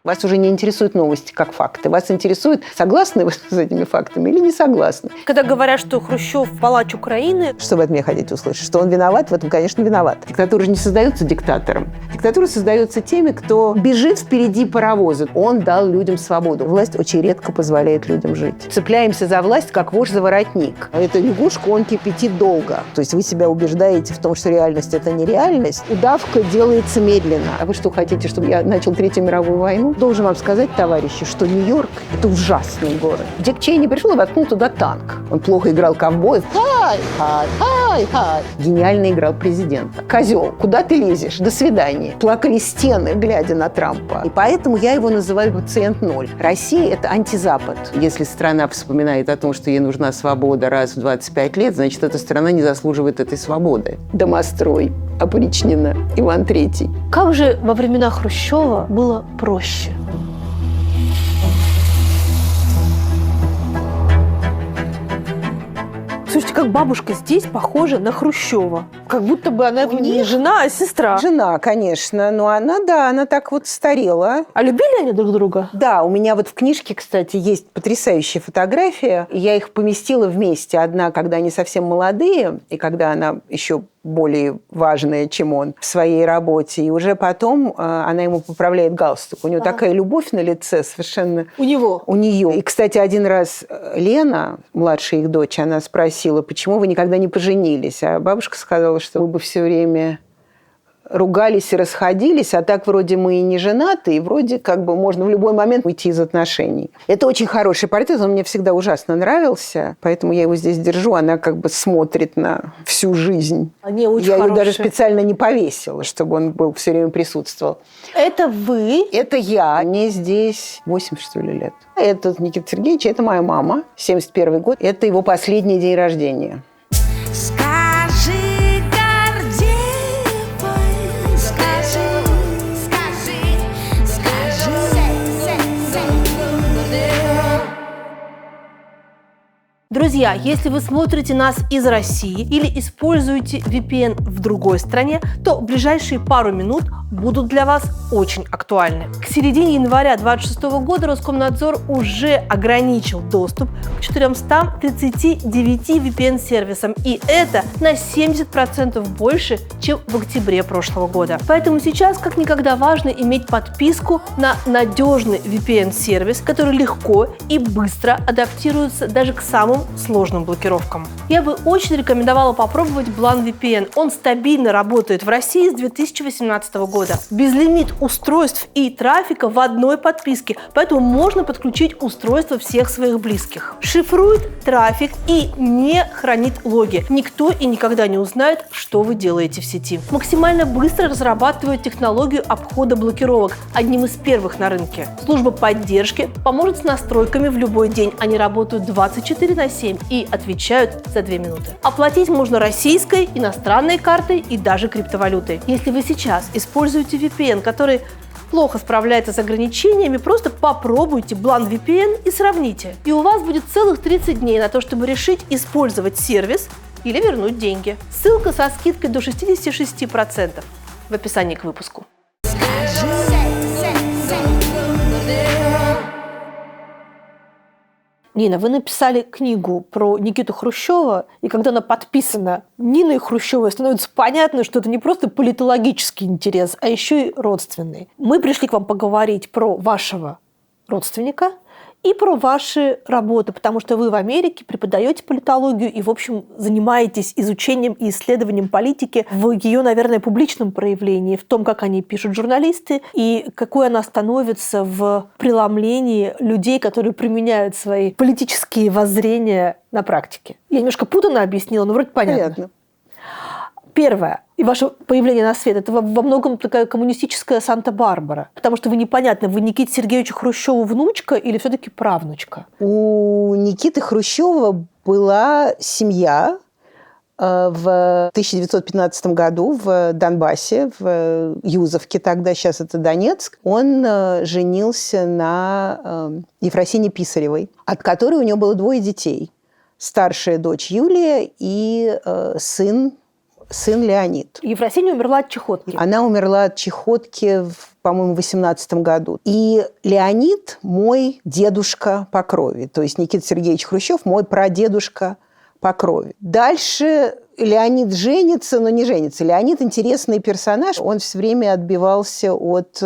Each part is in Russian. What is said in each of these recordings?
Вас уже не интересуют новости как факты. Вас интересует, согласны вы с этими фактами или не согласны. Когда говорят, что Хрущев палач Украины... Что вы от меня хотите услышать? Что он виноват? В этом, конечно, виноват. Диктатура же не создается диктатором. Диктатура создается теми, кто бежит впереди паровоза. Он дал людям свободу. Власть очень редко позволяет людям жить. Цепляемся за власть, как вождь за воротник. Эта лягушка, он кипятит долго. То есть вы себя убеждаете в том, что реальность – это не реальность. Удавка делается медленно. А вы что, хотите, чтобы я начал Третью мировую войну? Должен вам сказать, товарищи, что Нью-Йорк – это ужасный город. Дик Чейни пришел и воткнул туда танк. Он плохо играл ковбоев. Гениально играл президента. Козел, куда ты лезешь? До свидания. Плакали стены, глядя на Трампа. И поэтому я его называю пациент ноль. Россия – это антизапад. Если страна вспоминает о том, что ей нужна свобода раз в 25 лет, значит, эта страна не заслуживает этой свободы. Домострой. Опричнина. Иван III. Как же во времена Хрущева было проще? Слушайте, как бабушка здесь похожа на Хрущева. Как будто бы она не жена, а сестра. Жена, конечно. Но она так вот старела. А любили они друг друга? Да, у меня вот в книжке, кстати, есть потрясающие фотографии. Я их поместила вместе. Одна, когда они совсем молодые, и когда она еще более важная, чем он в своей работе. И уже потом она ему поправляет галстук. У него такая любовь на лице совершенно... У него? У нее. И, кстати, один раз Лена, младшая их дочь, она спросила, почему вы никогда не поженились? А бабушка сказала, что мы бы все время ругались и расходились, а так вроде мы и не женаты, и вроде как бы можно в любой момент уйти из отношений. Это очень хороший портрет, он мне всегда ужасно нравился, поэтому я его здесь держу, она как бы смотрит на всю жизнь. Они очень я хорошие. ее даже специально не повесила, чтобы он был все время присутствовал. Это вы? Это я. Мне здесь 8, что ли, лет. Это Никита Сергеевич, это моя мама, 71 год. Это его последний день рождения. Друзья, если вы смотрите нас из России или используете VPN в другой стране, то ближайшие пару минут будут для вас очень актуальны. К середине января 2026 года Роскомнадзор уже ограничил доступ к 439 VPN-сервисам, и это на 70% больше, чем в октябре прошлого года. Поэтому сейчас как никогда важно иметь подписку на надежный VPN-сервис, который легко и быстро адаптируется даже к самым сложным блокировкам. Я бы очень рекомендовала попробовать Blan VPN. Он стабильно работает в России с 2018 года. Безлимит устройств и трафика в одной подписке, поэтому можно подключить устройства всех своих близких. Шифрует трафик и не хранит логи. Никто и никогда не узнает, что вы делаете в сети. Максимально быстро разрабатывает технологию обхода блокировок, одним из первых на рынке. Служба поддержки поможет с настройками в любой день. Они работают 24/7 и отвечают за 2 минуты. Оплатить можно российской, иностранной картой и даже криптовалютой. Если вы сейчас используете VPN, который плохо справляется с ограничениями, просто попробуйте Blan VPN и сравните. И у вас будет целых 30 дней на то, чтобы решить, использовать сервис или вернуть деньги. Ссылка со скидкой до 66% в описании к выпуску. Нина, вы написали книгу про Никиту Хрущева, и когда она подписана Ниной Хрущевой, становится понятно, что это не просто политологический интерес, а еще и родственный. Мы пришли к вам поговорить про вашего родственника и про ваши работы, потому что вы в Америке преподаете политологию и, в общем, занимаетесь изучением и исследованием политики в ее, наверное, публичном проявлении, в том, как они пишут журналисты и какой она становится в преломлении людей, которые применяют свои политические воззрения на практике. Я немножко путанно объяснила, но вроде понятно. Первое. И ваше появление на свет – это во многом такая коммунистическая Санта-Барбара. Потому что вы непонятно, вы Никите Сергеевичу Хрущеву внучка или все-таки правнучка? У Никиты Хрущева была семья в 1915 году в Донбассе, в Юзовке тогда, сейчас это Донецк. Он женился на Ефросине Писаревой, от которой у него было 2 детей. Старшая дочь Юлия и сын сын Леонид. Ефросинья умерла от чехотки. Она умерла от чехотки по-моему, в 18 году. И Леонид мой дедушка по крови. То есть Никита Сергеевич Хрущев мой прадедушка по крови. Дальше Леонид женится, но не женится. Леонид интересный персонаж. Он все время отбивался от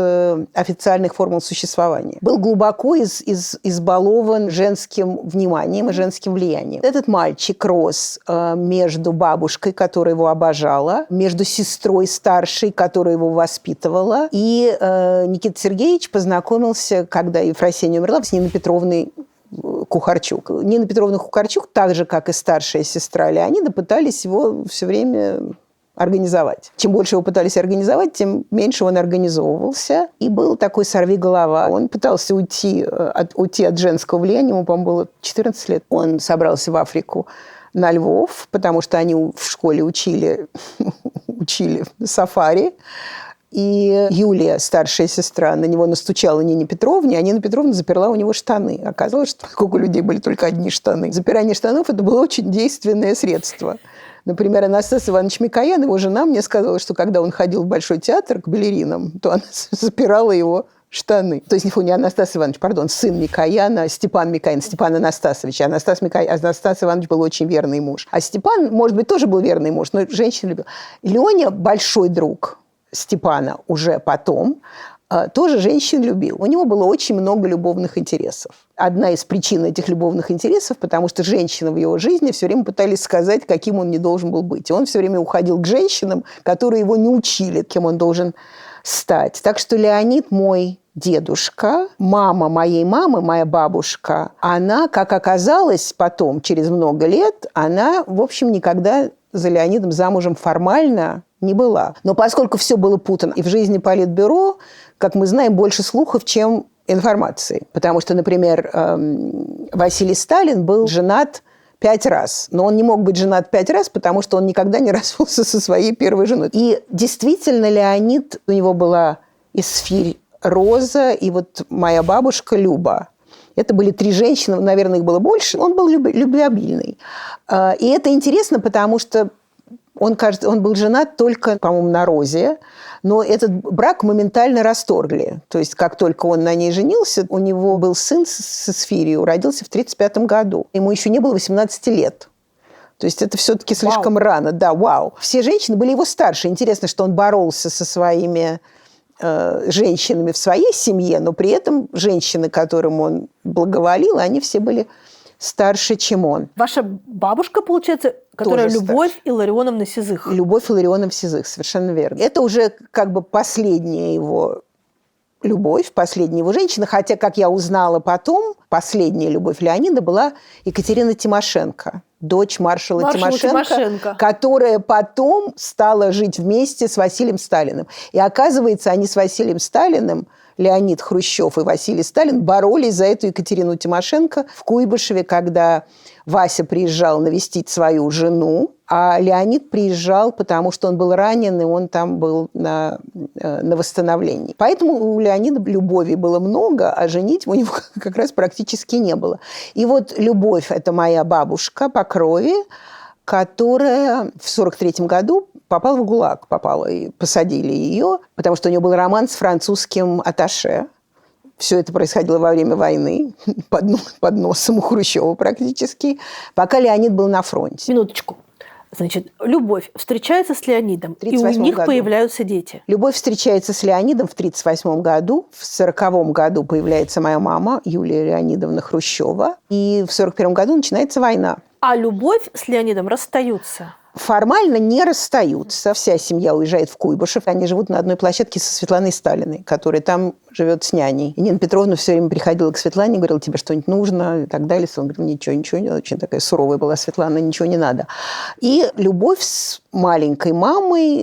официальных формул существования. Был глубоко избалован женским вниманием и женским влиянием. Этот мальчик рос между бабушкой, которая его обожала, между сестрой старшей, которая его воспитывала. И Никита Сергеевич познакомился, когда Ефросинья умерла, с Ниной Петровной Кухарчук. Нина Петровна Кухарчук, так же, как и старшая сестра Леонида, пытались его все время организовать. Чем больше его пытались организовать, тем меньше он организовывался. И был такой сорвиголова. Он пытался уйти от женского влияния. Ему, по-моему, было 14 лет. Он собрался в Африку на львов, потому что они в школе учили сафари. И Юлия, старшая сестра, на него настучала Нине Петровне, а Нина Петровна заперла у него штаны. Оказалось, что сколько у людей были только одни штаны. Запирание штанов – это было очень действенное средство. Например, Анастас Иванович Микоян, его жена, мне сказала, что когда он ходил в Большой театр к балеринам, то она запирала его штаны. То есть, не Анастас Иванович, пардон, сын Микояна, Степан Микоян, Степан Анастасович. Анастас Иванович был очень верный муж. А Степан, может быть, тоже был верный муж, но женщину любил. Леня – большой друг Степана уже потом, тоже женщин любил. У него было очень много любовных интересов. Одна из причин этих любовных интересов, потому что женщины в его жизни все время пытались сказать, каким он не должен был быть. И он все время уходил к женщинам, которые его не учили, кем он должен стать. Так что Леонид мой дедушка, мама моей мамы, моя бабушка, она, как оказалось потом, через много лет, она, в общем, никогда за Леонидом замужем формально не была. Но поскольку все было путано, и в жизни Политбюро, как мы знаем, больше слухов, чем информации. Потому что, например, Василий Сталин был женат 5 раз. Но он не мог быть женат 5 раз, потому что он никогда не развелся со своей первой женой. И действительно, Леонид, у него была Исфирь Роза и вот моя бабушка Люба. Это были 3 женщины, наверное, их было больше. Он был любвеобильный. И это интересно, потому что он был женат только, по-моему, на Розе, но этот брак моментально расторгли. То есть, как только он на ней женился, у него был сын с Исфирией, родился в 1935 году. Ему еще не было 18 лет. То есть, это все-таки слишком рано. Да, вау. Все женщины были его старше. Интересно, что он боролся со своими женщинами в своей семье, но при этом женщины, которым он благоволил, они все были старше, чем он. Ваша бабушка, получается, которая тоже Любовь старше. Илларионовна Сизых. Любовь Илларионовна Сизых, совершенно верно. Это уже как бы последняя его любовь, последняя его женщина, хотя, как я узнала потом, последняя любовь Леонида была Екатерина Тимошенко, дочь маршала Тимошенко, которая потом стала жить вместе с Василием Сталиным. И оказывается, они с Василием Сталиным, Леонид Хрущев и Василий Сталин, боролись за эту Екатерину Тимошенко в Куйбышеве, когда Вася приезжал навестить свою жену, а Леонид приезжал, потому что он был ранен, и он там был на восстановлении. Поэтому у Леонида любови было много, а женитьбы у него как раз практически не было. И вот Любовь – это моя бабушка по крови, которая в 1943 году попала в ГУЛАГ, и посадили ее, потому что у нее был роман с французским атташе. Все это происходило во время войны, под носом у Хрущева практически, пока Леонид был на фронте. Минуточку. Значит, Любовь встречается с Леонидом, и у них появляются дети. Любовь встречается с Леонидом в 1938 году. В 1940 году появляется моя мама, Юлия Леонидовна Хрущева. И в 1941 году начинается война. А Любовь с Леонидом расстаются? Формально не расстаются. Вся семья уезжает в Куйбышев. Они живут на одной площадке со Светланой Сталиной, которая там живет с няней. И Нина Петровна все время приходила к Светлане, говорила, тебе что-нибудь нужно и так далее. Он говорил, ничего. Очень такая суровая была Светлана, ничего не надо. И Любовь с маленькой мамой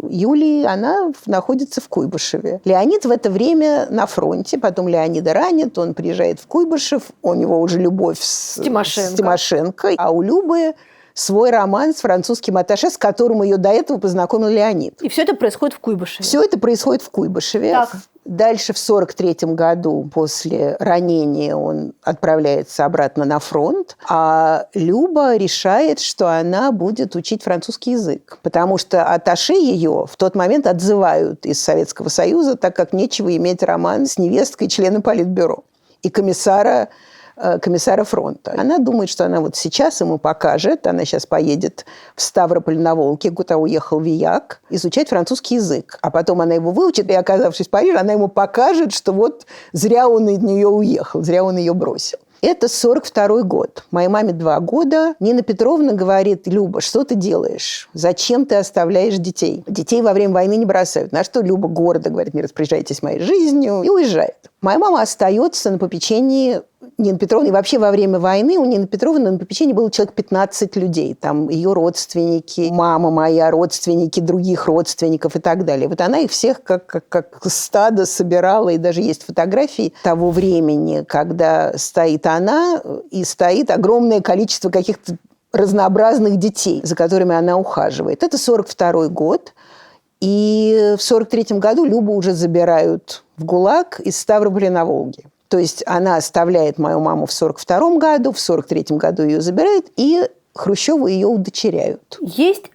Юлией, она находится в Куйбышеве. Леонид в это время на фронте. Потом Леонида ранит, он приезжает в Куйбышев. У него уже любовь с Тимошенко. А у Любы свой роман с французским атташе, с которым ее до этого познакомил Леонид. И все это происходит в Куйбышеве. Все это происходит в Куйбышеве. Так. Дальше в 1943 году после ранения он отправляется обратно на фронт, а Люба решает, что она будет учить французский язык, потому что атташе ее в тот момент отзывают из Советского Союза, так как нечего иметь роман с невесткой члена Политбюро и комиссара фронта. Она думает, что она вот сейчас ему покажет, она сейчас поедет в Ставрополь на Волге, куда уехал Вияк, изучать французский язык. А потом она его выучит, и, оказавшись в Париже, она ему покажет, что вот зря он от нее уехал, зря он ее бросил. Это 1942 год. Моей маме 2 года. Нина Петровна говорит: Люба, что ты делаешь? Зачем ты оставляешь детей? Детей во время войны не бросают. На что Люба гордо говорит: не распоряжайтесь моей жизнью, и уезжает. Моя мама остается на попечении Нины Петровны. И вообще во время войны у Нины Петровны на попечении было человек 15 людей. Там ее родственники, мама моя, родственники других родственников и так далее. Вот она их всех как стадо собирала. И даже есть фотографии того времени, когда стоит она, и стоит огромное количество каких-то разнообразных детей, за которыми она ухаживает. Это 1942 год. И в 1943 году Любу уже забирают в ГУЛАГ из Ставрополя на Волге. То есть она оставляет мою маму в 1942 году, в 1943 году ее забирают, и Хрущевы ее удочеряют. Есть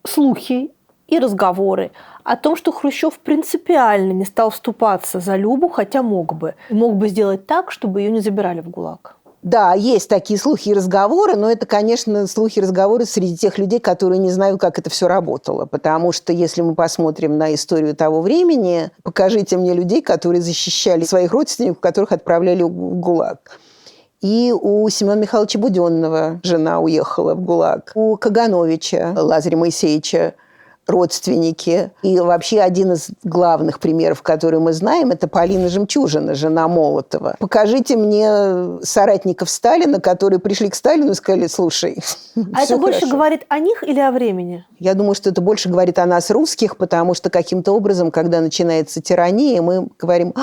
слухи и разговоры о том, что Хрущев принципиально не стал вступаться за Любу, хотя мог бы. И мог бы сделать так, чтобы ее не забирали в ГУЛАГ. Да, есть такие слухи и разговоры, но это, конечно, слухи и разговоры среди тех людей, которые не знают, как это все работало. Потому что если мы посмотрим на историю того времени, покажите мне людей, которые защищали своих родственников, которых отправляли в ГУЛАГ. И у Семена Михайловича Буденного жена уехала в ГУЛАГ. У Кагановича, Лазаря Моисеевича, родственники. И вообще один из главных примеров, которые мы знаем, это Полина Жемчужина, жена Молотова. Покажите мне соратников Сталина, которые пришли к Сталину и сказали: слушай, А это больше хорошо. говорит о них или о времени? Я думаю, что это больше говорит о нас, русских, потому что каким-то образом, когда начинается тирания, мы говорим: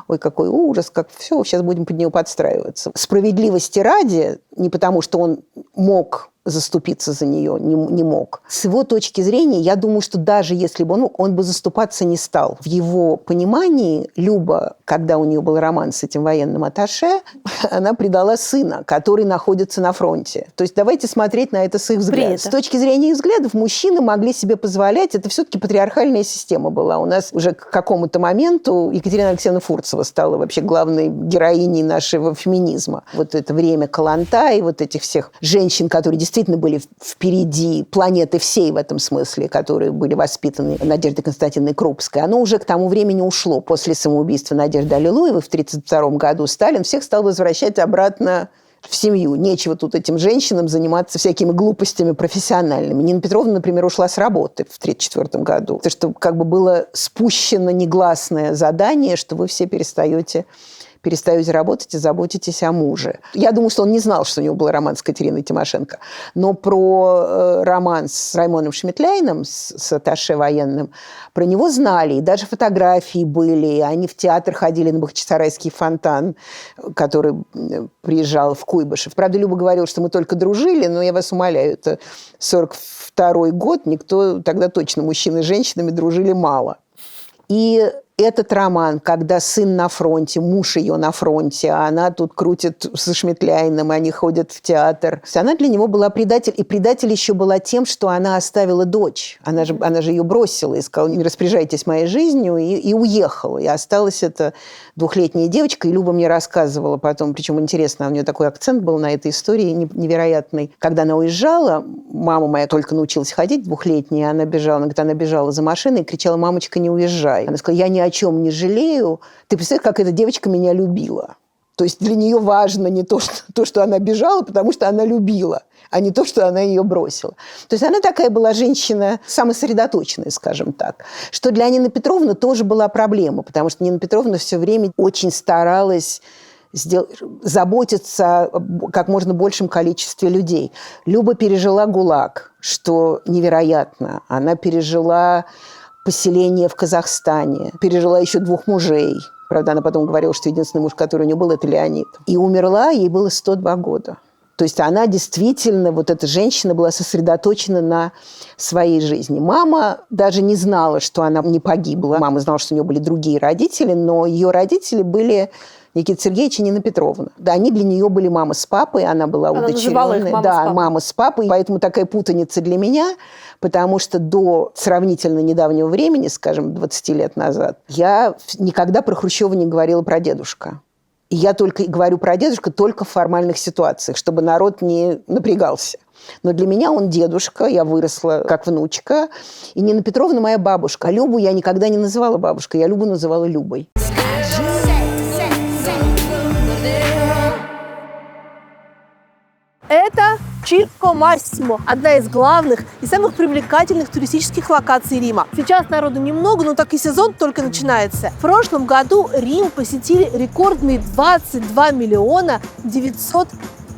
ой, какой ужас, как все, сейчас будем под него подстраиваться. Справедливости ради, не потому что он мог заступиться за нее, не мог. С его точки зрения, я думаю, что даже если бы он мог, он бы заступаться не стал. В его понимании Люба, когда у нее был роман с этим военным атташе, она предала сына, который находится на фронте. То есть давайте смотреть на это с их взглядов. С точки зрения их взглядов, мужчины могли себе позволять, это все-таки патриархальная система была. У нас уже к какому-то моменту Екатерина Алексеевна Фурцева стала вообще главной героиней нашего феминизма. Вот это время Каланта и вот этих всех женщин, которые действительно были впереди планеты всей в этом смысле, которые были воспитаны Надеждой Константиновной Крупской, оно уже к тому времени ушло. После самоубийства Надежды Аллилуевой в 1932 году Сталин всех стал возвращать обратно в семью. Нечего тут этим женщинам заниматься всякими глупостями профессиональными. Нина Петровна, например, ушла с работы в 1934 году. Потому что как бы было спущено негласное задание, что вы все перестаете работать и заботитесь о муже. Я думаю, что он не знал, что у него был роман с Катериной Тимошенко. Но про роман с Раймондом Шмитляйном, с атташе военным, про него знали. И даже фотографии были. Они в театр ходили на Бахчисарайский фонтан, который приезжал в Куйбышев. Правда, Люба говорила, что мы только дружили, но я вас умоляю, это 1942 год, никто тогда точно, мужчины с женщинами дружили мало. И этот роман, когда сын на фронте, муж ее на фронте, а она тут крутит со Шмитляйным, они ходят в театр. Она для него была предатель. И предатель еще была тем, что она оставила дочь. Она же ее бросила и сказала: не распоряжайтесь моей жизнью, и уехала. И осталась эта 2-летняя девочка. И Люба мне рассказывала потом, причем интересно, у нее такой акцент был на этой истории невероятный. Когда она уезжала, мама моя только научилась ходить, 2-летняя, она бежала за машиной и кричала: мамочка, не уезжай. Она сказала: я ни о чем не жалею. Ты представляешь, как эта девочка меня любила. То есть для нее важно не то, что она бежала, потому что она любила, а не то, что она ее бросила. То есть она такая была женщина самососредоточенная, скажем так. Что для Нины Петровны тоже была проблема, потому что Нина Петровна все время очень старалась заботиться о как можно большем количестве людей. Люба пережила ГУЛАГ, что невероятно. Она пережила поселение в Казахстане, пережила еще 2 мужей. Правда, она потом говорила, что единственный муж, который у нее был, это Леонид. И умерла, ей было 102 года. То есть она действительно, вот эта женщина была сосредоточена на своей жизни. Мама даже не знала, что она не погибла. Мама знала, что у нее были другие родители, но ее родители были Никита Сергеевич и Нина Петровна. Да, они для нее были мама с папой, она была удочеренная. Да, мама с папой. Поэтому такая путаница для меня, потому что до сравнительно недавнего времени, скажем, 20 лет назад, я никогда про Хрущева не говорила про дедушка. И я только говорю про дедушка только в формальных ситуациях, чтобы народ не напрягался. Но для меня он дедушка, я выросла как внучка. И Нина Петровна моя бабушка. А Любу я никогда не называла бабушкой, я Любу называла Любой. Это Чикко Массимо, одна из главных и самых привлекательных туристических локаций Рима. Сейчас народу немного, но так и сезон только начинается. В прошлом году Рим посетили рекордные 22 миллиона 900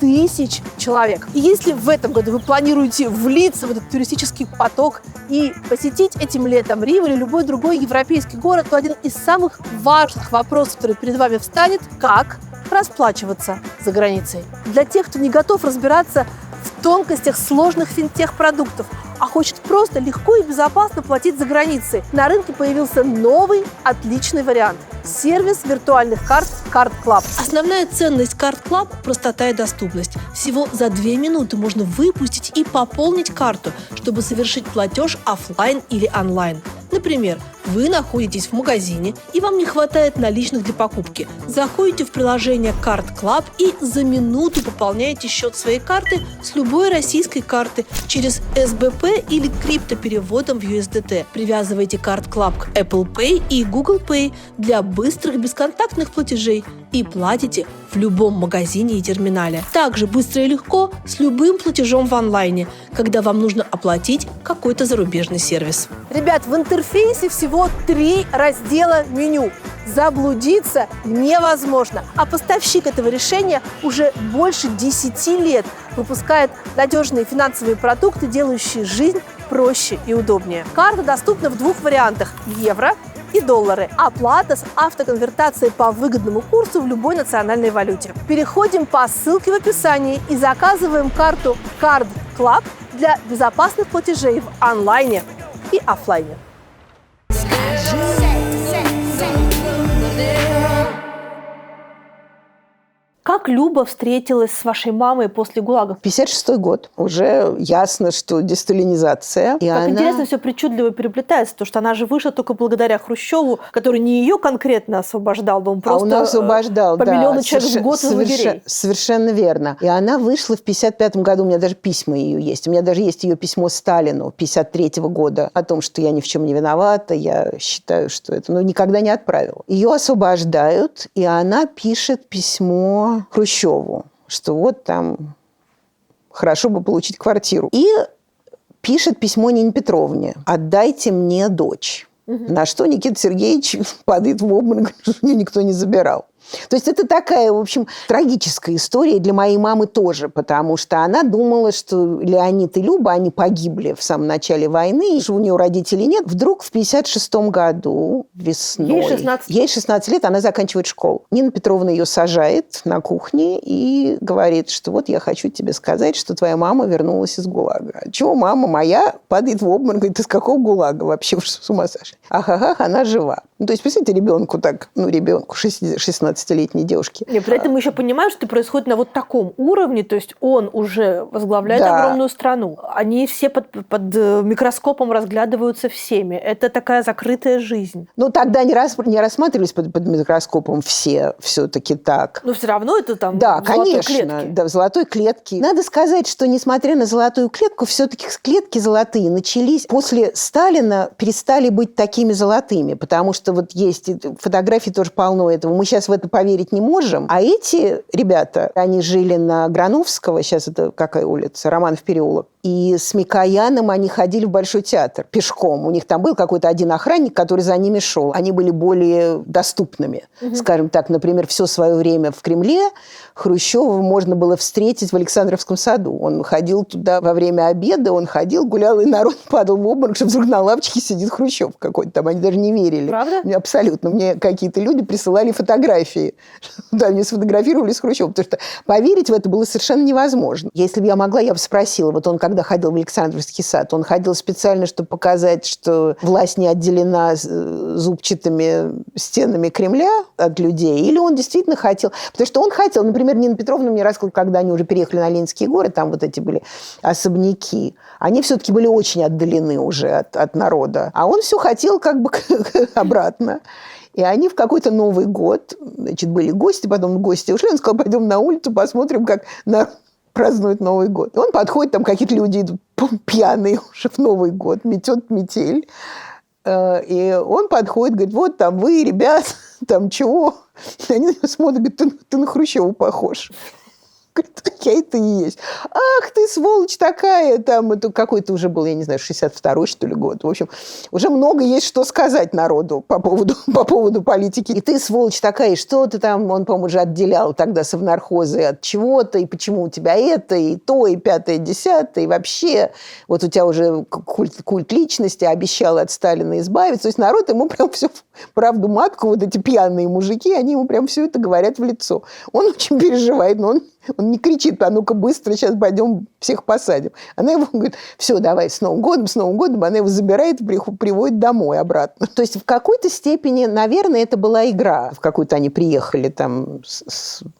тысяч человек. И если в этом году вы планируете влиться в этот туристический поток и посетить этим летом Рим или любой другой европейский город, то один из самых важных вопросов, который перед вами встанет, как расплачиваться за границей. Для тех, кто не готов разбираться в тонкостях сложных финтех-продуктов, а хочет просто легко и безопасно платить за границей, на рынке появился новый отличный вариант – сервис виртуальных карт Card Club. Основная ценность Card Club – простота и доступность. Всего за 2 минуты можно выпустить и пополнить карту, чтобы совершить платеж офлайн или онлайн. Например, вы находитесь в магазине и вам не хватает наличных для покупки. Заходите в приложение Card Club и за минуту пополняете счет своей карты с любой российской карты через СБП или криптопереводом в USDT. Привязывайте Card Club к Apple Pay и Google Pay для быстрых бесконтактных платежей и платите в любом магазине и терминале. Также быстро и легко с любым платежом в онлайне, когда вам нужно оплатить какой-то зарубежный сервис. Ребят, в интерфейсе всего 3 раздела меню. Заблудиться невозможно. А поставщик этого решения уже больше 10 лет выпускает надежные финансовые продукты, делающие жизнь проще и удобнее. Карта доступна в 2 вариантах – евро и доллары. Оплата с автоконвертацией по выгодному курсу в любой национальной валюте. Переходим по ссылке в описании и заказываем карту Card Club для безопасных платежей в онлайне и офлайне. Как Люба встретилась с вашей мамой после ГУЛАГа? 56-й год. Уже ясно, что десталинизация. И как интересно все причудливо переплетается, потому что она же вышла только благодаря Хрущеву, который не ее конкретно освобождал, он просто он освобождал, по миллиону человек в год из лагерей. Совершенно верно. И она вышла в 55-м году, у меня даже письма ее есть. У меня даже есть ее письмо Сталину 53-го года о том, что я ни в чем не виновата, я считаю, что это... Но никогда не отправила. Ее освобождают, и она пишет письмо Хрущеву, что вот там хорошо бы получить квартиру. И пишет письмо Нине Петровне: «Отдайте мне дочь». На что Никита Сергеевич падает в обморок, что у нее никто не забирал. То есть это такая, в общем, трагическая история для моей мамы тоже, потому что она думала, что Леонид и Люба, они погибли в самом начале войны, и что у нее родителей нет. Вдруг в 56-м году весной... Ей 16 лет, она заканчивает школу. Нина Петровна ее сажает на кухне и говорит, что вот я хочу тебе сказать, что твоя мама вернулась из ГУЛАГа. Чего мама моя падает в обморок, говорит, из какого ГУЛАГа вообще, с ума сошли? Ах, она жива. Ну, то есть, представьте, ребенку так, ребенку 16-летней девушки. И при этом мы еще понимаем, что это происходит на вот таком уровне, то есть он уже возглавляет огромную страну. Они все под микроскопом разглядываются всеми. Это такая закрытая жизнь. Ну, тогда не рассматривались под микроскопом все-таки так. Но все равно это там да, в золотой конечно, клетке. Да, в золотой клетке. Надо сказать, что, несмотря на золотую клетку, все-таки клетки золотые начались. После Сталина перестали быть такими золотыми, потому что вот есть фотографии тоже полно этого. Мы сейчас в это поверить не можем. А эти ребята, они жили на Грановского, сейчас это какая улица? Романов переулок. И с Микояном они ходили в Большой театр пешком. У них там был какой-то один охранник, который за ними шел. Они были более доступными. Скажем так, например, все свое время в Кремле Хрущева можно было встретить в Александровском саду. Он ходил туда во время обеда, он ходил, гулял, и народ падал в обморок, что вдруг на лавочке сидит Хрущев какой-то там. Они даже не верили. Правда? Абсолютно. Мне какие-то люди присылали фотографии. фотографии. Да, они сфотографировали с Хрущевым, потому что поверить в это было совершенно невозможно. Если бы я могла, я бы спросила, вот он когда ходил в Александровский сад, он ходил специально, чтобы показать, что власть не отделена зубчатыми стенами Кремля от людей, или он действительно хотел... Потому что он хотел, например, Нина Петровна мне рассказывала, когда они уже переехали на Ленинские горы, там вот эти были особняки, они все-таки были очень отдалены уже от народа. А он все хотел как бы обратно. И они в какой-то Новый год, значит, были гости, потом гости ушли, он сказал, пойдем на улицу, посмотрим, как празднуют Новый год. И он подходит, там какие-то люди идут пьяные уже в Новый год, метет метель. И он подходит, говорит, вот там вы, ребят, там чего? И они на него смотрят, говорят, ты на Хрущева похож. Говорит, я это и есть. Ах, ты сволочь такая. Там это какой-то уже был, я не знаю, 62-й, что ли, год. В общем, уже много есть что сказать народу по поводу политики. И ты сволочь такая, и что ты там, он, по-моему, уже отделял тогда совнархозы от чего-то, и почему у тебя это, и то, и пятое, десятое, и вообще вот у тебя уже культ личности, обещал от Сталина избавиться. То есть народ ему прям всю правду матку, вот эти пьяные мужики, они ему прям все это говорят в лицо. Он очень переживает, но он не кричит, а ну-ка быстро, сейчас пойдем всех посадим. Она ему говорит, все, давай, с Новым годом. Она его забирает и приводит домой обратно. То есть в какой-то степени, наверное, это была игра. В какую-то они приехали там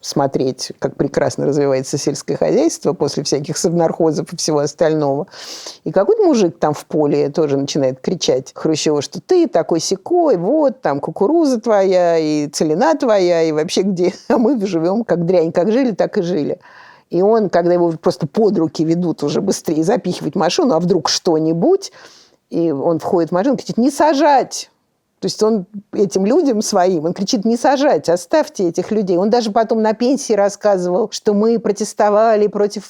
смотреть, как прекрасно развивается сельское хозяйство после всяких совнархозов и всего остального. И какой-то мужик там в поле тоже начинает кричать Хрущеву, что ты такой-сякой, вот, там кукуруза твоя, и целина твоя, и вообще где? А мы живем как дрянь, как жили, так и жили. И он, когда его просто под руки ведут уже быстрее запихивать в машину, а вдруг что-нибудь, и он входит в машину, кричит, не сажать. То есть он этим людям своим, он кричит, не сажать, оставьте этих людей. Он даже потом на пенсии рассказывал, что мы протестовали против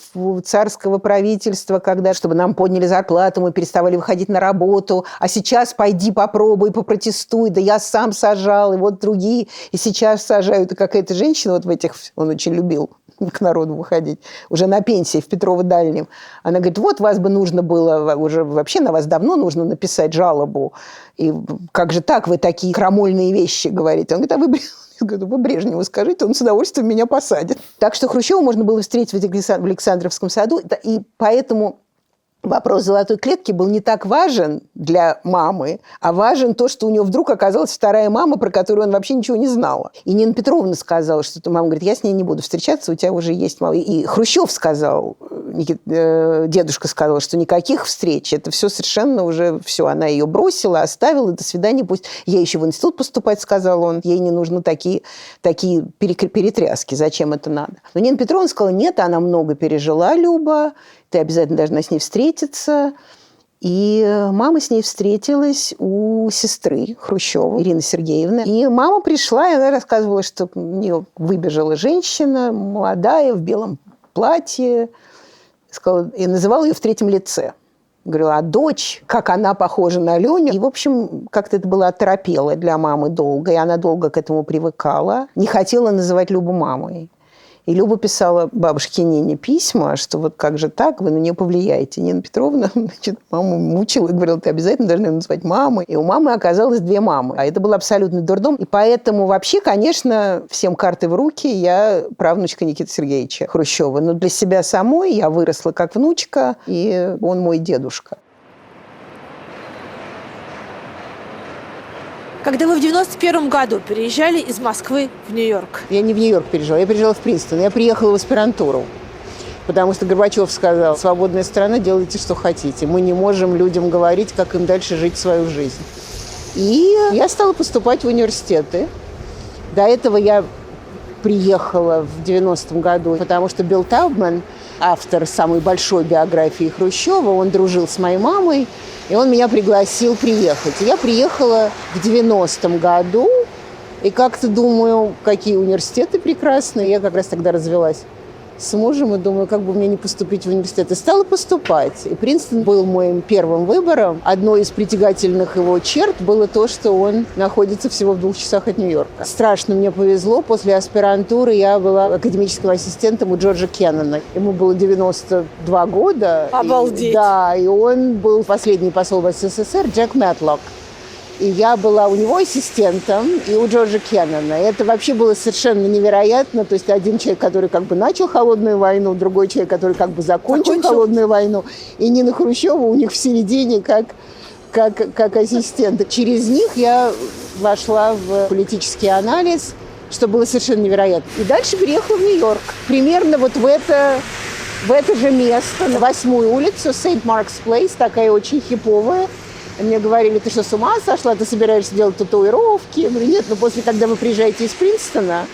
царского правительства, когда, чтобы нам подняли зарплату, мы переставали выходить на работу, а сейчас пойди попробуй, попротестуй, да я сам сажал, и вот другие, и сейчас сажают. И какая-то женщина вот в этих, он очень любил к народу выходить, уже на пенсии в Петрово-Дальнем. Она говорит, вот вас бы нужно было, уже вообще на вас давно нужно написать жалобу. И как же так, вы такие крамольные вещи говорите? Он говорит, вы Брежневу скажите, он с удовольствием меня посадит. Так что Хрущева можно было встретить в Александровском саду, и поэтому вопрос золотой клетки был не так важен для мамы, а важен то, что у него вдруг оказалась вторая мама, про которую он вообще ничего не знал. И Нина Петровна сказала, что мама говорит, я с ней не буду встречаться, у тебя уже есть мама. И Хрущев сказал, дедушка сказал, что никаких встреч, это все совершенно уже все. Она ее бросила, оставила, до свидания, пусть ей еще в институт поступать, сказал он, ей не нужны такие перетряски, зачем это надо. Но Нина Петровна сказала, нет, она много пережила, Люба, ты обязательно должна с ней встретиться. И мама с ней встретилась у сестры Хрущева, Ирины Сергеевны. И мама пришла, и она рассказывала, что у нее выбежала женщина, молодая, в белом платье, и называла ее в третьем лице. Говорила, а дочь, как она похожа на Леню. И, в общем, как-то это было оторопело для мамы долго, и она долго к этому привыкала. Не хотела называть Любу мамой. И Люба писала бабушке Нине письма, что вот как же так, вы на нее повлияете. Нина Петровна, значит, маму мучила и говорила, ты обязательно должна ее называть мамой. И у мамы оказалось две мамы. А это был абсолютный дурдом. И поэтому вообще, конечно, всем карты в руки, я правнучка Никиты Сергеевича Хрущева. Но для себя самой я выросла как внучка, и он мой дедушка. Когда вы в 91 году переезжали из Москвы в Нью-Йорк? Я не в Нью-Йорк переезжала, я переезжала в Принстон. Я приехала в аспирантуру, потому что Горбачев сказал, свободная страна, делайте, что хотите. Мы не можем людям говорить, как им дальше жить свою жизнь. И я стала поступать в университеты. До этого я приехала в 90-м году, потому что Билл Таубман, автор самой большой биографии Хрущева, он дружил с моей мамой, и он меня пригласил приехать. И я приехала в 90-м году, и как-то думаю, какие университеты прекрасные. Я как раз тогда развелась с мужем, и думаю, как бы мне не поступить в университет. И стала поступать. И Принстон был моим первым выбором. Одной из притягательных его черт было то, что он находится всего в 2 часах от Нью-Йорка. Страшно мне повезло. После аспирантуры я была академическим ассистентом у Джорджа Кеннона. Ему было 92 года. Обалдеть! И он был последний посол в СССР, Джек Мэтлок. И я была у него ассистентом и у Джорджа Кеннона. Это вообще было совершенно невероятно. То есть один человек, который как бы начал холодную войну, другой человек, который как бы закончил холодную войну. И Нина Хрущева у них в середине как ассистент. Через них я вошла в политический анализ, что было совершенно невероятно. И дальше переехала в Нью-Йорк. Примерно вот в это же место, на 8-ю улицу, Сент-Маркс Плейс, такая очень хиповая. Мне говорили, ты что, с ума сошла? Ты собираешься делать татуировки? Я говорю, нет, но когда вы приезжаете из Принстона,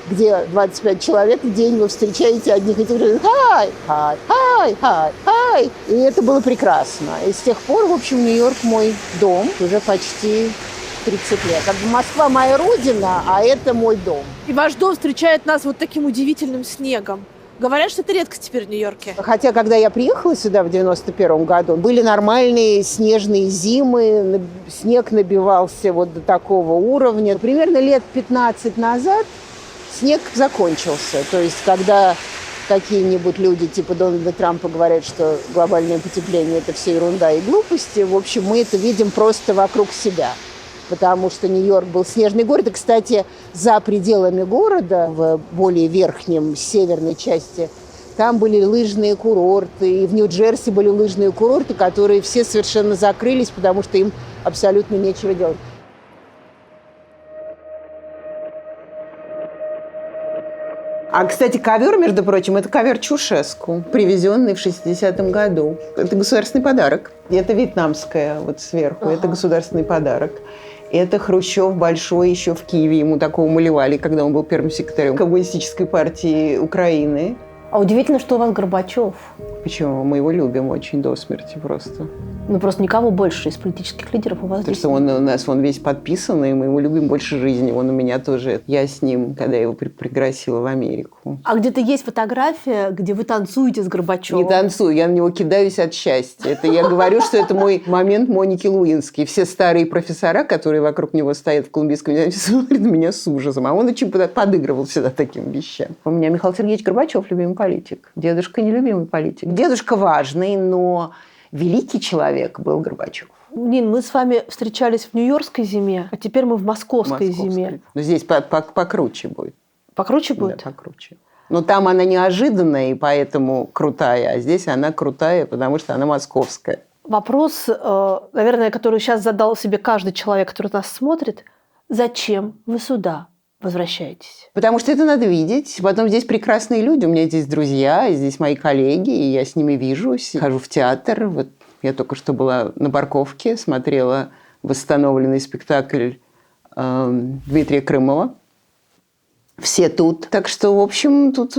где 25 человек в день, вы встречаете одних и тех же «Хай! Хай! Хай! Хай! Хай!» И это было прекрасно. И с тех пор, в общем, Нью-Йорк мой дом уже почти 30 лет. Как бы Москва моя родина, а это мой дом. И ваш дом встречает нас вот таким удивительным снегом. Говорят, что это редкость теперь в Нью-Йорке. Хотя, когда я приехала сюда в 91 году, были нормальные снежные зимы, снег набивался вот до такого уровня. Примерно лет 15 назад снег закончился. То есть, когда какие-нибудь люди типа Дональда Трампа говорят, что глобальное потепление – это все ерунда и глупости, в общем, мы это видим просто вокруг себя. Потому что Нью-Йорк был снежный город. И, кстати, за пределами города, в более верхнем, северной части, там были лыжные курорты. И в Нью-Джерси были лыжные курорты, которые все совершенно закрылись, потому что им абсолютно нечего делать. А, кстати, ковер, между прочим, это ковер Чаушеску, привезенный в 60-м году. Это государственный подарок. Это вьетнамское вот сверху. Это государственный подарок. Это Хрущев большой еще в Киеве. Ему такого малевали, когда он был первым секретарем Коммунистической партии Украины. А удивительно, что у вас Горбачев. Почему? Мы его любим очень до смерти просто. Ну, просто никого больше из политических лидеров у вас Потому здесь что он у нас весь подписанный, и мы его любим больше жизни. Он у меня тоже. Я с ним, когда я его пригласила в Америку. А где-то есть фотография, где вы танцуете с Горбачевым? Не танцую, я на него кидаюсь от счастья. Это я говорю, что это мой момент Моники Луинской. Все старые профессора, которые вокруг него стоят в Колумбийском университете, смотрят на меня с ужасом. А он очень подыгрывал всегда таким вещам. У меня Михаил Сергеевич Горбачев любимый политик. Дедушка нелюбимый политик. Дедушка важный, но великий человек был Горбачев. Нин, мы с вами встречались в нью-йоркской зиме, а теперь мы в московской зиме. Но здесь покруче будет. Покруче будет? Да, покруче. Но там она неожиданная и поэтому крутая, а здесь она крутая, потому что она московская. Вопрос, наверное, который сейчас задал себе каждый человек, который нас смотрит. Зачем вы сюда возвращаетесь? Потому что это надо видеть. Потом здесь прекрасные люди. У меня здесь друзья, здесь мои коллеги, и я с ними вижусь. Хожу в театр. Вот я только что была на парковке, смотрела восстановленный спектакль Дмитрия Крымова. Все тут. Так что, в общем, тут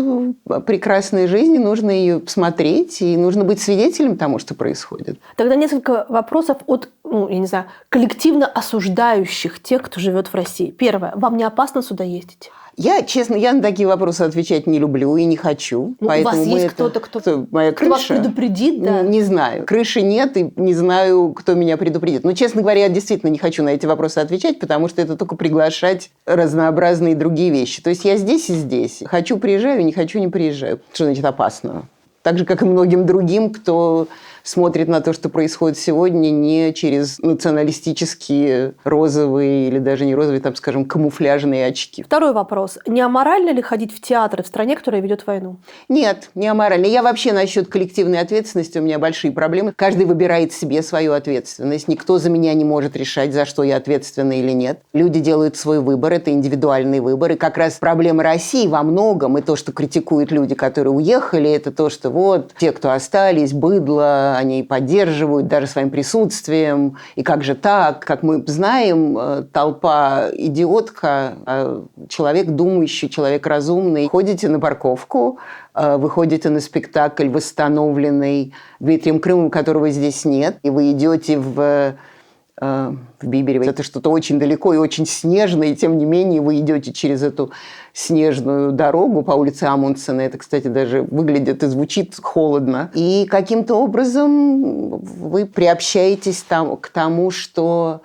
прекрасная жизнь, и нужно ее смотреть, и нужно быть свидетелем тому, что происходит. Тогда несколько вопросов от, я не знаю, коллективно осуждающих тех, кто живет в России. Первое. Вам не опасно сюда ездить? Я, честно, на такие вопросы отвечать не люблю и не хочу. У вас есть кто-то, кто моя крыша? Вас предупредит, да? Не знаю. Крыши нет, и не знаю, кто меня предупредит. Но, честно говоря, я действительно не хочу на эти вопросы отвечать, потому что это только приглашать разнообразные другие вещи. То есть я здесь и здесь. Хочу – приезжаю, не хочу – не приезжаю. Что значит опасно? Так же, как и многим другим, кто смотрит на то, что происходит сегодня, не через националистические розовые или даже не розовые, там, скажем, камуфляжные очки. Второй вопрос. Не аморально ли ходить в театры в стране, которая ведет войну? Нет, не аморально. Я вообще насчет коллективной ответственности, у меня большие проблемы. Каждый выбирает себе свою ответственность. Никто за меня не может решать, за что я ответственна или нет. Люди делают свой выбор, это индивидуальный выбор. И как раз проблема России во многом, и то, что критикуют люди, которые уехали, это то, что вот те, кто остались, быдло, они поддерживают даже своим присутствием. И как же так? Как мы знаем, толпа идиотка, а человек думающий, человек разумный. Ходите на парковку, выходите на спектакль, восстановленный Дмитрием Крымовым, которого здесь нет, и вы идете в Биберево. Это что-то очень далеко и очень снежное, и тем не менее вы идете через эту снежную дорогу по улице Амундсена. Это, кстати, даже выглядит и звучит холодно. И каким-то образом вы приобщаетесь к тому, что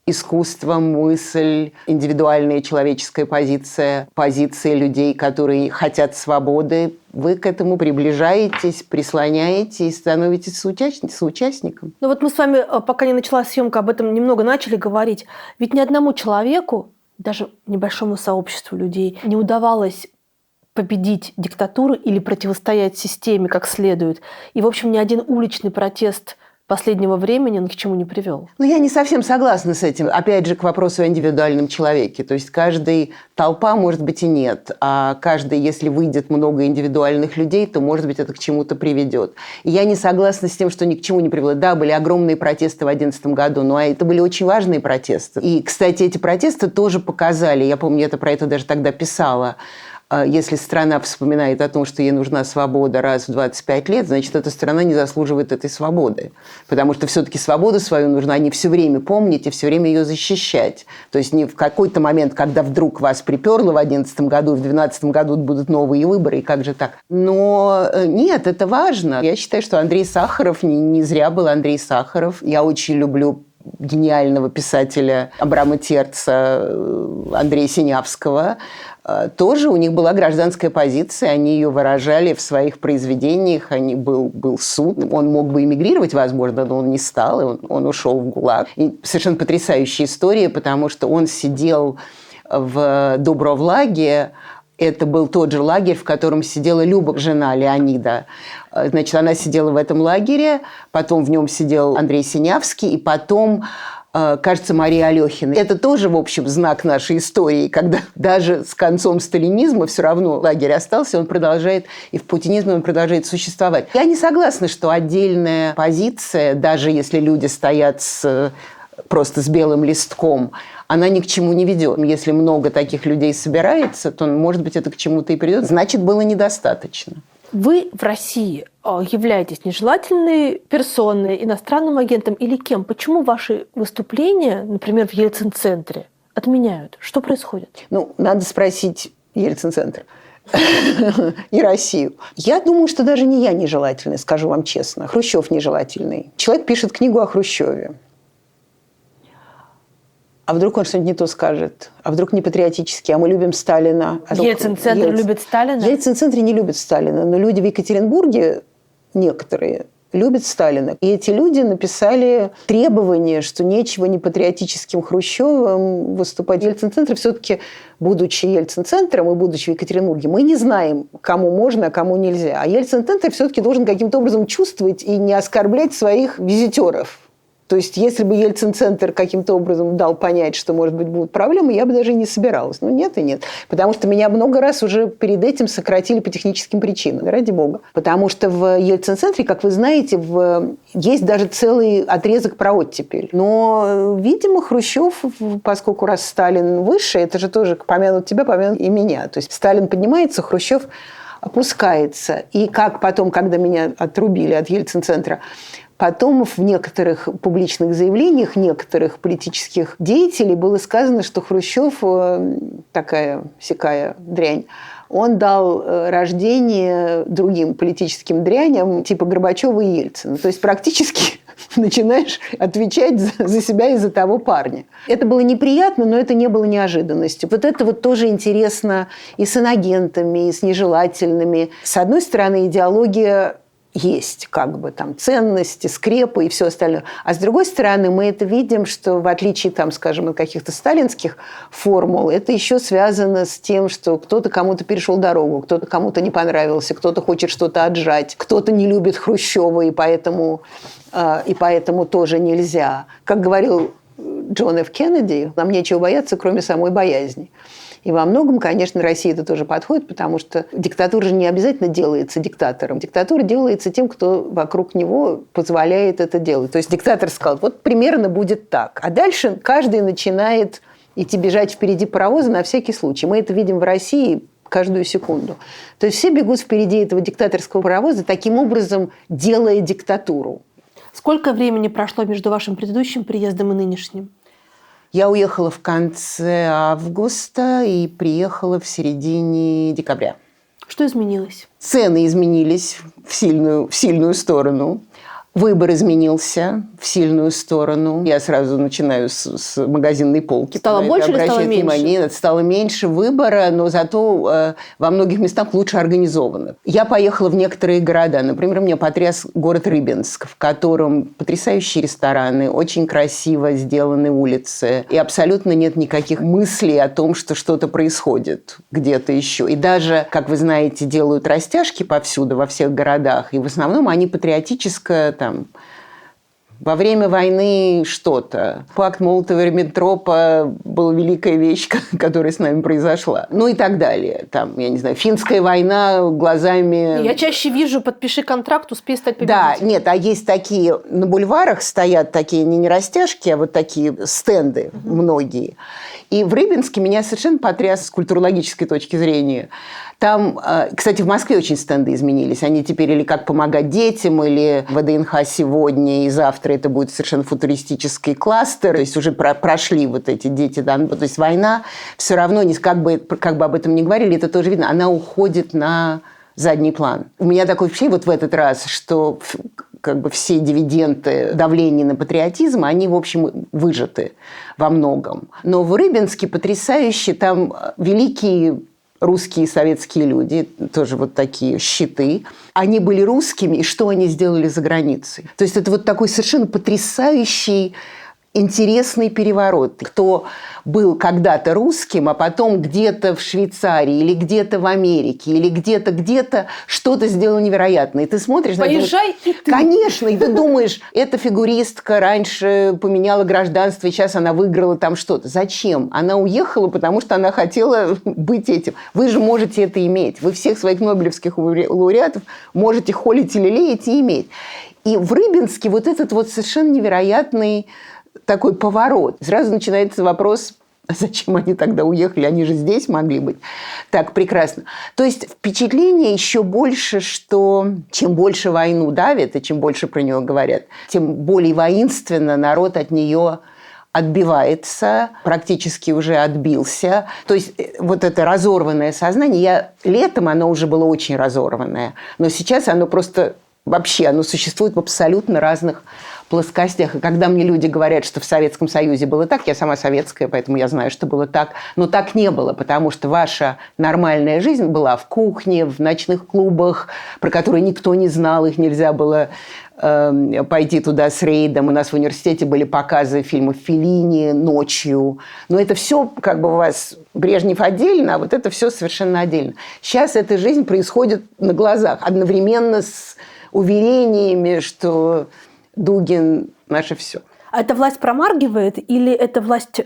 искусство, мысль, индивидуальная человеческая позиция, позиция людей, которые хотят свободы. Вы к этому приближаетесь, прислоняетесь, становитесь соучастником. Ну вот мы с вами, пока не началась съемка, об этом немного начали говорить. Ведь ни одному человеку, даже небольшому сообществу людей, не удавалось победить диктатуру или противостоять системе как следует. И, в общем, ни один уличный протест последнего времени ни к чему не привел. Ну, я не совсем согласна с этим. Опять же, к вопросу о индивидуальном человеке. То есть каждая толпа, может быть, и нет. А каждый, если выйдет много индивидуальных людей, то, может быть, это к чему-то приведет. И я не согласна с тем, что ни к чему не привело. Да, были огромные протесты в 2011 году, но это были очень важные протесты. И, кстати, эти протесты тоже показали, я помню, я про это даже тогда писала, если страна вспоминает о том, что ей нужна свобода раз в 25 лет, значит, эта страна не заслуживает этой свободы. Потому что все-таки свободу свою нужно не все время помнить и все время ее защищать. То есть не в какой-то момент, когда вдруг вас приперло в 2011 году, в 2012 году будут новые выборы, и как же так? Но нет, это важно. Я считаю, что Андрей Сахаров не зря был Андрей Сахаров. Я очень люблю гениального писателя Абрама Терца Андрея Синявского. Тоже у них была гражданская позиция, они ее выражали в своих произведениях, был суд. Он мог бы эмигрировать, возможно, но он не стал, он ушел в ГУЛАГ. И совершенно потрясающая история, потому что он сидел в Добровлаге. Это был тот же лагерь, в котором сидела Люба, жена Леонида. Значит, она сидела в этом лагере, потом в нем сидел Андрей Синявский, и потом, кажется, Мария Алехина. Это тоже, в общем, знак нашей истории, когда даже с концом сталинизма все равно лагерь остался, он продолжает, и в путинизме он продолжает существовать. Я не согласна, что отдельная позиция, даже если люди стоят просто с белым листком, она ни к чему не ведет. Если много таких людей собирается, то, может быть, это к чему-то и придет. Значит, было недостаточно. Вы в России являетесь нежелательной персоной, иностранным агентом или кем? Почему ваши выступления, например, в Ельцин-центре, отменяют? Что происходит? Ну, надо спросить Ельцин-центр и Россию. Я думаю, что даже не я нежелательный, скажу вам честно. Хрущев нежелательный. Человек пишет книгу о Хрущеве. А вдруг он что-нибудь не то скажет? А вдруг не патриотически? А мы любим Сталина. Ельцин-центр любит Сталина? В Ельцин-центре не любят Сталина, но люди в Екатеринбурге, некоторые, любят Сталина. И эти люди написали требование, что нечего не патриотическим Хрущевым выступать. В Ельцин-центре все-таки, будучи Ельцин-центром и будучи в Екатеринбурге, мы не знаем, кому можно, а кому нельзя. А Ельцин-центр все-таки должен каким-то образом чувствовать и не оскорблять своих визитеров. То есть, если бы Ельцин-центр каким-то образом дал понять, что, может быть, будут проблемы, я бы даже не собиралась. Ну, нет и нет. Потому что меня много раз уже перед этим сократили по техническим причинам. Ради бога. Потому что в Ельцин-центре, как вы знаете, есть даже целый отрезок про оттепель. Но, видимо, Хрущев, поскольку раз Сталин выше, это же тоже помянут тебя, помянут и меня. То есть, Сталин поднимается, Хрущев опускается. И как потом, когда меня отрубили от Ельцин-центра, потом в некоторых публичных заявлениях некоторых политических деятелей было сказано, что Хрущев, такая-сякая дрянь, он дал рождение другим политическим дряням, типа Горбачева и Ельцина. То есть практически начинаешь отвечать за себя и за того парня. Это было неприятно, но это не было неожиданностью. Вот это вот тоже интересно и с инагентами, и с нежелательными. С одной стороны, идеология есть как бы там ценности, скрепы и все остальное. А с другой стороны, мы это видим, что в отличие, там, скажем, от каких-то сталинских формул, это еще связано с тем, что кто-то кому-то перешел дорогу, кто-то кому-то не понравился, кто-то хочет что-то отжать, кто-то не любит Хрущева, и поэтому тоже нельзя. Как говорил Джон Ф. Кеннеди, нам нечего бояться, кроме самой боязни. И во многом, конечно, России это тоже подходит, потому что диктатура же не обязательно делается диктатором. Диктатура делается тем, кто вокруг него позволяет это делать. То есть диктатор сказал, вот примерно будет так. А дальше каждый начинает идти бежать впереди паровоза на всякий случай. Мы это видим в России каждую секунду. То есть все бегут впереди этого диктаторского паровоза, таким образом делая диктатуру. Сколько времени прошло между вашим предыдущим приездом и нынешним? Я уехала в конце августа и приехала в середине декабря. Что изменилось? Цены изменились в сильную сторону. Выбор изменился в сильную сторону. Я сразу начинаю с магазинной полки. Стало больше или стало меньше? Нет, стало меньше выбора, но зато во многих местах лучше организовано. Я поехала в некоторые города. Например, меня потряс город Рыбинск, в котором потрясающие рестораны, очень красиво сделаны улицы. И абсолютно нет никаких мыслей о том, что что-то происходит где-то еще. И даже, как вы знаете, делают растяжки повсюду, во всех городах. И в основном они патриотическое там во время войны что-то. Пакт Молотова-Риббентропа была великая вещь, которая с нами произошла. Ну и так далее. Там, я не знаю, финская война глазами... Я чаще вижу «подпиши контракт, успей стать победителем». Да, нет, а есть такие, на бульварах стоят такие не растяжки, а вот такие стенды многие. И в Рыбинске меня совершенно потряс с культурологической точки зрения. Там, кстати, в Москве очень стенды изменились. Они теперь или как помогать детям, или ВДНХ сегодня и завтра это будет совершенно футуристический кластер. То есть уже прошли вот эти дети. Да? То есть война все равно, как бы об этом ни говорили, это тоже видно, она уходит на задний план. У меня такое впечатление вот в этот раз, что как бы все дивиденды давления на патриотизм, они, в общем, выжаты во многом. Но в Рыбинске потрясающе, там великие русские и советские люди, тоже вот такие щиты, они были русскими, и что они сделали за границей? То есть это вот такой совершенно потрясающий, интересный переворот. Кто был когда-то русским, а потом где-то в Швейцарии или где-то в Америке или где-то что-то сделал невероятное. И ты смотришь... Поезжай и ты. Конечно, и ты думаешь, эта фигуристка раньше поменяла гражданство, и сейчас она выиграла там что-то. Зачем? Она уехала, потому что она хотела быть этим. Вы же можете это иметь. Вы всех своих нобелевских лауреатов можете холить или леять и иметь. И в Рыбинске вот этот вот совершенно невероятный такой поворот. Сразу начинается вопрос, а зачем они тогда уехали? Они же здесь могли быть. Так, прекрасно. То есть впечатление еще больше, что чем больше войну давит, и чем больше про нее говорят, тем более воинственно народ от нее отбивается, практически уже отбился. То есть вот это разорванное сознание, летом оно уже было очень разорванное, но сейчас оно просто вообще, оно существует в абсолютно разных плоскостях. И когда мне люди говорят, что в Советском Союзе было так, я сама советская, поэтому я знаю, что было так, но так не было, потому что ваша нормальная жизнь была в кухне, в ночных клубах, про которые никто не знал, их нельзя было пойти туда с рейдом. У нас в университете были показы фильмов Феллини ночью. Но это все как бы у вас Брежнев отдельно, а вот это все совершенно отдельно. Сейчас эта жизнь происходит на глазах, одновременно с уверениями, что Дугин – наше все. А эта власть промаргивает или эта власть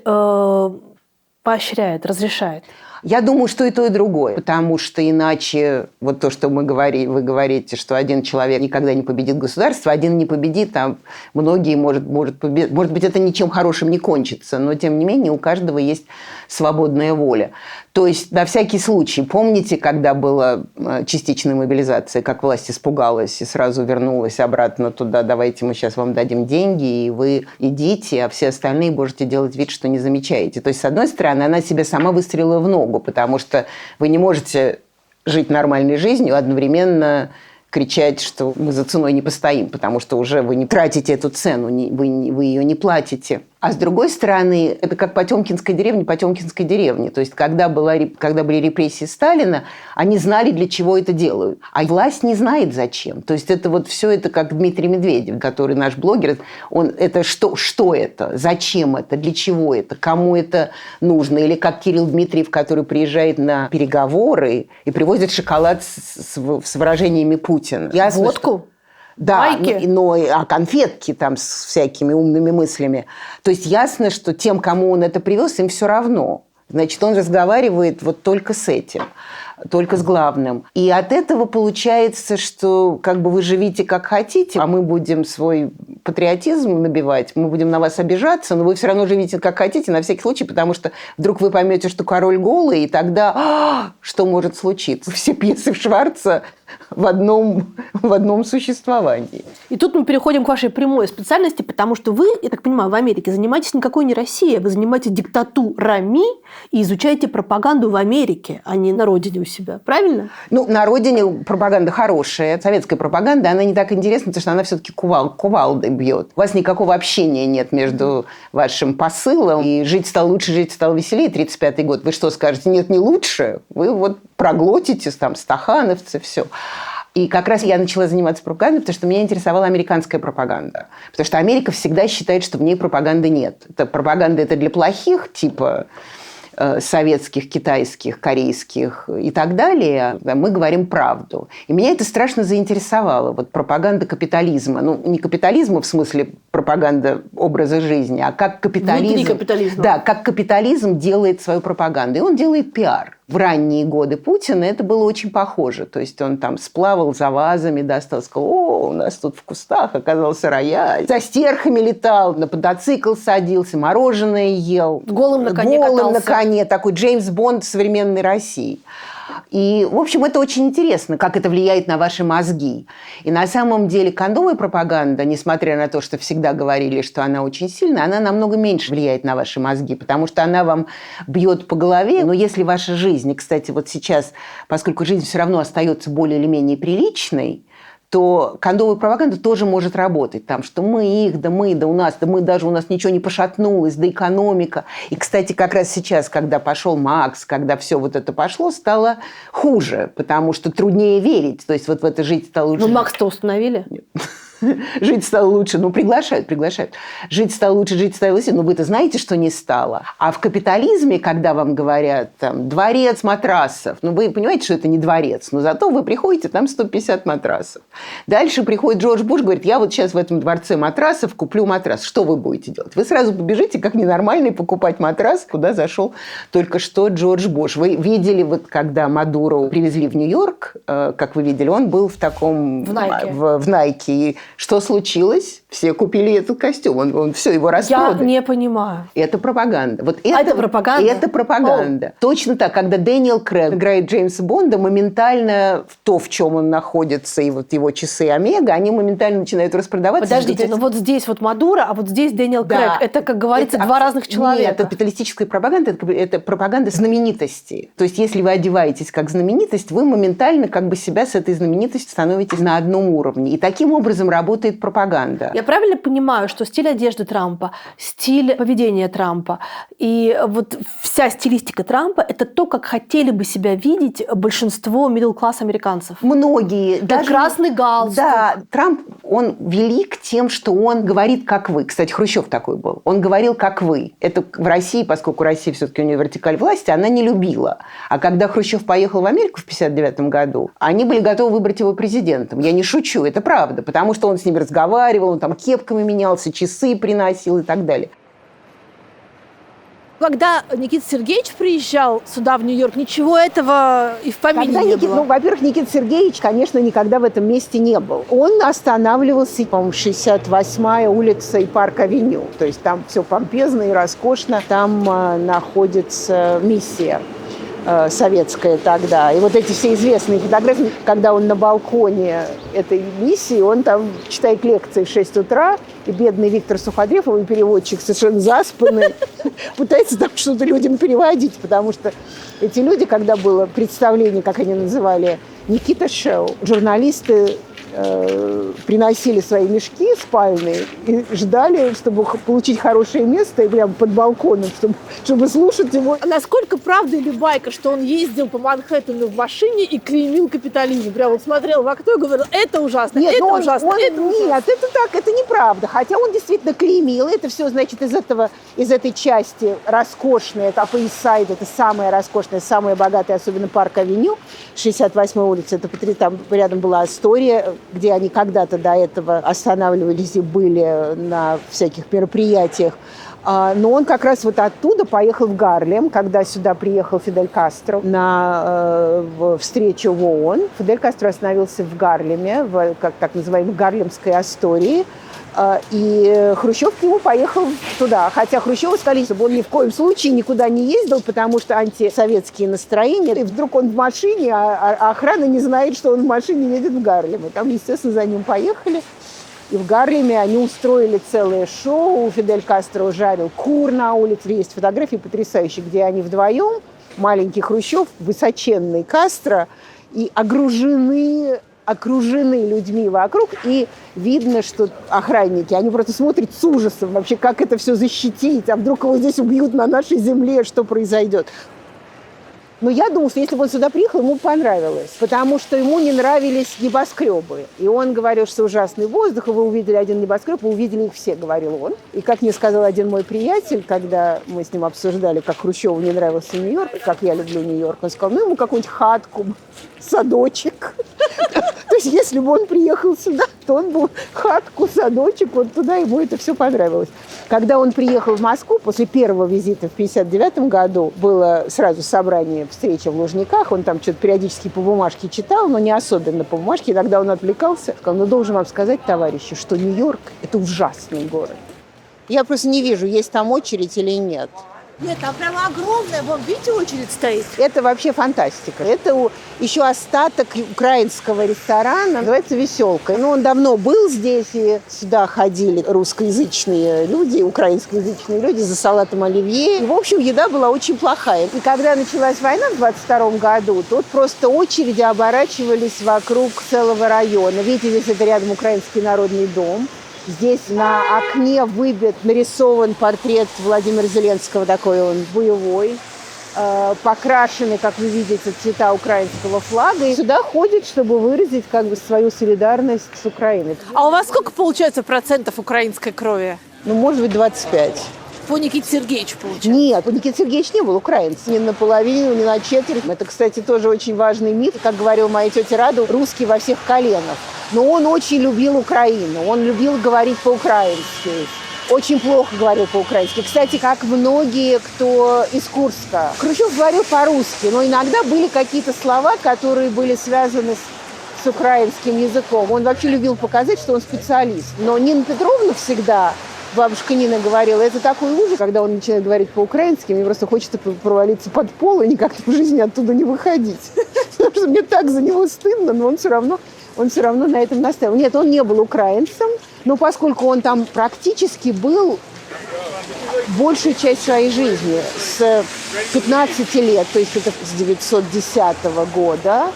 поощряет, разрешает? Я думаю, что и то, и другое, потому что иначе вот то, что вы говорите, что один человек никогда не победит государство, один не победит, а многие, может быть, это ничем хорошим не кончится, но тем не менее у каждого есть свободная воля. То есть на всякий случай, помните, когда была частичная мобилизация, как власть испугалась и сразу вернулась обратно туда, давайте мы сейчас вам дадим деньги, и вы идите, а все остальные можете делать вид, что не замечаете. То есть, с одной стороны, она себя сама выстрелила в ногу, потому что вы не можете жить нормальной жизнью, одновременно кричать, что мы за ценой не постоим, потому что уже вы не тратите эту цену, вы ее не платите. А с другой стороны, это как Потемкинская деревня. То есть, когда были репрессии Сталина, они знали, для чего это делают. А власть не знает, зачем. То есть, это вот все это как Дмитрий Медведев, который наш блогер. Это что это? Зачем это? Для чего это? Кому это нужно? Или как Кирилл Дмитриев, который приезжает на переговоры и привозит шоколад с выражениями Путина. Ясно, водку? Да, а конфетки там с всякими умными мыслями. То есть ясно, что тем, кому он это привез, им все равно. Значит, он разговаривает вот только с этим, только с главным. И от этого получается, что как бы вы живите как хотите, а мы будем свой патриотизм набивать, мы будем на вас обижаться, но вы все равно живите как хотите, на всякий случай, потому что вдруг вы поймете, что король голый, и тогда что может случиться? Все пьесы Шварца в одном существовании. И тут мы переходим к вашей прямой специальности, потому что вы, я так понимаю, в Америке занимаетесь никакой не Россией, вы занимаетесь диктатурами и изучаете пропаганду в Америке, а не на родине у себя. Правильно? Ну, на родине пропаганда хорошая. Советская пропаганда, она не так интересна, потому что она все-таки кувалдой бьет. У вас никакого общения нет между вашим посылом и «жить стало лучше, жить стало веселее» 35-й год. Вы что скажете? Нет, не лучше. Вы вот проглотите, там, стахановцы, все. И как раз я начала заниматься пропагандой, потому что меня интересовала американская пропаганда. Потому что Америка всегда считает, что в ней пропаганды нет. Пропаганда – это для плохих, типа советских, китайских, корейских и так далее. Мы говорим правду. И меня это страшно заинтересовало. Вот пропаганда капитализма. Ну, не капитализма в смысле пропаганда образа жизни, а как капитализм... Внутри капитализма. Да, как капитализм делает свою пропаганду. И он делает пиар. В ранние годы Путина это было очень похоже. То есть он там сплавал за вазами, достал, сказал: о, у нас тут в кустах оказался рояль. За стерхами летал, на мотоцикл садился, мороженое ел. Голым на коне Голым на катался. коне. Такой Джеймс Бонд современной России. И, в общем, это очень интересно, как это влияет на ваши мозги. И на самом деле кондовая пропаганда, несмотря на то, что всегда говорили, что она очень сильная, она намного меньше влияет на ваши мозги, потому что она вам бьет по голове. Но если ваша жизнь, и, кстати, вот сейчас, поскольку жизнь все равно остается более или менее приличной, то кондовая пропаганда тоже может работать. Там, что мы их, да мы, да у нас, да мы даже, у нас ничего не пошатнулось, да экономика. И, кстати, как раз сейчас, когда пошел Макс, когда все вот это пошло, стало хуже, потому что труднее верить. То есть вот в это жить стало лучше. Ну, Макс-то установили? Нет. Жить стало лучше. Ну, приглашают. Жить стало лучше, жить стало лучше. Но вы-то знаете, что не стало. А в капитализме, когда вам говорят, там, дворец матрасов, ну, вы понимаете, что это не дворец, но зато вы приходите, там 150 матрасов. Дальше приходит Джордж Буш, говорит: я вот сейчас в этом дворце матрасов куплю матрас. Что вы будете делать? Вы сразу побежите, как ненормальный, покупать матрас, куда зашел только что Джордж Буш. Вы видели, вот когда Мадуро привезли в Нью-Йорк, как вы видели, он был в таком... В Найке. В Найке. И что случилось? Все купили этот костюм. Он все, его распродали. Я не понимаю. Это пропаганда. Вот это пропаганда? Это пропаганда. Точно так, когда Дэниел Крэг играет Джеймса Бонда, моментально то, в чем он находится, и вот его часы Омега, они моментально начинают распродаваться. Подождите, но вот здесь вот Мадуро, а вот здесь Дэниел Крэг. Да. Это, как говорится, два разных человека. Нет, это капиталистическая пропаганда, это пропаганда знаменитости. То есть, если вы одеваетесь как знаменитость, вы моментально как бы себя с этой знаменитостью становитесь на одном уровне. И таким образом работает пропаганда. Я правильно понимаю, что стиль одежды Трампа, стиль поведения Трампа и вот вся стилистика Трампа – это то, как хотели бы себя видеть большинство middle-класс американцев? Многие. Даже красный галстук. Да, Трамп, он велик тем, что он говорит, как вы. Кстати, Хрущев такой был. Он говорил, как вы. Это в России, поскольку Россия все-таки у нее вертикаль власти, она не любила. А когда Хрущев поехал в Америку в 1959 году, они были готовы выбрать его президентом. Я не шучу, это правда. Потому что он с ними разговаривал, он там кепками менялся, часы приносил и так далее. Когда Никита Сергеевич приезжал сюда, в Нью-Йорк, ничего этого и в помине не было. Ну, во-первых, Никита Сергеевич, конечно, никогда в этом месте не был. Он останавливался, по-моему, 68-я улица и Парк-авеню. То есть там все помпезно и роскошно. Там находится миссия советская тогда. И вот эти все известные фотографии, когда он на балконе этой миссии, он там читает лекции в 6 утра, и бедный Виктор Суходрев, его переводчик, совершенно заспанный, пытается там что-то людям переводить, потому что эти люди, когда было представление, как они называли, Никита Шоу, журналисты приносили свои мешки спальные и ждали, чтобы получить хорошее место, и прямо под балконом, чтобы слушать его. А насколько правда или байка, что он ездил по Манхэттену в машине и клеймил капитализм? Прям вот смотрел в окно и говорил: это ужасно, нет, это ужасно, это ужасно. Нет, это так, это неправда. Хотя он действительно клеймил. Это все, значит, из этой части роскошной, это Upper East Side, это самая роскошная, самая богатая, особенно Парк-авеню, 68-я улица, там рядом была Астория, где они когда-то до этого останавливались и были на всяких мероприятиях. Но он как раз вот оттуда поехал в Гарлем, когда сюда приехал Фидель Кастро на встречу в ООН. Фидель Кастро остановился в Гарлеме, в так называемой Гарлемской Астории. И Хрущев к нему поехал туда. Хотя Хрущеву сказали, чтобы он ни в коем случае никуда не ездил, потому что антисоветские настроения. И вдруг он в машине, а охрана не знает, что он в машине едет в Гарлем. И там, естественно, за ним поехали. И в Гарлеме они устроили целое шоу. Фидель Кастро жарил кур на улице. Есть фотографии потрясающие, где они вдвоем маленький Хрущев, высоченный Кастро, и окружены людьми вокруг, и видно, что охранники, они просто смотрят с ужасом вообще, как это все защитить, а вдруг его здесь убьют на нашей земле, что произойдет. Но я думаю, что если бы он сюда приехал, ему понравилось, потому что ему не нравились небоскребы. И он говорил, что ужасный воздух, и вы увидели один небоскреб, вы увидели их все, говорил он. И как мне сказал один мой приятель, когда мы с ним обсуждали, как Хрущеву не нравился Нью-Йорк, и как я люблю Нью-Йорк, он сказал, ему какую-нибудь хатку, садочек. То есть если бы он приехал сюда, то он был хатку, садочек, вот туда ему это все понравилось. Когда он приехал в Москву, после первого визита в 1959 году, было сразу собрание, встреча в Лужниках, он там что-то периодически по бумажке читал, но не особенно по бумажке, иногда он отвлекался. Сказал, должен вам сказать, товарищи, что Нью-Йорк – это ужасный город. Я просто не вижу, есть там очередь или нет. Нет, там прямо огромная, вон, видите, очередь стоит. Это вообще фантастика. Это еще остаток украинского ресторана, называется «Веселка». Он давно был здесь, и сюда ходили русскоязычные люди, украинскоязычные люди за салатом оливье. И, в общем, еда была очень плохая. И когда началась война в 1922 году, тут просто очереди оборачивались вокруг целого района. Видите, здесь это рядом Украинский народный дом. Здесь на окне нарисован портрет Владимира Зеленского, такой он боевой, покрашены, как вы видите, цвета украинского флага. И сюда ходят, чтобы выразить свою солидарность с Украиной. А у вас сколько получается процентов украинской крови? Может быть, 25. По Никите Сергеевичу, получается? Нет, Никита Сергеевич не был украинцем. Ни наполовину, ни на четверть. Это, кстати, тоже очень важный миф. Как говорила моя тетя Рада, русский во всех коленах. Но он очень любил Украину. Он любил говорить по-украински. Очень плохо говорил по-украински. Кстати, как многие, кто из Курска. Хрущев говорил по-русски, но иногда были какие-то слова, которые были связаны с украинским языком. Он вообще любил показать, что он специалист. Но Нина Петровна всегда... Бабушка Нина говорила, это такой ужас, когда он начинает говорить по-украински, мне просто хочется провалиться под пол и никак в жизни оттуда не выходить. Потому что мне так за него стыдно, но он все равно на этом настаивал. Нет, он не был украинцем, но поскольку он там практически был большую часть своей жизни, с 15 лет, то есть это с 910 года,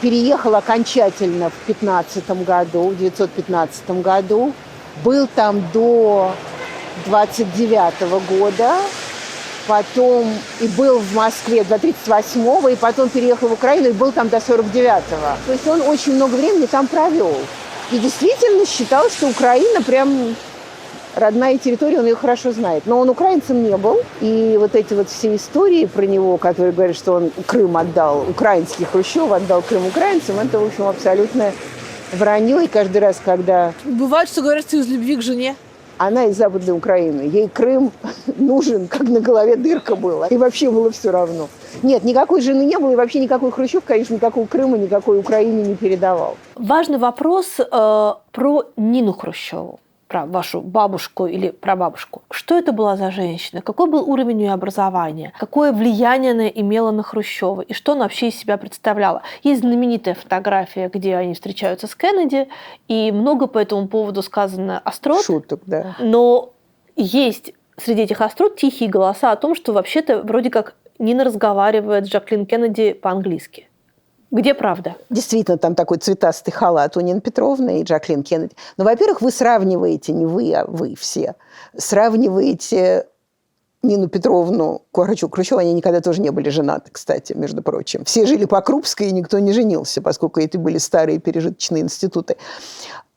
переехал окончательно в 1915 году, был там до 29 года, потом и был в Москве до 38-го, и потом переехал в Украину и был там до 49-го. То есть он очень много времени там провел. И действительно считал, что Украина прям родная территория, он ее хорошо знает. Но он украинцем не был. И вот эти вот все истории про него, которые говорят, что он Крым отдал, украинский Хрущев отдал Крым украинцам, это, в общем, абсолютно вранье. И каждый раз, когда... Бывает, что говорят, что из любви к жене. Она из Западной Украины. Ей Крым нужен, как на голове дырка была. И вообще было все равно. Нет, никакой жены не было. И вообще никакой Хрущев, конечно, никакого Крыма, никакой Украине не передавал. Важный вопрос про Нину Хрущеву. Про вашу бабушку или прабабушку. Что это была за женщина? Какой был уровень ее образования? Какое влияние она имела на Хрущева? И что она вообще из себя представляла? Есть знаменитая фотография, где они встречаются с Кеннеди, и много по этому поводу сказано острот. Шуток, да. Но есть среди этих острот тихие голоса о том, что вообще-то вроде как Нина разговаривает с Жаклин Кеннеди по-английски. Где правда? Действительно, там такой цветастый халат у Нины Петровны и Жаклин Кеннеди. Но, во-первых, вы сравниваете, не вы, а вы все, сравниваете Нину Петровну, Хрущева, они никогда тоже не были женаты, кстати, между прочим. Все жили по Крупской, и никто не женился, поскольку это были старые пережиточные институты.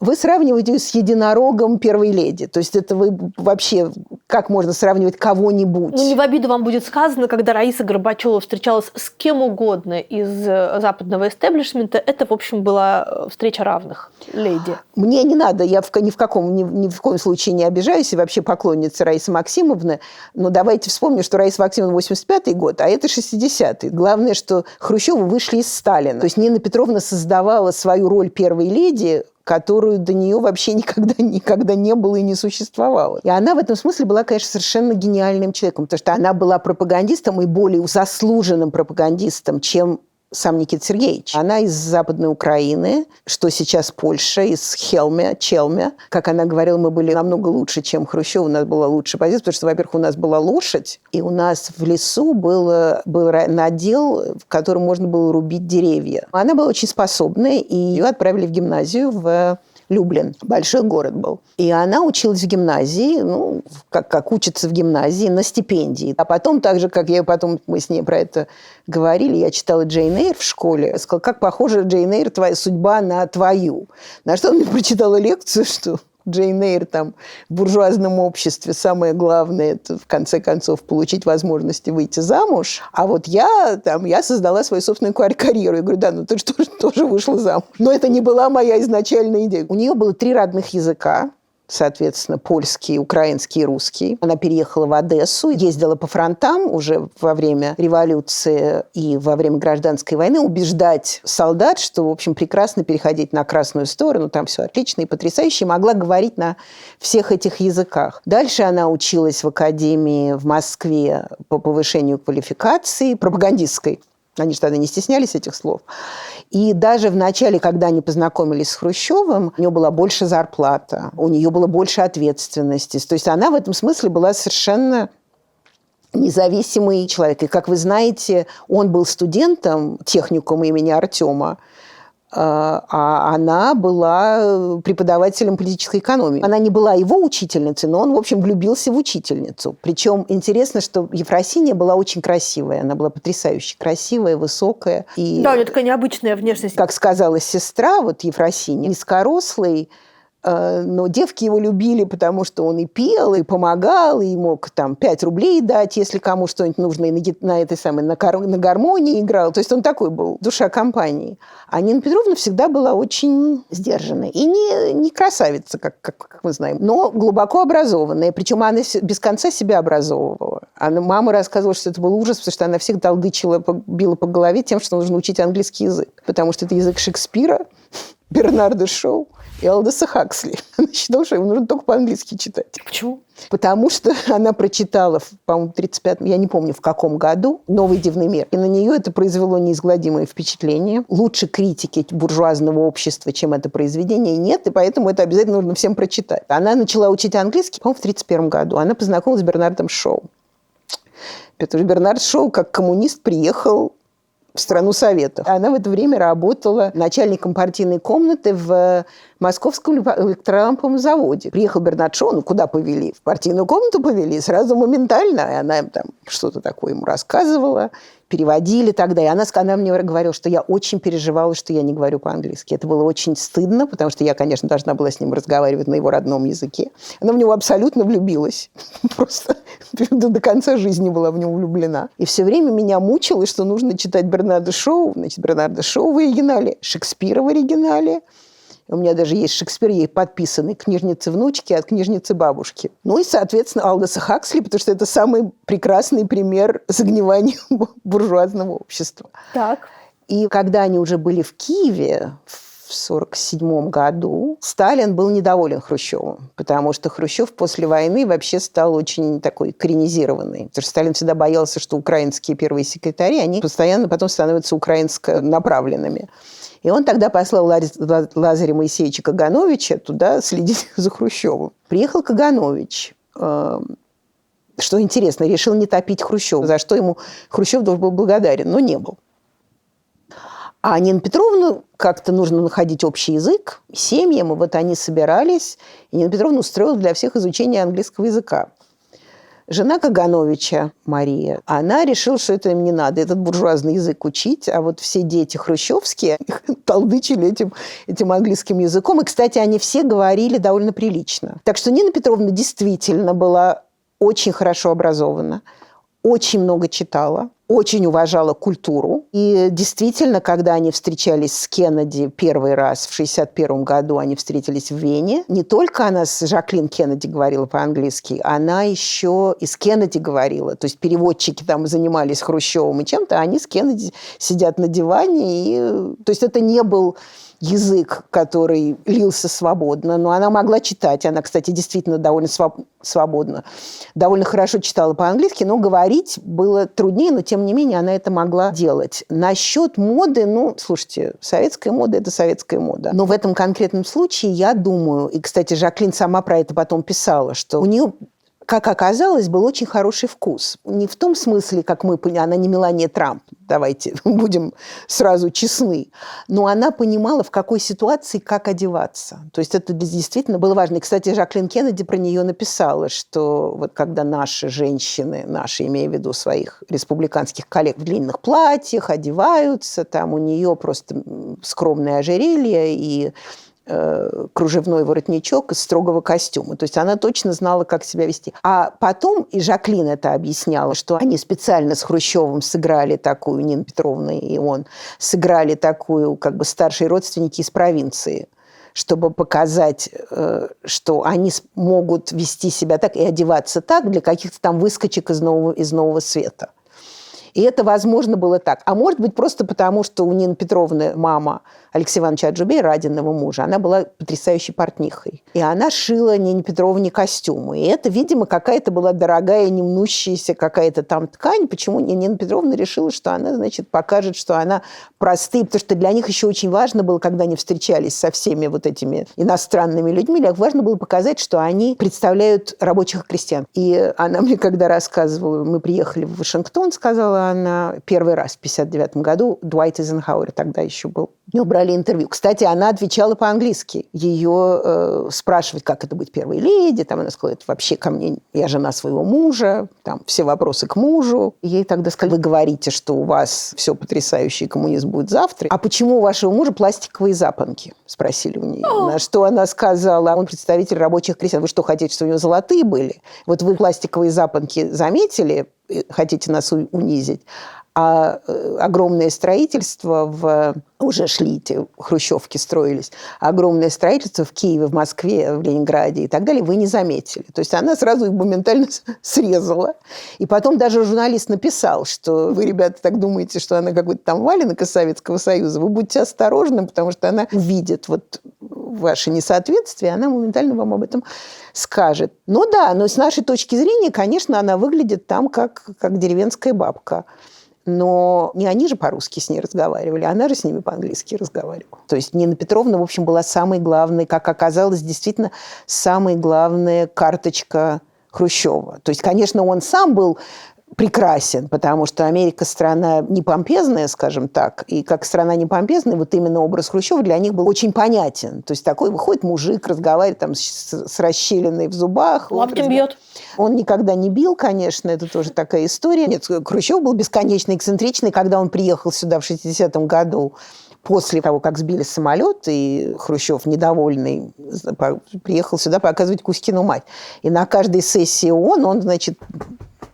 Вы сравниваете ее с единорогом первой леди. То есть это вы вообще, как можно сравнивать кого-нибудь? Ну, не в обиду вам будет сказано, когда Раиса Горбачева встречалась с кем угодно из западного истеблишмента, это, в общем, была встреча равных леди. Мне не надо, я ни в коем случае не обижаюсь, и вообще поклонница Раисы Максимовны, но давайте вспомним, что Раиса Максимовна 85-й год, а это 60-й. Главное, что Хрущевы вышли из Сталина. То есть Нина Петровна создавала свою роль первой леди, которую до нее вообще никогда не было и не существовало. И она в этом смысле была, конечно, совершенно гениальным человеком, потому что она была пропагандистом и более заслуженным пропагандистом, чем сам Никита Сергеевич. Она из Западной Украины, что сейчас Польша, из Челме. Как она говорила, мы были намного лучше, чем Хрущев. У нас была лучшая позиция, потому что, во-первых, у нас была лошадь, и у нас в лесу был надел, в котором можно было рубить деревья. Она была очень способная, и ее отправили в гимназию в Люблин. Большой город был. И она училась в гимназии, как учится в гимназии, на стипендии. А потом, так же, как мы с ней про это говорили, я читала Джейн Эйр в школе. Я сказала, как похожа Джейн Эйр, твоя судьба на твою. На что она мне прочитала лекцию, что Джейн Эйр в буржуазном обществе самое главное, это, в конце концов, получить возможности выйти замуж. А вот я создала свою собственную карьеру. Я говорю, ты же тоже вышла замуж. Но это не была моя изначальная идея. У нее было 3 родных языка. Соответственно, польский, украинский и русский. Она переехала в Одессу, ездила по фронтам уже во время революции и во время гражданской войны убеждать солдат, что, в общем, прекрасно переходить на красную сторону, там все отлично и потрясающе, могла говорить на всех этих языках. Дальше она училась в академии в Москве по повышению квалификации пропагандистской. Они же тогда не стеснялись этих слов. И даже в начале, когда они познакомились с Хрущевым, у нее была больше зарплата, у нее было больше ответственности. То есть она в этом смысле была совершенно независимый человек. И, как вы знаете, он был студентом техникума имени Артема, а она была преподавателем политической экономии. Она не была его учительницей, но он, в общем, влюбился в учительницу. Причем интересно, что Ефросинья была очень красивая. Она была потрясающе красивая, высокая. И, да, у нее такая необычная внешность. Как сказала сестра, Ефросинья, низкорослый, но девки его любили, потому что он и пел, и помогал, и мог 5 рублей дать, если кому что-нибудь нужно, и на гармонии играл. То есть он такой был, душа компании. А Нина Петровна всегда была очень сдержанной. И не красавица, как мы знаем, но глубоко образованная. Причем она без конца себя образовывала. Мама рассказывала, что это был ужас, потому что она всех толдычила, била по голове тем, что нужно учить английский язык. Потому что это язык Шекспира, Бернарда Шоу и Алдоса Хаксли. Она считала, что ему нужно только по-английски читать. Почему? Потому что она прочитала, по-моему, в 35-м, я не помню, в каком году, «Новый дивный мир». И на нее это произвело неизгладимое впечатление. Лучше критики буржуазного общества, чем это произведение, нет, и поэтому это обязательно нужно всем прочитать. Она начала учить английский, по-моему, в 31 году. Она познакомилась с Бернардом Шоу. Потому что Бернард Шоу, как коммунист, приехал в страну Советов. Она в это время работала начальником партийной комнаты в Московском электроламповом заводе. Приехал Бернард Шоу, куда повели? В партийную комнату повели, сразу моментально. И она что-то такое ему рассказывала, переводили тогда. И она мне говорила, что я очень переживала, что я не говорю по-английски. Это было очень стыдно, потому что я, конечно, должна была с ним разговаривать на его родном языке. Она в него абсолютно влюбилась. Просто до конца жизни была в него влюблена. И все время меня мучило, что нужно читать Бернарда Шоу. Значит, Бернарда Шоу в оригинале, Шекспира в оригинале. У меня даже есть Шекспир, ей подписанный «Книжницы внучки» от книжницы бабушки. Ну и, соответственно, Алдоса Хаксли, потому что это самый прекрасный пример загнивания буржуазного общества. Так. И когда они уже были в Киеве в 1947 году, Сталин был недоволен Хрущевым, потому что Хрущев после войны вообще стал очень такой коренизированный. Потому что Сталин всегда боялся, что украинские первые секретари, они постоянно потом становятся украинско направленными. И он тогда послал Лазаря Моисеевича Кагановича туда следить за Хрущевым. Приехал Каганович. Что интересно, решил не топить Хрущева, за что ему Хрущев должен был благодарен, но не был. А Нину Петровну как-то нужно находить общий язык семьям, и вот они собирались, и Нина Петровна устроила для всех изучение английского языка. Жена Кагановича, Мария, она решила, что это им не надо, этот буржуазный язык учить, а вот все дети хрущевские толдычили этим английским языком. И, кстати, они все говорили довольно прилично. Так что Нина Петровна действительно была очень хорошо образована, очень много читала, очень уважала культуру. И действительно, когда они встречались с Кеннеди первый раз в 1961 году, они встретились в Вене, не только она с Жаклин Кеннеди говорила по-английски, она еще и с Кеннеди говорила. То есть переводчики там занимались Хрущевым и чем-то, а они с Кеннеди сидят на диване. То есть это не был язык, который лился свободно, но она могла читать. Она, кстати, действительно довольно свободно, довольно хорошо читала по-английски, но говорить было труднее, но, тем не менее, она это могла делать. Насчет моды, слушайте, советская мода – это советская мода. Но в этом конкретном случае, я думаю, и, кстати, Жаклин сама про это потом писала, что у нее, как оказалось, был очень хороший вкус. Не в том смысле, как мы поняли, она не Мелания Трамп, давайте будем сразу честны, но она понимала, в какой ситуации как одеваться. То есть это действительно было важно. И, кстати, Жаклин Кеннеди про нее написала, что вот когда наши женщины, имея в виду своих республиканских коллег, в длинных платьях одеваются, там у нее просто скромное ожерелье и кружевной воротничок из строгого костюма. То есть она точно знала, как себя вести. А потом, и Жаклин это объясняла, что они специально с Хрущевым сыграли такую, Нина Петровна и он, сыграли такую, как бы старшие родственники из провинции, чтобы показать, что они могут вести себя так и одеваться так для каких-то там выскочек из нового света. И это, возможно, было так. А может быть, просто потому, что у Нины Петровны мама Алексея Ивановича Аджубея, Радиного мужа, она была потрясающей портнихой. И она шила Нине Петровне костюмы. И это, видимо, какая-то была дорогая, немнущаяся какая-то там ткань. Почему Нина Петровна решила, что она, значит, покажет, что она простая. Потому что для них еще очень важно было, когда они встречались со всеми вот этими иностранными людьми, важно было показать, что они представляют рабочих и крестьян. И она мне когда рассказывала, мы приехали в Вашингтон, сказала она, первый раз в 1959 году, Дуайт Эйзенхауэр тогда еще был. У него брали интервью. Кстати, она отвечала по-английски. Ее спрашивать, как это быть первой леди, там она сказала, это вообще ко мне, я жена своего мужа, там все вопросы к мужу. И ей тогда сказали, вы говорите, что у вас все потрясающе, и коммунизм будет завтра. А почему у вашего мужа пластиковые запонки? Спросили у нее. На что она сказала, он представитель рабочих крестьян. Вы что, хотите, чтобы у него золотые были? Вот вы пластиковые запонки заметили, хотите нас унизить, а огромное строительство уже шли эти хрущевки, строились, огромное строительство в Киеве, в Москве, в Ленинграде и так далее, вы не заметили. То есть она сразу их моментально срезала. И потом даже журналист написал, что вы, ребята, так думаете, что она какой-то там валенок из Советского Союза, вы будьте осторожны, потому что она увидит вот ваше несоответствие, она моментально вам об этом скажет. Ну да, но с нашей точки зрения, конечно, она выглядит там как деревенская бабка. Но не они же по-русски с ней разговаривали, она же с ними по-английски разговаривала. То есть Нина Петровна, в общем, была самой главной, как оказалось, действительно, самая главная карточка Хрущева. То есть, конечно, он сам был прекрасен, потому что Америка страна не помпезная, скажем так, и как страна не помпезная, вот именно образ Хрущева для них был очень понятен. То есть такой выходит мужик, разговаривает там с расщелиной в зубах. Лаптем бьет. Он никогда не бил, конечно, это тоже такая история. Нет, Хрущев был бесконечно эксцентричный, когда он приехал сюда в 60-м году, после того, как сбили самолет, и Хрущев, недовольный, приехал сюда показывать Кузькину мать. И на каждой сессии он, значит,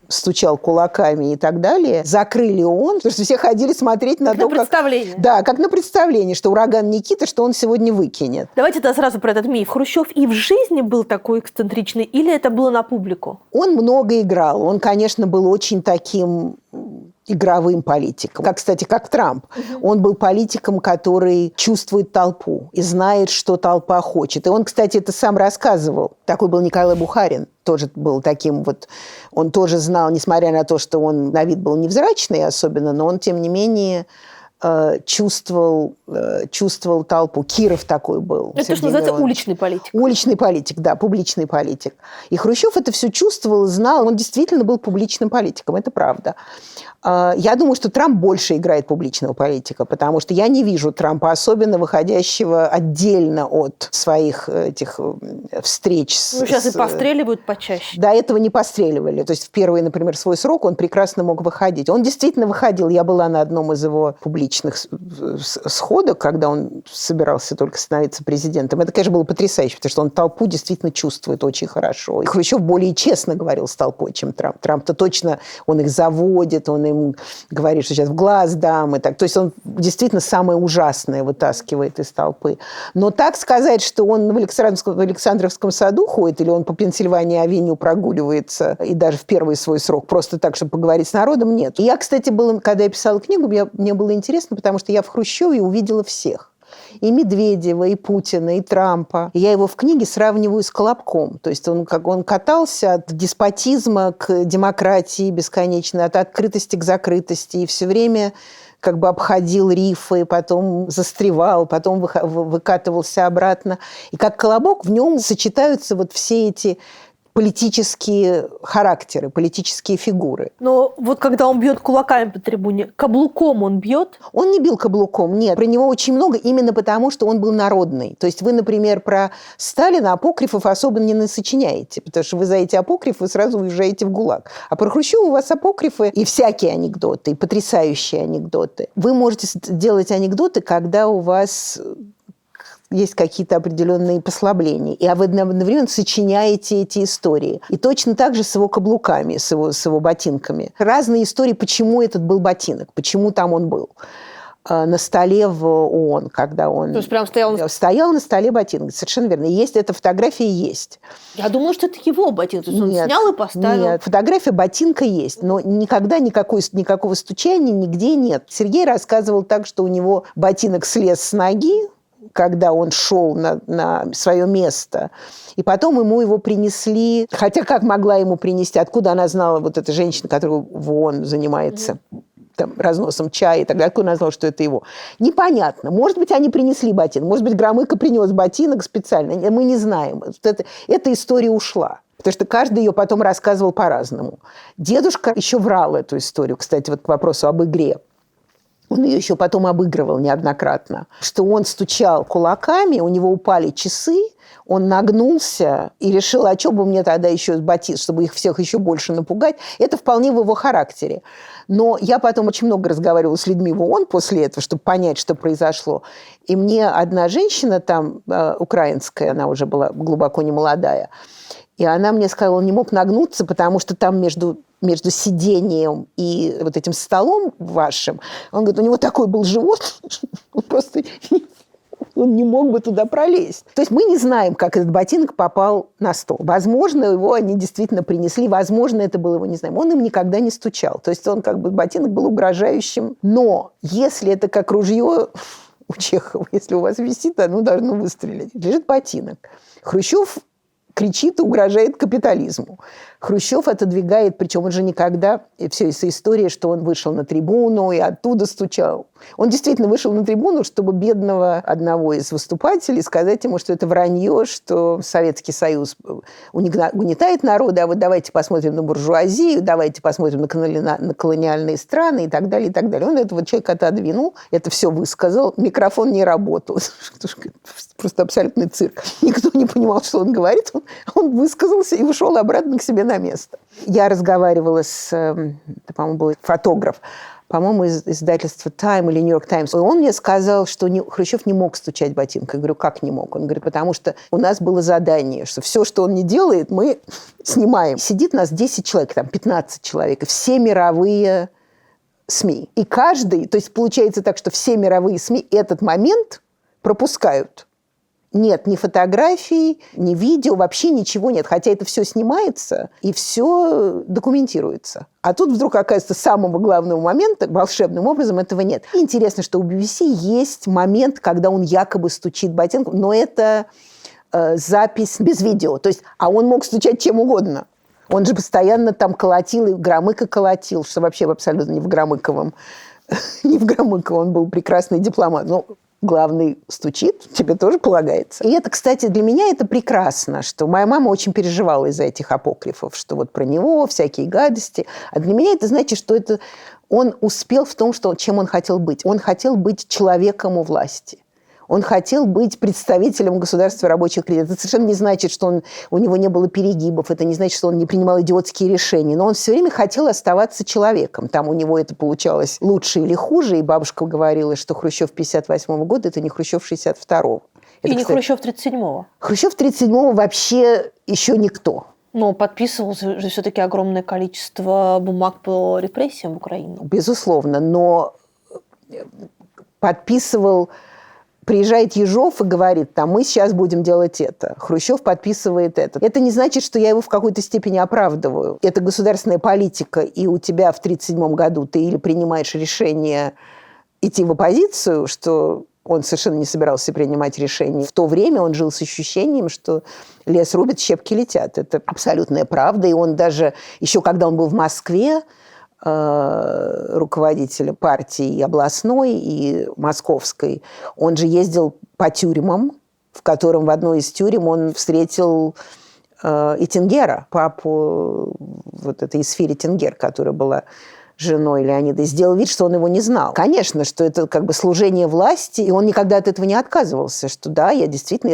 стучал кулаками и так далее. Закрыли ООН, потому что все ходили смотреть на то, как... представление. Да, как на представление, что ураган Никита, что он сегодня выкинет. Давайте тогда сразу про этот миф. Хрущев и в жизни был такой эксцентричный, или это было на публику? Он много играл. Он, конечно, был очень таким игровым политиком. Кстати, как Трамп. Он был политиком, который чувствует толпу и знает, что толпа хочет. И он, кстати, это сам рассказывал. Такой был Николай Бухарин. Тоже был таким вот... Он тоже знал, несмотря на то, что он на вид был невзрачный особенно, но он, тем не менее, чувствовал толпу. Киров такой был. Это что называется уличный политик. Уличный политик, да, публичный политик. И Хрущев это все чувствовал, знал. Он действительно был публичным политиком, это правда. Я думаю, что Трамп больше играет публичного политика, потому что я не вижу Трампа, особенно выходящего отдельно от своих этих встреч. Сейчас и постреливают почаще. До этого не постреливали. То есть в первый, например, свой срок он прекрасно мог выходить. Он действительно выходил. Я была на одном из его публичных сходок, когда он собирался только становиться президентом. Это, конечно, было потрясающе, потому что он толпу действительно чувствует очень хорошо. И Хрущев более честно говорил с толпой, чем Трамп. Трамп-то точно, он их заводит, он им говорит, что сейчас в глаз дам. И так. То есть он действительно самое ужасное вытаскивает из толпы. Но так сказать, что он в Александровском саду ходит, или он по Пенсильвании-авеню прогуливается, и даже в первый свой срок, просто так, чтобы поговорить с народом, нет. И я, кстати, когда я писала книгу, мне было интересно, потому что я в Хрущеве увидела всех. и Медведева, и Путина, и Трампа. И я его в книге сравниваю с Колобком. То есть он катался от деспотизма к демократии бесконечно, от открытости к закрытости, и все время как бы обходил рифы, потом застревал, потом выкатывался обратно. И как Колобок в нем сочетаются вот все эти политические характеры, политические фигуры. Но вот когда он бьет кулаками по трибуне, каблуком он бьет? Он не бил каблуком, нет. Про него очень много именно потому, что он был народный. То есть вы, например, про Сталина апокрифов особо не насочиняете, потому что вы за эти апокрифы сразу уезжаете в ГУЛАГ. А про Хрущева у вас апокрифы и всякие анекдоты, и потрясающие анекдоты. Вы можете делать анекдоты, когда у вас есть какие-то определенные послабления, и вы одновременно сочиняете эти истории. И точно так же с его каблуками, с его ботинками. Разные истории, почему этот был ботинок, почему там он был. На столе в ООН, когда он... То есть прям стоял... Стоял на столе ботинок, совершенно верно. Есть эта фотография, есть. Я думала, что это его ботинок. То есть он снял и поставил. Нет, фотография ботинка есть, но никогда никакого стучания нигде нет. Сергей рассказывал так, что у него ботинок слез с ноги, когда он шел на свое место. И потом ему его принесли. Хотя как могла ему принести? Откуда она знала, вот эта женщина, которая в ООН занимается там, разносом чая и так далее, откуда она знала, что это его? Непонятно. Может быть, они принесли ботинок. Может быть, Громыко принес ботинок специально. Мы не знаем. Эта история ушла. Потому что каждый ее потом рассказывал по-разному. Дедушка еще врал эту историю, кстати, вот к вопросу об игре. Он ее еще потом обыгрывал неоднократно. Что он стучал кулаками, у него упали часы, он нагнулся и решил, а что бы мне тогда еще ботинок, чтобы их всех еще больше напугать. Это вполне в его характере. Но я потом очень много разговаривала с людьми в ООН после этого, чтобы понять, что произошло. И мне одна женщина там, украинская, она уже была глубоко не молодая, и она мне сказала, он не мог нагнуться, потому что там между сидением и вот этим столом вашим, он говорит, у него такой был живот, он просто он не мог бы туда пролезть. То есть мы не знаем, как этот ботинок попал на стол. Возможно, его они действительно принесли, возможно, это было его, не знаем. Он им никогда не стучал. То есть он как бы, ботинок был угрожающим. Но если это как ружье у Чехова, если у вас висит, оно должно выстрелить. Лежит ботинок. Хрущев кричит и угрожает капитализму. Хрущев отодвигает, причем он же никогда, и все из-за истории, что он вышел на трибуну и оттуда стучал. Он действительно вышел на трибуну, чтобы бедного одного из выступателей сказать ему, что это вранье, что Советский Союз угнетает народы, а вот давайте посмотрим на буржуазию, давайте посмотрим на колониальные страны и так далее, и так далее. Он этого человека отодвинул, это все высказал, микрофон не работал. Просто абсолютный цирк. Никто не понимал, что он говорит. Он высказался и ушел обратно к себе на место. Я разговаривала по-моему, был фотограф, по-моему, из издательства Time или New York Times. И он мне сказал, что Хрущев не мог стучать ботинкой. Я говорю, как не мог? Он говорит, потому что у нас было задание, что все, что он не делает, мы снимаем. Сидит нас 10 человек, там 15 человек, и все мировые СМИ. И каждый, то есть получается так, что все мировые СМИ этот момент пропускают. Нет ни фотографий, ни видео, вообще ничего нет. Хотя это все снимается и все документируется. А тут вдруг, оказывается, самого главного момента, волшебным образом, этого нет. И интересно, что у BBC есть момент, когда он якобы стучит ботинком, но это запись без видео. То есть, а он мог стучать чем угодно. Он же постоянно там колотил, и Громыко колотил, что вообще абсолютно не в Громыковом. Не в Громыковом, он был прекрасный дипломат. Но главный стучит, тебе тоже полагается. И это, кстати, для меня это прекрасно, что моя мама очень переживала из-за этих апокрифов, что вот про него всякие гадости. А для меня это значит, что это он успел в том, чем он хотел быть. Он хотел быть человеком у власти. Он хотел быть представителем государства рабочих крестьян. Это совершенно не значит, что у него не было перегибов, это не значит, что он не принимал идиотские решения, но он все время хотел оставаться человеком. Там у него это получалось лучше или хуже, и бабушка говорила, что Хрущев 1958 года – это не Хрущев 1962. И не Хрущев 1937-го. Хрущев 1937-го вообще еще никто. Но подписывал же все-таки огромное количество бумаг по репрессиям в Украине. Безусловно, но подписывал... Приезжает Ежов и говорит, там, мы сейчас будем делать это. Хрущев подписывает это. Это не значит, что я его в какой-то степени оправдываю. Это государственная политика, и у тебя в 1937 году ты или принимаешь решение идти в оппозицию, что Он совершенно не собирался принимать решения. В то время он жил с ощущением, что лес рубит, щепки летят. Это абсолютная правда. И он даже, еще когда он был в Москве, руководителем партии и областной, и московской, он же ездил по тюрьмам, в котором в одной из тюрем он встретил Итингера, папу вот этой Исфири Тингер, которая была женой Леонида, и сделал вид, что он его не знал. Конечно, что это как бы служение власти, и он никогда от этого не отказывался, что да, я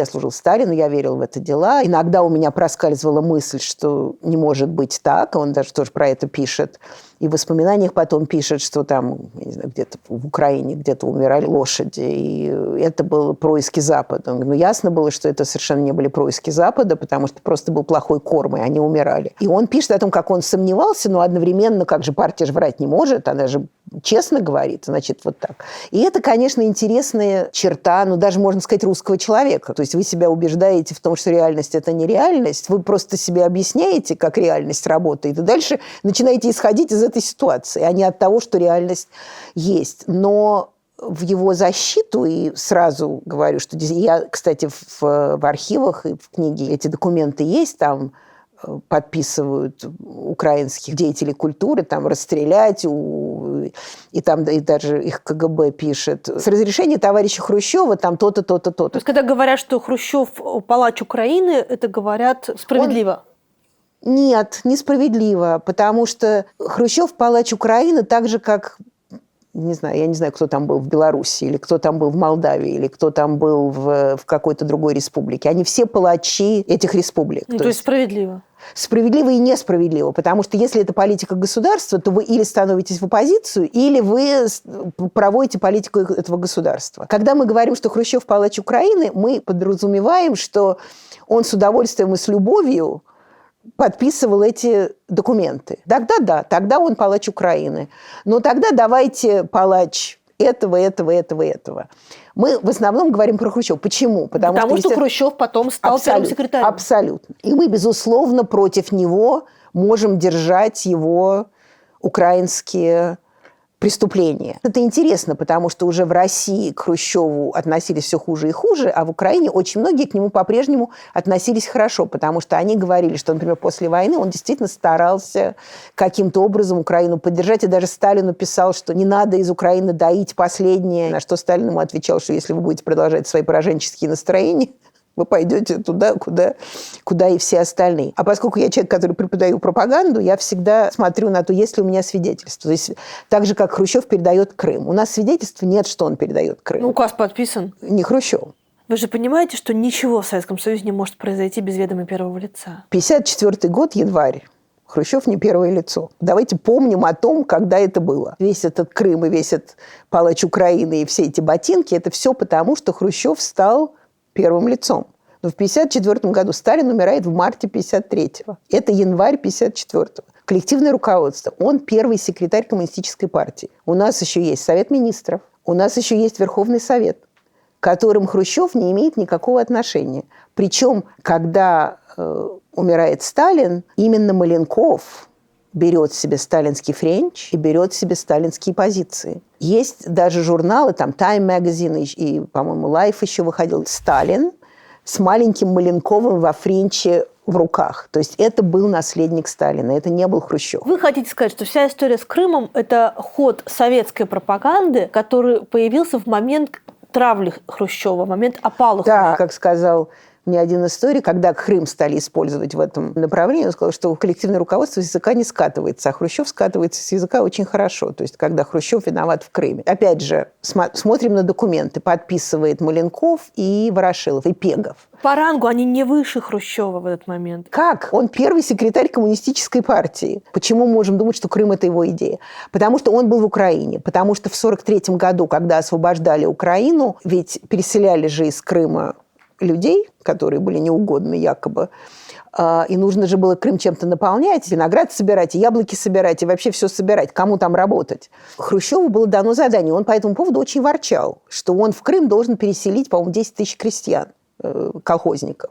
служил Сталину, я верил в это дела. Иногда у меня проскальзывала мысль, что не может быть так, он даже тоже про это пишет. И в воспоминаниях потом пишет, что там, я не знаю, где-то в Украине где-то умирали лошади, и это было происки Запада. Он говорит, ясно было, что это совершенно не были происки Запада, потому что просто был плохой корм, и они умирали. И он пишет о том, как он сомневался, но одновременно, как же партия же врать не может, она же честно говорит, значит, вот так. И это, конечно, интересная черта, даже можно сказать, русского человека. То есть вы себя убеждаете в том, что реальность – это не реальность, вы просто себе объясняете, как реальность работает, и дальше начинаете исходить из этой ситуации, а не от того, что реальность есть. Но в его защиту, и сразу говорю, что я, кстати, в архивах и в книге эти документы есть, там подписывают украинских деятелей культуры, там расстрелять, и там и даже их КГБ пишет. С разрешения товарища Хрущева там то-то, то-то, то-то. То есть, когда говорят, что Хрущев палач Украины, это говорят справедливо? Нет, несправедливо, потому что Хрущев палач Украины так же, как, я не знаю, кто там был в Беларуси, или кто там был в Молдавии, или кто там был в какой-то другой республике. Они все палачи этих республик. То есть справедливо? Справедливо и несправедливо, потому что если это политика государства, то вы или становитесь в оппозицию, или вы проводите политику этого государства. Когда мы говорим, что Хрущев палач Украины, мы подразумеваем, что он с удовольствием и с любовью подписывал эти документы. Тогда да, тогда он палач Украины. Но тогда давайте палач этого. Мы в основном говорим про Хрущева. Почему? Потому что Хрущев потом стал первым секретарем. Абсолютно. И мы, безусловно, против него можем держать его украинские преступления. Это интересно, потому что уже в России к Хрущеву относились все хуже и хуже, а в Украине очень многие к нему по-прежнему относились хорошо, потому что они говорили, что, например, после войны он действительно старался каким-то образом Украину поддержать, и даже Сталину писал, что не надо из Украины доить последнее, на что Сталин ему отвечал, что если вы будете продолжать свои пораженческие настроения, вы пойдете туда, куда и все остальные. А поскольку я человек, который преподаю пропаганду, я всегда смотрю на то, есть ли у меня свидетельство. То есть так же, как Хрущев передает Крым. У нас свидетельства нет, что он передает Крым. Указ подписан. Не Хрущев. Вы же понимаете, что ничего в Советском Союзе не может произойти без ведома первого лица. 1954 год, январь. Хрущев не первое лицо. Давайте помним о том, когда это было. Весь этот Крым и весь этот палач Украины и все эти ботинки, это все потому, что Хрущев стал первым лицом. Но в 1954 году Сталин умирает в марте 1953. Это январь 1954. Коллективное руководство. Он первый секретарь коммунистической партии. У нас еще есть Совет министров. У нас еще есть Верховный Совет, к которым Хрущев не имеет никакого отношения. Причем, когда умирает Сталин, именно Маленков берет себе сталинский френч и берет себе сталинские позиции. Есть даже журналы, там Time Magazine и, по-моему, Life еще выходил. Сталин с маленьким Маленковым во френче в руках. То есть это был наследник Сталина, это не был Хрущев. Вы хотите сказать, что вся история с Крымом – это ход советской пропаганды, который появился в момент травли Хрущева, в момент опалы Хрущева? Да, как сказал мне один историк, когда Крым стали использовать в этом направлении, он сказал, что коллективное руководство с языка не скатывается, а Хрущев скатывается с языка очень хорошо. То есть, когда Хрущев виноват в Крыме. Опять же, смотрим на документы. Подписывает Маленков и Ворошилов, и Пегов. По рангу они не выше Хрущева в этот момент. Как? Он первый секретарь коммунистической партии. Почему мы можем думать, что Крым – это его идея? Потому что он был в Украине. Потому что в 1943 году, когда освобождали Украину, ведь переселяли же из Крыма людей, которые были неугодны якобы, и нужно же было Крым чем-то наполнять, виноград собирать, и яблоки собирать, и вообще все собирать, кому там работать. Хрущеву было дано задание, он по этому поводу очень ворчал, что он в Крым должен переселить, по-моему, 10 тысяч крестьян колхозников.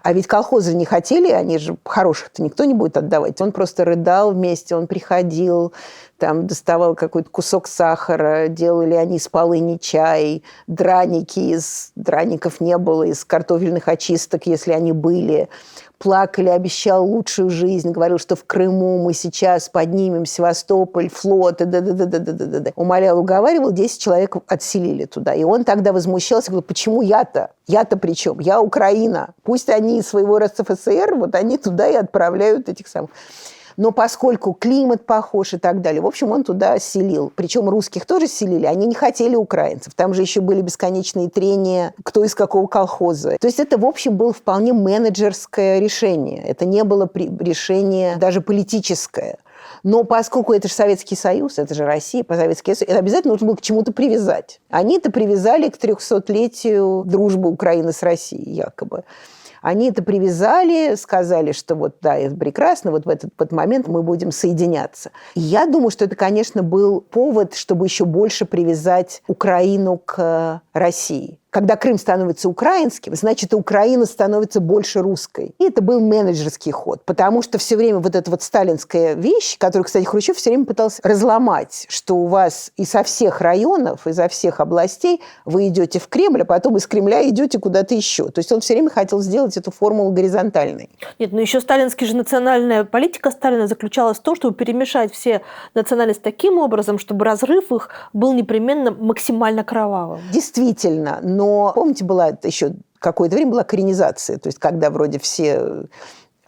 А ведь колхозы не хотели, они же хороших-то никто не будет отдавать. Он просто рыдал вместе, он приходил, там доставал какой-то кусок сахара, делали они из полыни чай, драники, из драников не было, из картофельных очисток, если они были. Плакали, обещал лучшую жизнь, говорил, что в Крыму мы сейчас поднимем Севастополь, флот, да. Умолял, уговаривал, 10 человек отселили туда. И он тогда возмущался, говорил, почему я-то? Я-то при чем? Я Украина. Пусть они из своего РСФСР, вот они туда и отправляют этих самых. Но поскольку климат похож и так далее, в общем, он туда селил. Причем русских тоже селили, они не хотели украинцев. Там же еще были бесконечные трения, кто из какого колхоза. То есть это, в общем, было вполне менеджерское решение. Это не было решение даже политическое. Но поскольку это же Советский Союз, это же Россия, Советский Союз, это обязательно нужно было к чему-то привязать. Они это привязали к 300-летию дружбы Украины с Россией, якобы. Они это привязали, сказали, что вот да, это прекрасно, вот в этот момент мы будем соединяться. И я думаю, что это, конечно, был повод, чтобы еще больше привязать Украину к России. Когда Крым становится украинским, значит, и Украина становится больше русской. И это был менеджерский ход, потому что все время вот эта вот сталинская вещь, которую, кстати, Хрущев все время пытался разломать, что у вас и со всех районов, и со всех областей вы идете в Кремль, а потом из Кремля идете куда-то еще. То есть он все время хотел сделать эту формулу горизонтальной. Нет, но еще сталинская же национальная политика Сталина заключалась в том, чтобы перемешать все национальности таким образом, чтобы разрыв их был непременно максимально кровавым. Действительно, но, помните, была еще какое-то время была коренизация, то есть когда вроде все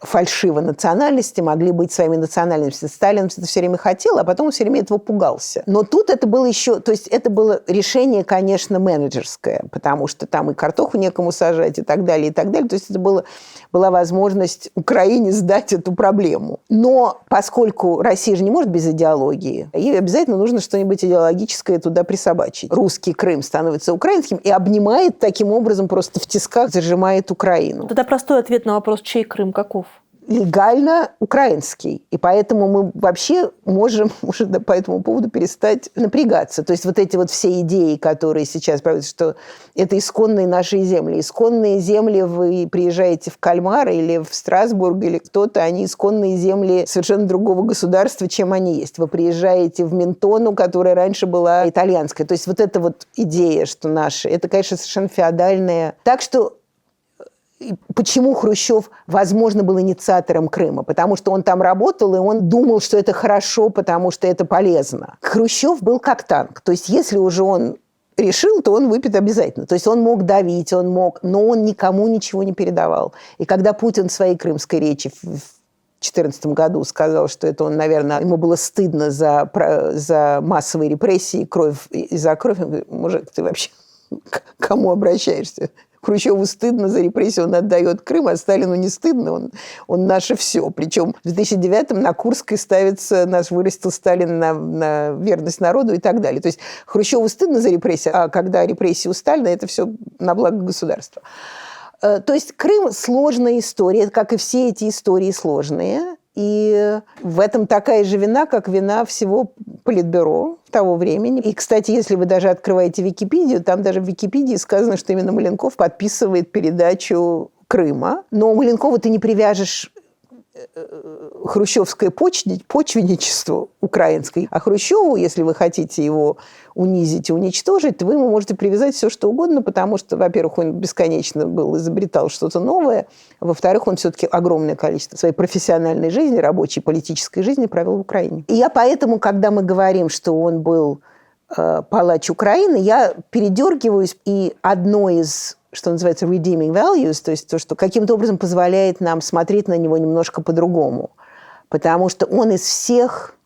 фальшиво-национальности могли быть своими национальностями. Сталин это все время хотел, а потом он все время этого пугался. Но тут это было еще... То есть это было решение, конечно, менеджерское, потому что там и картоху некому сажать, и так далее, и так далее. То есть это была возможность Украине сдать эту проблему. Но поскольку Россия же не может без идеологии, ей обязательно нужно что-нибудь идеологическое туда присобачить. Русский Крым становится украинским и обнимает таким образом, просто в тисках зажимает Украину. Тогда простой ответ на вопрос, чей Крым, каков? Легально украинский. И поэтому мы вообще можем уже по этому поводу перестать напрягаться. То есть вот эти вот все идеи, которые сейчас проводятся, что это исконные наши земли. Исконные земли, вы приезжаете в Кальмар или в Страсбург, или кто-то, они исконные земли совершенно другого государства, чем они есть. Вы приезжаете в Ментону, которая раньше была итальянская. То есть вот эта вот идея, что наши, это, конечно, совершенно феодальная. Так что почему Хрущев, возможно, был инициатором Крыма? Потому что он там работал, и он думал, что это хорошо, потому что это полезно. Хрущев был как танк. То есть если уже он решил, то он выпьет обязательно. То есть он мог давить, но он никому ничего не передавал. И когда Путин в своей крымской речи в 2014 году сказал, что это он, наверное, ему было стыдно за массовые репрессии, за кровь, он говорит, мужик, ты вообще к кому обращаешься? Хрущеву стыдно за репрессии, он отдает Крым, а Сталину не стыдно, он наше все. Причем в 2009-м на Курской ставится, наш вырастил Сталин на верность народу и так далее. То есть Хрущеву стыдно за репрессии, а когда репрессии у Сталина, это все на благо государства. То есть Крым – сложная история, как и все эти истории сложные. И в этом такая же вина, как вина всего Политбюро того времени. И, кстати, если вы даже открываете Википедию, там даже в Википедии сказано, что именно Маленков подписывает передачу Крыма. Но Маленкову ты не привяжешь хрущевское почвенничество украинское. А Хрущеву, если вы хотите его унизить и уничтожить, то вы ему можете привязать все, что угодно, потому что, во-первых, он бесконечно изобретал что-то новое, а во-вторых, он все-таки огромное количество своей профессиональной жизни, рабочей, политической жизни провел в Украине. И я поэтому, когда мы говорим, что он был палач Украины, я передергиваюсь, и одно из, что называется, redeeming values, то есть то, что каким-то образом позволяет нам смотреть на него немножко по-другому. Потому что он из всех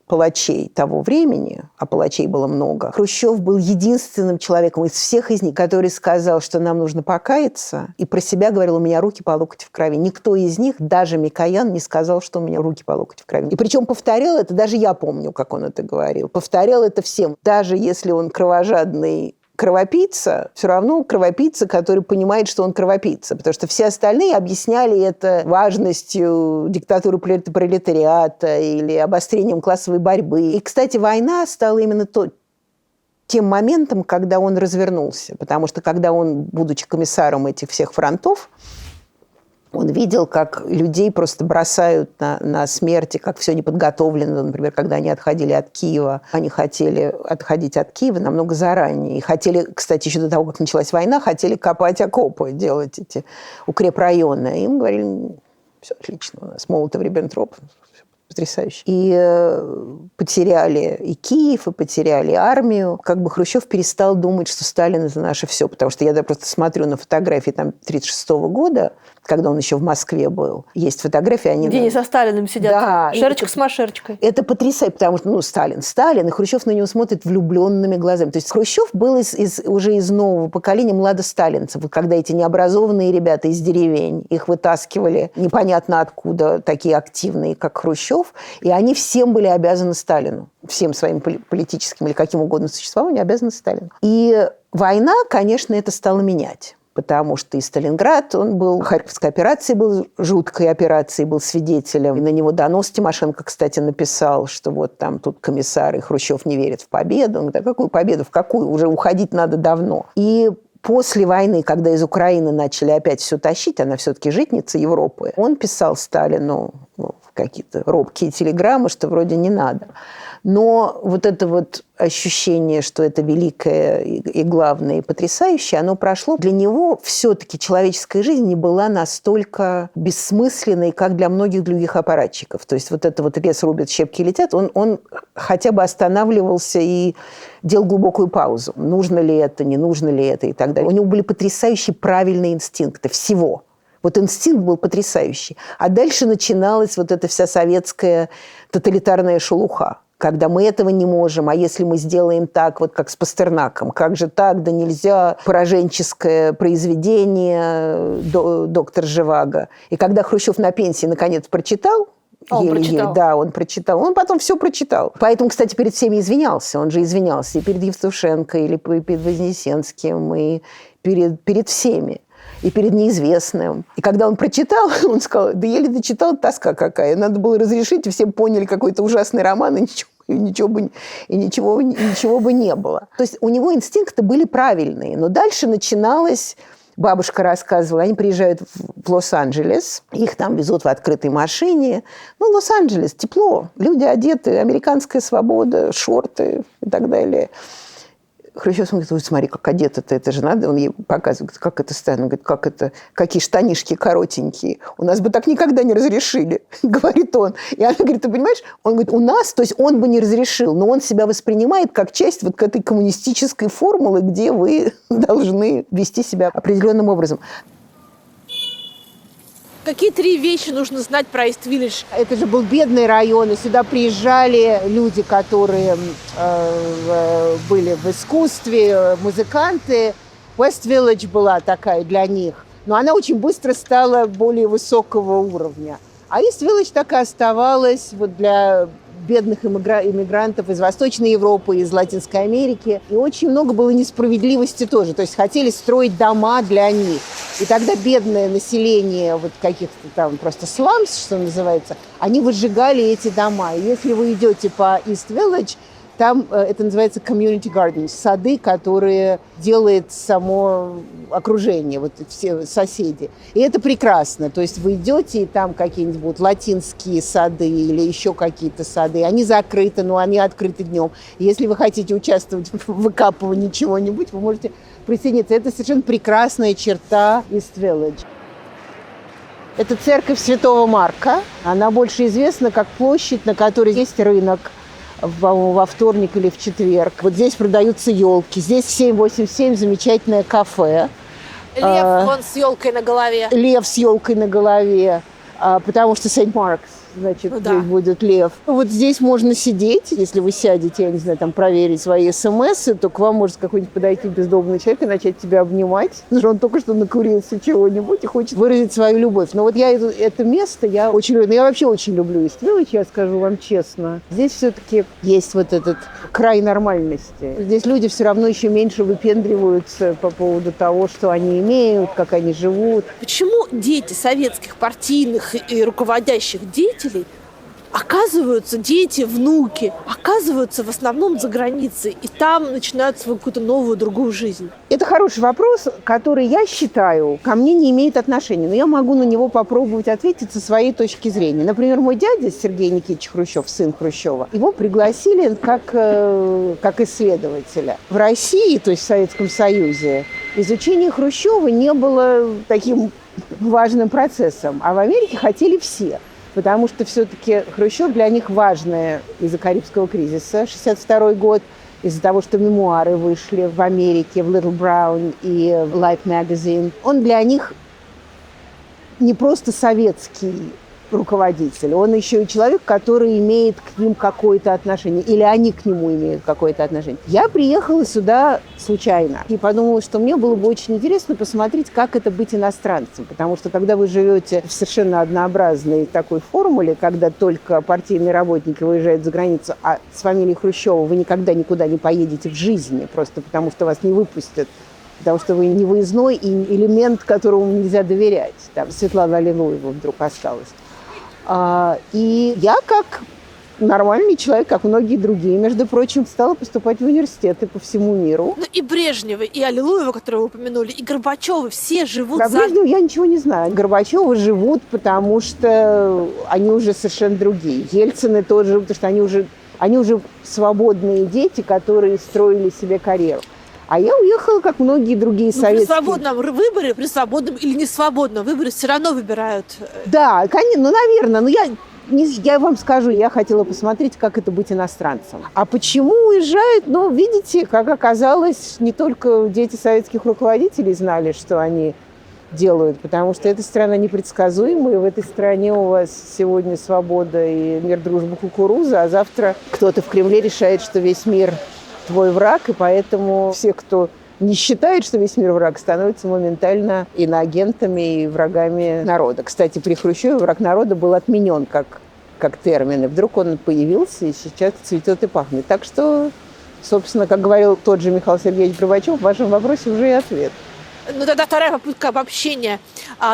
палачей того времени, а палачей было много, Хрущев был единственным человеком из всех из них, который сказал, что нам нужно покаяться, и про себя говорил, у меня руки по локоть в крови. Никто из них, даже Микоян, не сказал, что у меня руки по локоть в крови. И причем повторял это, даже я помню, как он это говорил, повторял это всем. Даже если он кровожадный кровопийца, все равно кровопийца, который понимает, что он кровопийца. Потому что все остальные объясняли это важностью диктатуры пролетариата или обострением классовой борьбы. И, кстати, война стала именно тем моментом, когда он развернулся. Потому что когда он, будучи комиссаром этих всех фронтов, он видел, как людей просто бросают на смерти, как все неподготовлено. Например, когда они отходили от Киева, они хотели отходить от Киева намного заранее. И хотели, кстати, еще до того, как началась война, хотели копать окопы, делать эти укрепрайоны. Им говорили, все отлично у нас, Молотов-Риббентроп, потрясающе. И потеряли и Киев, и потеряли армию. Как бы Хрущев перестал думать, что Сталин – это наше все. Потому что я просто смотрю на фотографии 1936 года, когда он еще в Москве был. Есть фотографии, они... Где они со Сталиным сидят. Да. Шерочка с Машерочкой. Это потрясающе, потому что, Сталин, и Хрущев на него смотрит влюбленными глазами. То есть Хрущев был уже из нового поколения младосталинцев. Когда эти необразованные ребята из деревень, их вытаскивали непонятно откуда, такие активные, как Хрущев, и они всем были обязаны Сталину. Всем своим политическим или каким угодно существованием обязаны Сталину. И война, конечно, это стало менять. Потому что и Сталинград, он был, Харьковской операции был жуткой операцией, был свидетелем. И на него донос Тимошенко, кстати, написал, что вот там тут комиссар, и Хрущев не верит в победу. Он говорит, а какую победу? В какую? Уже уходить надо давно. И после войны, когда из Украины начали опять все тащить, она все-таки житница Европы, он писал Сталину какие-то робкие телеграммы, что вроде не надо. Но вот это вот ощущение, что это великое и главное, и потрясающее, оно прошло. Для него все-таки человеческая жизнь не была настолько бессмысленной, как для многих других аппаратчиков. То есть вот это вот лес рубят, щепки летят, он хотя бы останавливался и делал глубокую паузу. Нужно ли это, не нужно ли это и так далее. У него были потрясающие правильные инстинкты всего. Вот инстинкт был потрясающий. А дальше начиналась вот эта вся советская тоталитарная шелуха. Когда мы этого не можем, а если мы сделаем так, вот как с Пастернаком, как же так, да нельзя, пораженческое произведение доктор Живаго. И когда Хрущев на пенсии наконец прочитал, он прочитал. Он потом все прочитал. Поэтому, кстати, перед всеми извинялся. Он же извинялся и перед Евтушенко, или перед Вознесенским, и перед всеми. И перед неизвестным. И когда он прочитал, он сказал, да еле дочитал, тоска какая. Надо было разрешить, и все поняли какой-то ужасный роман, и ничего бы не было. То есть у него инстинкты были правильные. Но дальше начиналось... Бабушка рассказывала, они приезжают в Лос-Анджелес, их там везут в открытой машине. Лос-Анджелес, тепло, люди одеты, американская свобода, шорты и так далее. Хрущев говорит, ой, смотри, как одета-то, это же надо. Он ей показывает, как это странно. Он говорит, как это, какие штанишки коротенькие. У нас бы так никогда не разрешили, говорит он. И она говорит, ты понимаешь, он говорит, у нас, то есть он бы не разрешил, но он себя воспринимает как часть вот к этой коммунистической формулы, где вы должны вести себя определенным образом. Какие 3 вещи нужно знать про Ист-Виллидж? Это же был бедный район, и сюда приезжали люди, которые были в искусстве, музыканты. West-Village была такая для них, но она очень быстро стала более высокого уровня. А Ист-Виллидж так и оставалась вот для бедных иммигрантов из Восточной Европы, из Латинской Америки. И очень много было несправедливости тоже. То есть хотели строить дома для них. И тогда бедное население вот каких-то там просто сламс, что называется, они выжигали эти дома. И если вы идете по Ист-Виллидж, там это называется community gardens, сады, которые делает само окружение, вот все соседи. И это прекрасно. То есть вы идете, и там какие-нибудь будут латинские сады или еще какие-то сады. Они закрыты, но они открыты днем. Если вы хотите участвовать в выкапывании чего-нибудь, вы можете присоединиться. Это совершенно прекрасная черта Ист-Виллидж. Это церковь Святого Марка. Она больше известна как площадь, на которой есть рынок во вторник или в четверг. Вот здесь продаются елки. Здесь в 787 замечательное кафе. Лев вон с елкой на голове. Лев с елкой на голове, потому что Сент-Маркс, значит, здесь будет лев. Вот здесь можно сидеть, если вы сядете, я не знаю, там проверить свои смс, то к вам может какой-нибудь подойти бездомный человек и начать тебя обнимать, потому что он только что накурился чего-нибудь и хочет выразить свою любовь. Но вот я это место, я очень люблю. Я вообще очень люблю Ист-Виллидж, я скажу вам честно. Здесь все-таки есть вот этот край нормальности. Здесь люди все равно еще меньше выпендриваются по поводу того, что они имеют, как они живут. Почему дети советских партийных и руководящих деятелей Оказываются дети, внуки, оказываются в основном за границей, и там начинают свою какую-то новую, другую жизнь. Это хороший вопрос, который, я считаю, ко мне не имеет отношения, но я могу на него попробовать ответить со своей точки зрения. Например, мой дядя Сергей Никитич Хрущев, сын Хрущева, его пригласили как исследователя. В России, то есть в Советском Союзе, изучение Хрущева не было таким важным процессом, а в Америке хотели все. Потому что все-таки Хрущев для них важный из-за Карибского кризиса, 1962 год, из-за того, что мемуары вышли в Америке, в Little Brown и в Life Magazine. Он для них не просто советский руководитель, он еще и человек, который имеет к ним какое-то отношение, или они к нему имеют какое-то отношение. Я приехала сюда случайно и подумала, что мне было бы очень интересно посмотреть, как это быть иностранцем, потому что когда вы живете в совершенно однообразной такой формуле, когда только партийные работники выезжают за границу, а с фамилией Хрущева вы никогда никуда не поедете в жизни, просто потому что вас не выпустят, потому что вы не выездной и элемент, которому нельзя доверять. Там Светлана Аллилуева вдруг осталась. И я, как нормальный человек, как многие другие, между прочим, стала поступать в университеты по всему миру. Ну и Брежневы, и Аллилуева, которую вы упомянули, и Горбачевы, все живут Про Брежнева я ничего не знаю. Горбачевы живут, потому что они уже совершенно другие. Ельцины тоже, потому что они уже свободные дети, которые строили себе карьеру. А я уехала, как многие другие советские. При свободном выборе, при свободном или несвободном выборе все равно выбирают. Да, конечно, наверное. Но я вам скажу, я хотела посмотреть, как это быть иностранцем. А почему уезжают? Ну, видите, как оказалось, не только дети советских руководителей знали, что они делают, потому что эта страна непредсказуемая. В этой стране у вас сегодня свобода и мир, дружба, кукуруза, а завтра кто-то в Кремле решает, что весь мир твой враг, и поэтому все, кто не считает, что весь мир враг, становятся моментально иноагентами и врагами народа. Кстати, при Хрущеве враг народа был отменен как термин, и вдруг он появился и сейчас цветет и пахнет. Так что, собственно, как говорил тот же Михаил Сергеевич Горбачев, в вашем вопросе уже и ответ. Ну тогда вторая попытка обобщения.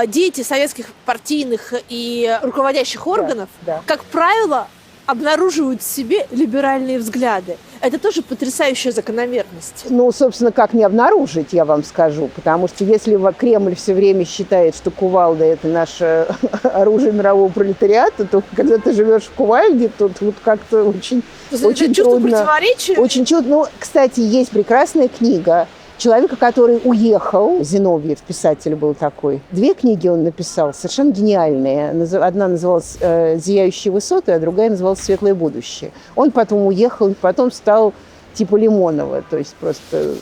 Дети советских партийных и руководящих органов, да. Как правило, обнаруживают в себе либеральные взгляды. Это тоже потрясающая закономерность. Ну, собственно, как не обнаружить, я вам скажу. Потому что если Кремль все время считает, что кувалда – это наше оружие мирового пролетариата, то когда ты живешь в кувалде, то тут как-то очень трудно. Противоречия? Очень чудно. Ну, кстати, есть прекрасная книга человека, который уехал. Зиновьев, писатель был такой. 2 книги он написал, совершенно гениальные. Одна называлась «Зияющие высоты», а другая называлась «Светлое будущее». Он потом уехал, потом стал типа Лимонова, то есть просто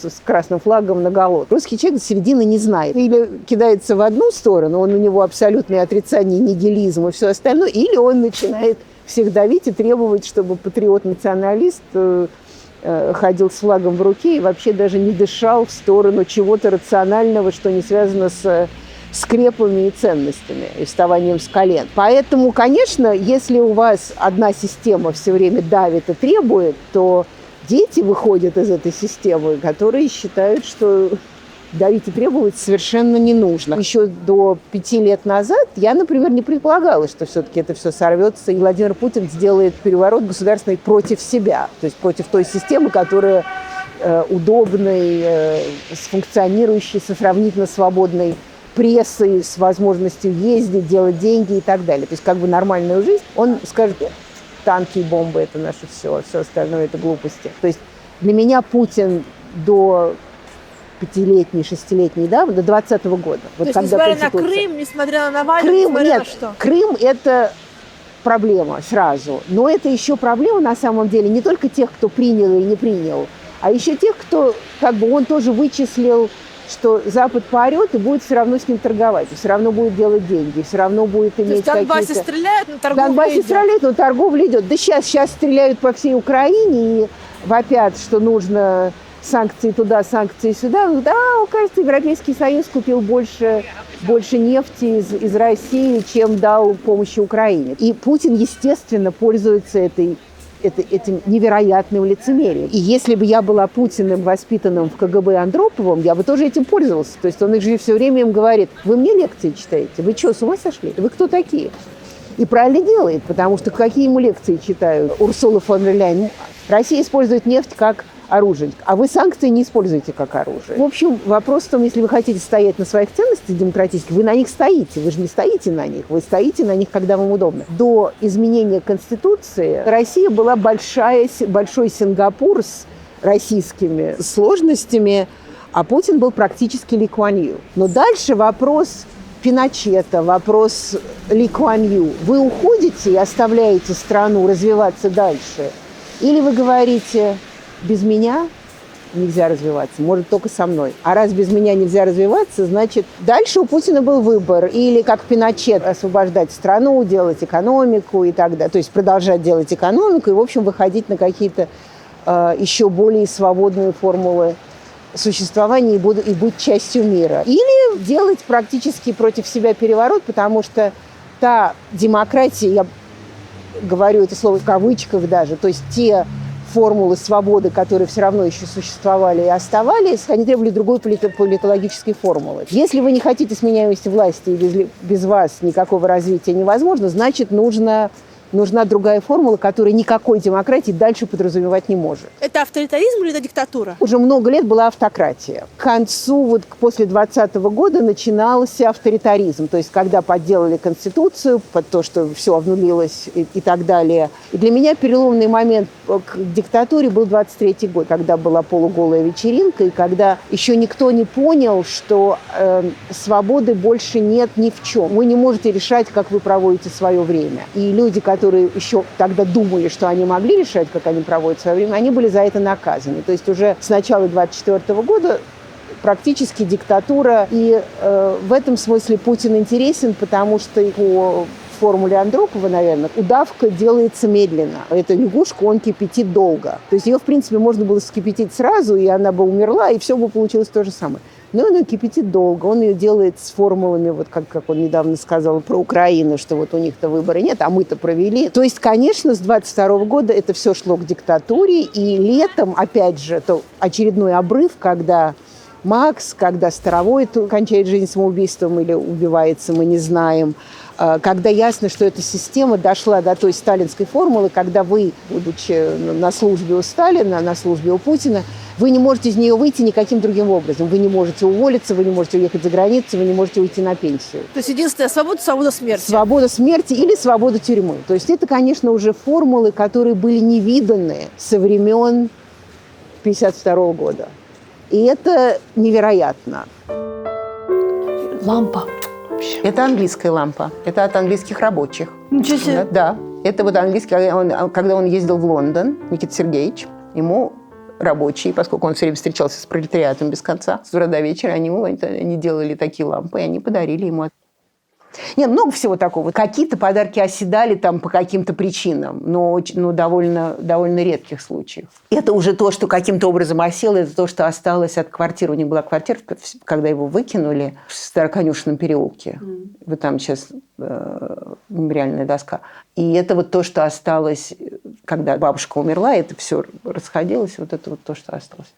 с красным флагом наголо. Русский человек до середины не знает. Или кидается в одну сторону, у него абсолютное отрицание, нигилизм и все остальное, или он начинает всех давить и требовать, чтобы патриот-националист ходил с флагом в руке и вообще даже не дышал в сторону чего-то рационального, что не связано с скрепами и ценностями, и вставанием с колен. Поэтому, конечно, если у вас одна система все время давит и требует, то дети выходят из этой системы, которые считают, что давить и требовать совершенно не нужно. Еще до 5 лет назад я, например, не предполагала, что все-таки это все сорвется, и Владимир Путин сделает переворот государственный против себя, то есть против той системы, которая удобной, функционирующей, со сравнительно свободной прессой, с возможностью ездить, делать деньги и так далее. То есть как бы нормальную жизнь. Он скажет, танки и бомбы – это наше все, все остальное – это глупости. То есть для меня Путин до 5-летней, 6-летней давности, до 2020 года. То есть, несмотря на Крым, несмотря на Навального, несмотря на что? Крым – это проблема сразу. Но это еще проблема, на самом деле, не только тех, кто принял или не принял, а еще тех, кто, как бы, он тоже вычислил, что Запад поорет и будет все равно с ним торговать, и все равно будет делать деньги, все равно будет иметь какие-то... В Донбассе стреляют, но торговля идет. В Донбассе стреляют, но торговля идет. Да сейчас стреляют по всей Украине и вопят, что нужно санкции туда, санкции сюда. Да, кажется, Европейский Союз купил больше нефти из России, чем дал помощи Украине. И Путин, естественно, пользуется этим невероятным лицемерием. И если бы я была Путиным, воспитанным в КГБ Андроповым, я бы тоже этим пользовался. То есть он же все время им говорит: вы мне лекции читаете? Вы что, с ума сошли? Вы кто такие? И правильно делает, потому что какие ему лекции читают Урсула фон дер Ляйен? Россия использует нефть как оружие, а вы санкции не используете как оружие. В общем, вопрос в том, если вы хотите стоять на своих ценностях демократических, вы на них стоите, вы же не стоите на них, вы стоите на них, когда вам удобно. До изменения Конституции Россия была большой Сингапур с российскими сложностями, а Путин был практически Ли Куан Ю. Но дальше вопрос Пиночета, вопрос Ли Куан Ю. Вы уходите и оставляете страну развиваться дальше? Или вы говорите, без меня нельзя развиваться, может, только со мной. А раз без меня нельзя развиваться, значит, дальше у Путина был выбор. Или, как Пиночет, освобождать страну, делать экономику и так далее. То есть продолжать делать экономику и, в общем, выходить на какие-то еще более свободные формулы существования и быть частью мира. Или делать практически против себя переворот, потому что та демократия, я говорю это слово в кавычках даже, то есть те формулы свободы, которые все равно еще существовали и оставались, они требовали другой политологической формулы. Если вы не хотите сменяемости власти и без вас никакого развития невозможно, значит, нужна другая формула, которая никакой демократии дальше подразумевать не может. Это авторитаризм или это диктатура? Уже много лет была автократия. К концу, после 2020 года, начинался авторитаризм. То есть, когда подделали Конституцию, под то, что все обнулилось и так далее. И для меня переломный момент к диктатуре был 23-й год, когда была полуголая вечеринка, и когда еще никто не понял, что свободы больше нет ни в чем. Вы не можете решать, как вы проводите свое время. И люди, которые еще тогда думали, что они могли решать, как они проводят свое время, они были за это наказаны. То есть уже с начала 2024 года практически диктатура. И в этом смысле Путин интересен, потому что по формуле Андропова, наверное, удавка делается медленно. Эту лягушку он кипятит долго. То есть ее, в принципе, можно было вскипятить сразу, и она бы умерла, и все бы получилось то же самое. Но он ее кипятит долго, он ее делает с формулами, вот как он недавно сказал про Украину, что вот у них-то выбора нет, а мы-то провели. То есть, конечно, с 22 года это все шло к диктатуре, и летом, опять же, это очередной обрыв, когда Макс, когда Старовой кончает жизнь самоубийством или убивается, мы не знаем, когда ясно, что эта система дошла до той сталинской формулы, когда вы, будучи на службе у Сталина, на службе у Путина, вы не можете из нее выйти никаким другим образом. Вы не можете уволиться, вы не можете уехать за границу, вы не можете уйти на пенсию. То есть единственная свобода – свобода смерти. Свобода смерти или свобода тюрьмы. То есть это, конечно, уже формулы, которые были невиданные со времен 1952 года. И это невероятно. Лампа. Это английская лампа. Это от английских рабочих. Ничего себе. Да. Это вот английский. Когда он ездил в Лондон, Никита Сергеевич, ему рабочие, поскольку он все время встречался с пролетариатом без конца, с утра до вечера, они делали такие лампы, и они подарили ему. Нет, много всего такого. Какие-то подарки оседали там по каким-то причинам, но довольно редких случаев. Это уже то, что каким-то образом осело, это то, что осталось от квартиры. У них была квартира, когда его выкинули в Староконюшенном переулке. Вот там сейчас мемориальная доска. И это вот то, что осталось, когда бабушка умерла, это все расходилось, вот это вот то, что осталось.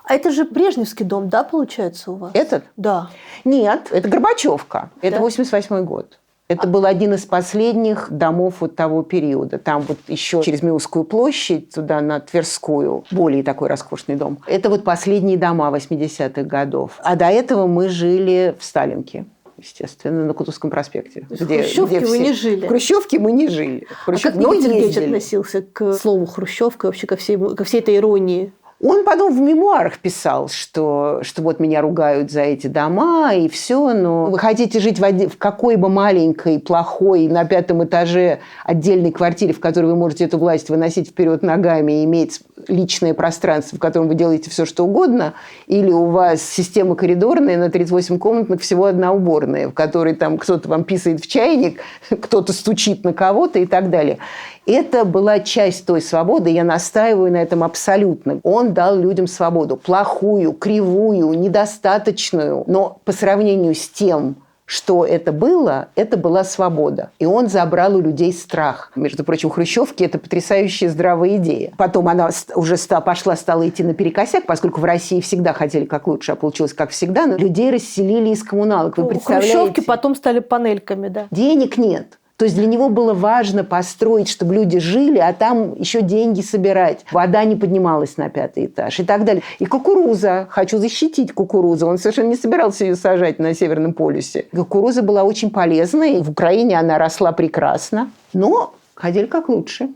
А это же Брежневский дом, да, получается, у вас? Этот? Да. Нет, это Горбачевка. Это 88-й год. Это был один из последних домов вот того периода. Там вот еще через Миусскую площадь, туда на Тверскую, более такой роскошный дом. Это вот последние дома 80-х годов. А до этого мы жили в Сталинке. Естественно, на Кутузовском проспекте. В Хрущевке вы не жили? В Хрущевке мы не жили. А как Никита Сергеевич относился к слову «Хрущевка» и вообще ко всей этой иронии? Он потом в мемуарах писал, что вот меня ругают за эти дома и все, но вы хотите жить в какой бы маленькой, плохой, на 5-м этаже отдельной квартире, в которой вы можете эту власть выносить вперед ногами и иметь личное пространство, в котором вы делаете все, что угодно, или у вас система коридорная на 38 комнатных, всего одна уборная, в которой там кто-то вам писает в чайник, кто-то стучит на кого-то и так далее. Это была часть той свободы, я настаиваю на этом абсолютно. Он дал людям свободу. Плохую, кривую, недостаточную. Но по сравнению с тем, что это была свобода. И он забрал у людей страх. Между прочим, Хрущевки – это потрясающая здравая идея. Потом она уже стала идти наперекосяк, поскольку в России всегда хотели как лучше, а получилось как всегда. Но людей расселили из коммуналок. Вы представляете? Хрущевки потом стали панельками, да. Денег нет. То есть для него было важно построить, чтобы люди жили, а там еще деньги собирать. Вода не поднималась на 5-й этаж и так далее. И кукуруза. Хочу защитить кукурузу. Он совершенно не собирался ее сажать на Северном полюсе. Кукуруза была очень полезной. В Украине она росла прекрасно. Но хотели как лучше.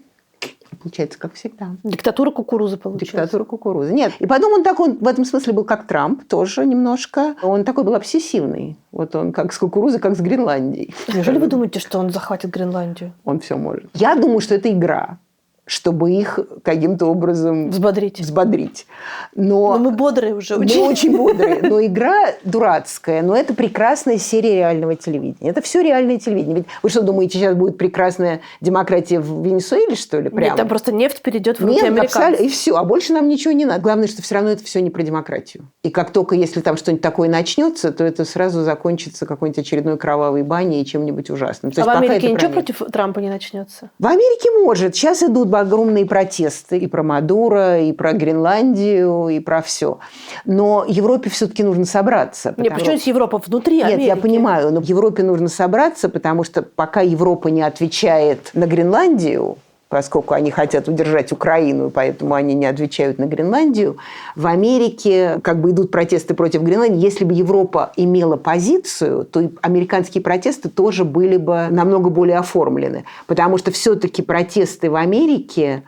Получается, как всегда. Диктатура кукурузы получилась. Диктатура кукурузы. Нет. И потом он в этом смысле был как Трамп, тоже немножко. Он такой был обсессивный. Вот он как с кукурузой, как с Гренландией. Неужели вы думаете, что он захватит Гренландию? Он все может. Я думаю, что это игра, чтобы их каким-то образом взбодрить. Но мы бодрые уже. Мы очень бодрые. Но игра дурацкая. Но это прекрасная серия реального телевидения. Это все реальное телевидение. Ведь вы что думаете, сейчас будет прекрасная демократия в Венесуэле, что ли? Прямо? Нет, там просто нефть перейдет в руки американцев. И все. А больше нам ничего не надо. Главное, что все равно это все не про демократию. И как только, если там что-нибудь такое начнется, то это сразу закончится какой-нибудь очередной кровавой баней и чем-нибудь ужасным. То есть в Америке ничего против Трампа не начнется? В Америке может. Сейчас идут огромные протесты и про Мадуро, и про Гренландию, и про все. Но Европе все-таки нужно собраться. Нет, почему здесь Европа? Внутри Америки. Нет, я понимаю, но Европе нужно собраться, потому что пока Европа не отвечает на Гренландию, поскольку они хотят удержать Украину, поэтому они не отвечают на Гренландию, в Америке как бы идут протесты против Гренландии. Если бы Европа имела позицию, то и американские протесты тоже были бы намного более оформлены. Потому что все-таки протесты в Америке,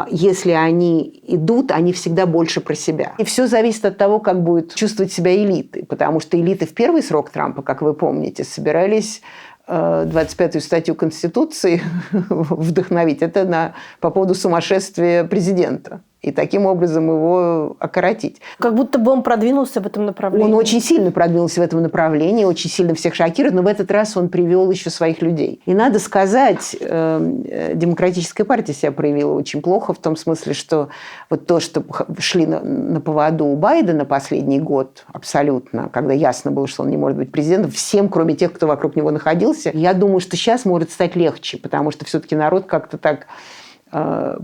если они идут, они всегда больше про себя. И все зависит от того, как будут чувствовать себя элиты. Потому что элиты в первый срок Трампа, как вы помните, собирались 25-ю статью Конституции вдохновить. Это по поводу сумасшествия президента. И таким образом его окоротить. Как будто бы он продвинулся в этом направлении. Он очень сильно продвинулся в этом направлении, очень сильно всех шокирует, но в этот раз он привел еще своих людей. И надо сказать, Демократическая партия себя проявила очень плохо, в том смысле, что вот то, что шли на поводу у Байдена последний год абсолютно, когда ясно было, что он не может быть президентом, всем, кроме тех, кто вокруг него находился, я думаю, что сейчас может стать легче, потому что все-таки народ как-то так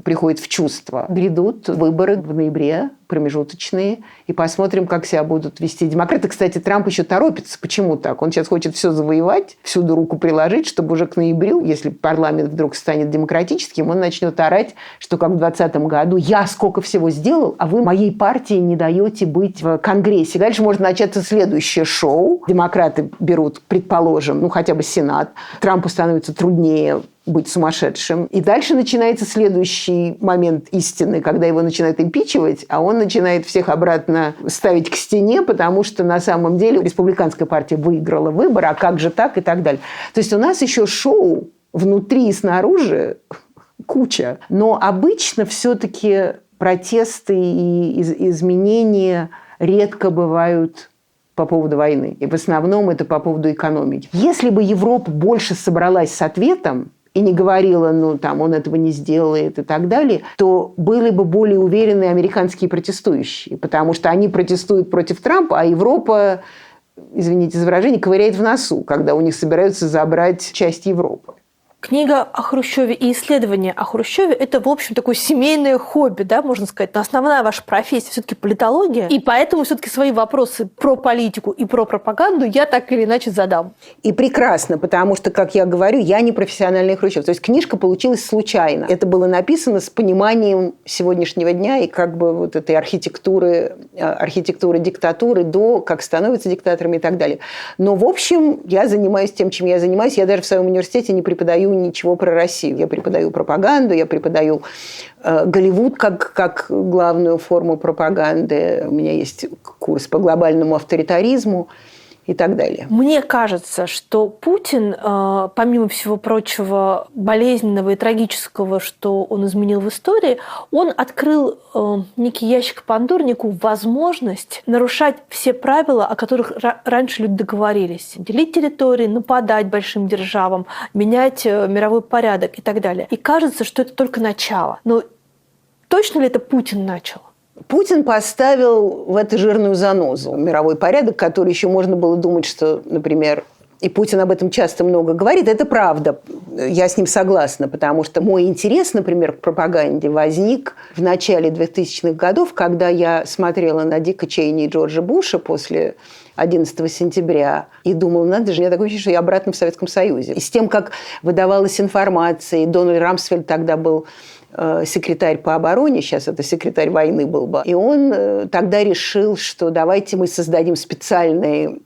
приходит в чувство. Грядут выборы в ноябре, промежуточные, и посмотрим, как себя будут вести демократы. Кстати, Трамп еще торопится. Почему так? Он сейчас хочет все завоевать, всюду руку приложить, чтобы уже к ноябрю, если парламент вдруг станет демократическим, он начнет орать, что как в 2020 году я сколько всего сделал, а вы моей партии не даете быть в Конгрессе. Дальше может начаться следующее шоу. Демократы берут, предположим, хотя бы Сенат. Трампу становится труднее быть сумасшедшим. И дальше начинается следующий момент истины, когда его начинают импичивать, а он начинает всех обратно ставить к стене, потому что на самом деле республиканская партия выиграла выборы, а как же так и так далее. То есть у нас еще шоу внутри и снаружи куча. Но обычно все-таки протесты и изменения редко бывают по поводу войны. И в основном это по поводу экономики. Если бы Европа больше собралась с ответом, и не говорила, он этого не сделает и так далее, то были бы более уверенные американские протестующие. Потому что они протестуют против Трампа, а Европа, извините за выражение, ковыряет в носу, когда у них собираются забрать часть Европы. Книга о Хрущеве и исследования о Хрущеве – это, в общем, такое семейное хобби, да, можно сказать. Но основная ваша профессия все-таки политология, и поэтому все-таки свои вопросы про политику и про пропаганду я так или иначе задам. И прекрасно, потому что, как я говорю, я не профессиональный Хрущев. То есть книжка получилась случайно. Это было написано с пониманием сегодняшнего дня и как бы вот этой архитектуры диктатуры до как становятся диктаторами и так далее. Но, в общем, я занимаюсь тем, чем я занимаюсь. Я даже в своем университете не преподаю ничего про Россию. Я преподаю пропаганду, я преподаю Голливуд как главную форму пропаганды. У меня есть курс по глобальному авторитаризму и так далее. Мне кажется, что Путин, помимо всего прочего болезненного и трагического, что он изменил в истории, он открыл некий ящик Пандоры, некую возможность нарушать все правила, о которых раньше люди договорились. Делить территории, нападать большим державам, менять мировой порядок и так далее. И кажется, что это только начало. Но точно ли это Путин начал? Путин поставил в это жирную занозу мировой порядок, который еще можно было думать, что, например, И Путин об этом часто много говорит. Это правда. Я с ним согласна, потому что мой интерес, например, к пропаганде возник в начале 2000-х годов, когда я смотрела на Дика Чейни и Джорджа Буша после 11 сентября и думала, надо же, я такое ощущение, что я обратно в Советском Союзе. И с тем, как выдавалась информация, и Дональд Рамсфельд тогда был секретарь по обороне, сейчас это секретарь войны был бы, и он тогда решил, что давайте мы создадим специальный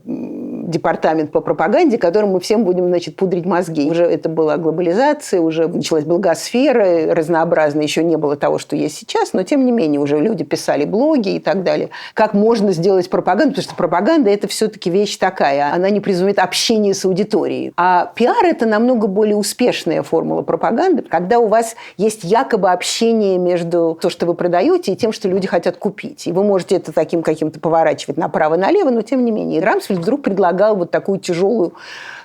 департамент по пропаганде, которым мы всем будем, значит, пудрить мозги. Уже это была глобализация, уже началась благосфера разнообразная, еще не было того, что есть сейчас, но тем не менее уже люди писали блоги и так далее. Как можно сделать пропаганду, потому что пропаганда – это все-таки вещь такая, она не предусматривает общение с аудиторией. А пиар – это намного более успешная формула пропаганды, когда у вас есть якобы общение между то, что вы продаете, и тем, что люди хотят купить. И вы можете это таким каким-то поворачивать направо-налево, но тем не менее. И Рамсфельд вдруг предлагал вот такую тяжелую,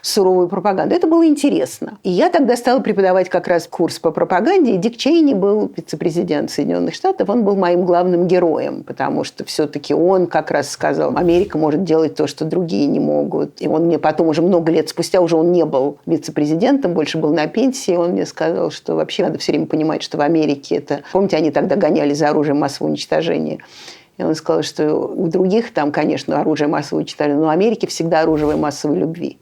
суровую пропаганду. Это было интересно. И я тогда стала преподавать как раз курс по пропаганде, и Дик Чейни был вице-президент Соединенных Штатов, он был моим главным героем, потому что все-таки он как раз сказал, Америка может делать то, что другие не могут. И он мне потом уже много лет спустя, уже он не был вице-президентом, больше был на пенсии, он мне сказал, что вообще надо все время понимать, что в Америке это... Помните, они тогда гоняли за оружием массового уничтожения. И он сказал, что у других там, конечно, оружие массового уничтожения, но в Америке всегда оружие массовой любви.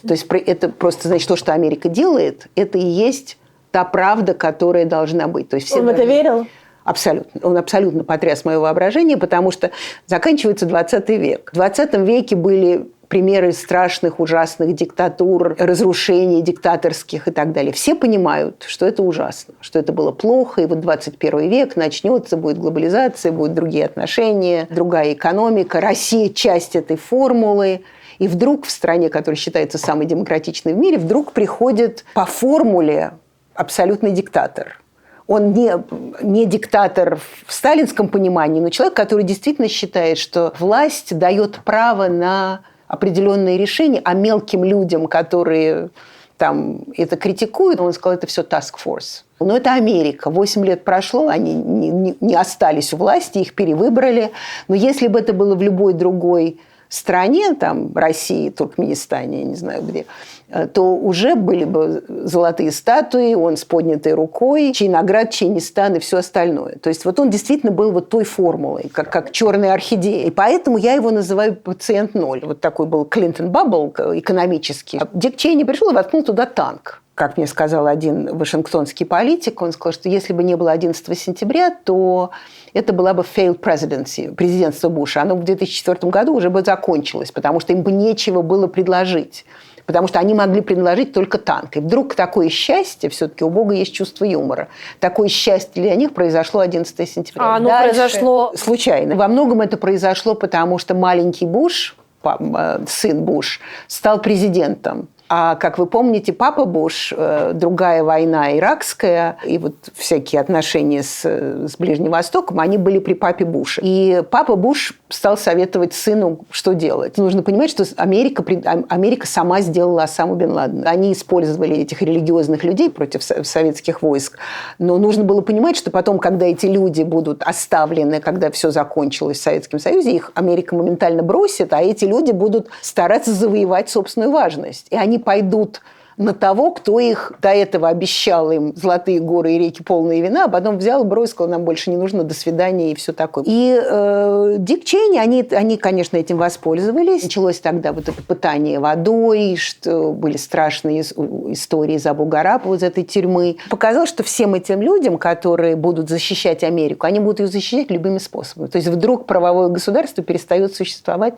То есть это просто, значит, то, что Америка делает, это и есть та правда, которая должна быть. То есть все Он в это верил? Абсолютно. Он абсолютно потряс мое воображение, потому что заканчивается 20 век. В 20 веке были примеры страшных, ужасных диктатур, разрушений диктаторских и так далее. Все понимают, что это ужасно, что это было плохо, и вот 21 век начнется, будет глобализация, будут другие отношения, другая экономика. Россия – часть этой формулы. И вдруг в стране, которая считается самой демократичной в мире, вдруг приходит по формуле абсолютный диктатор. Он не диктатор в сталинском понимании, но человек, который действительно считает, что власть дает право на определенные решения, а мелким людям, которые там это критикуют, он сказал, это все task force. Но это Америка. 8 лет прошло, они не остались у власти, их перевыбрали. Но если бы это было в любой другой стране, там, России, Туркменистане, я не знаю где, то уже были бы золотые статуи, он с поднятой рукой, Чайноград, Чайнистан и все остальное. То есть вот он действительно был вот той формулой, как черная орхидея. И поэтому я его называю пациент ноль. Вот такой был Клинтон Баббл экономический. Дик Чейни пришел и воткнул туда танк. Как мне сказал один вашингтонский политик, он сказал, что если бы не было 11 сентября, то это была бы failed presidency, президентство Буша. Оно в 2004 году уже бы закончилось, потому что им бы нечего было предложить. Потому что они могли предложить только танк. И вдруг такое счастье, все-таки у Бога есть чувство юмора, такое счастье для них произошло 11 сентября. А оно произошло... Случайно. Во многом это произошло, потому что маленький Буш, сын Буш, стал президентом. А, как вы помните, папа Буш, другая война иракская, и вот всякие отношения с Ближним Востоком, они были при папе Буше. И папа Буш стал советовать сыну, что делать. Нужно понимать, что Америка сама сделала Осаму бен Ладена. Они использовали этих религиозных людей против советских войск. Но нужно было понимать, что потом, когда эти люди будут оставлены, когда все закончилось в Советском Союзе, их Америка моментально бросит, а эти люди будут стараться завоевать собственную важность. И они пойдут на того, кто их до этого обещал им золотые горы и реки полные вина, а потом взял и бросил, сказал, нам больше не нужно, до свидания и все такое. И Дик Чейни, они, конечно, этим воспользовались. Началось тогда вот это пытание водой, что были страшные истории из Абу-Гараб, вот из этой тюрьмы. Показалось, что всем этим людям, которые будут защищать Америку, они будут ее защищать любыми способами. То есть вдруг правовое государство перестает существовать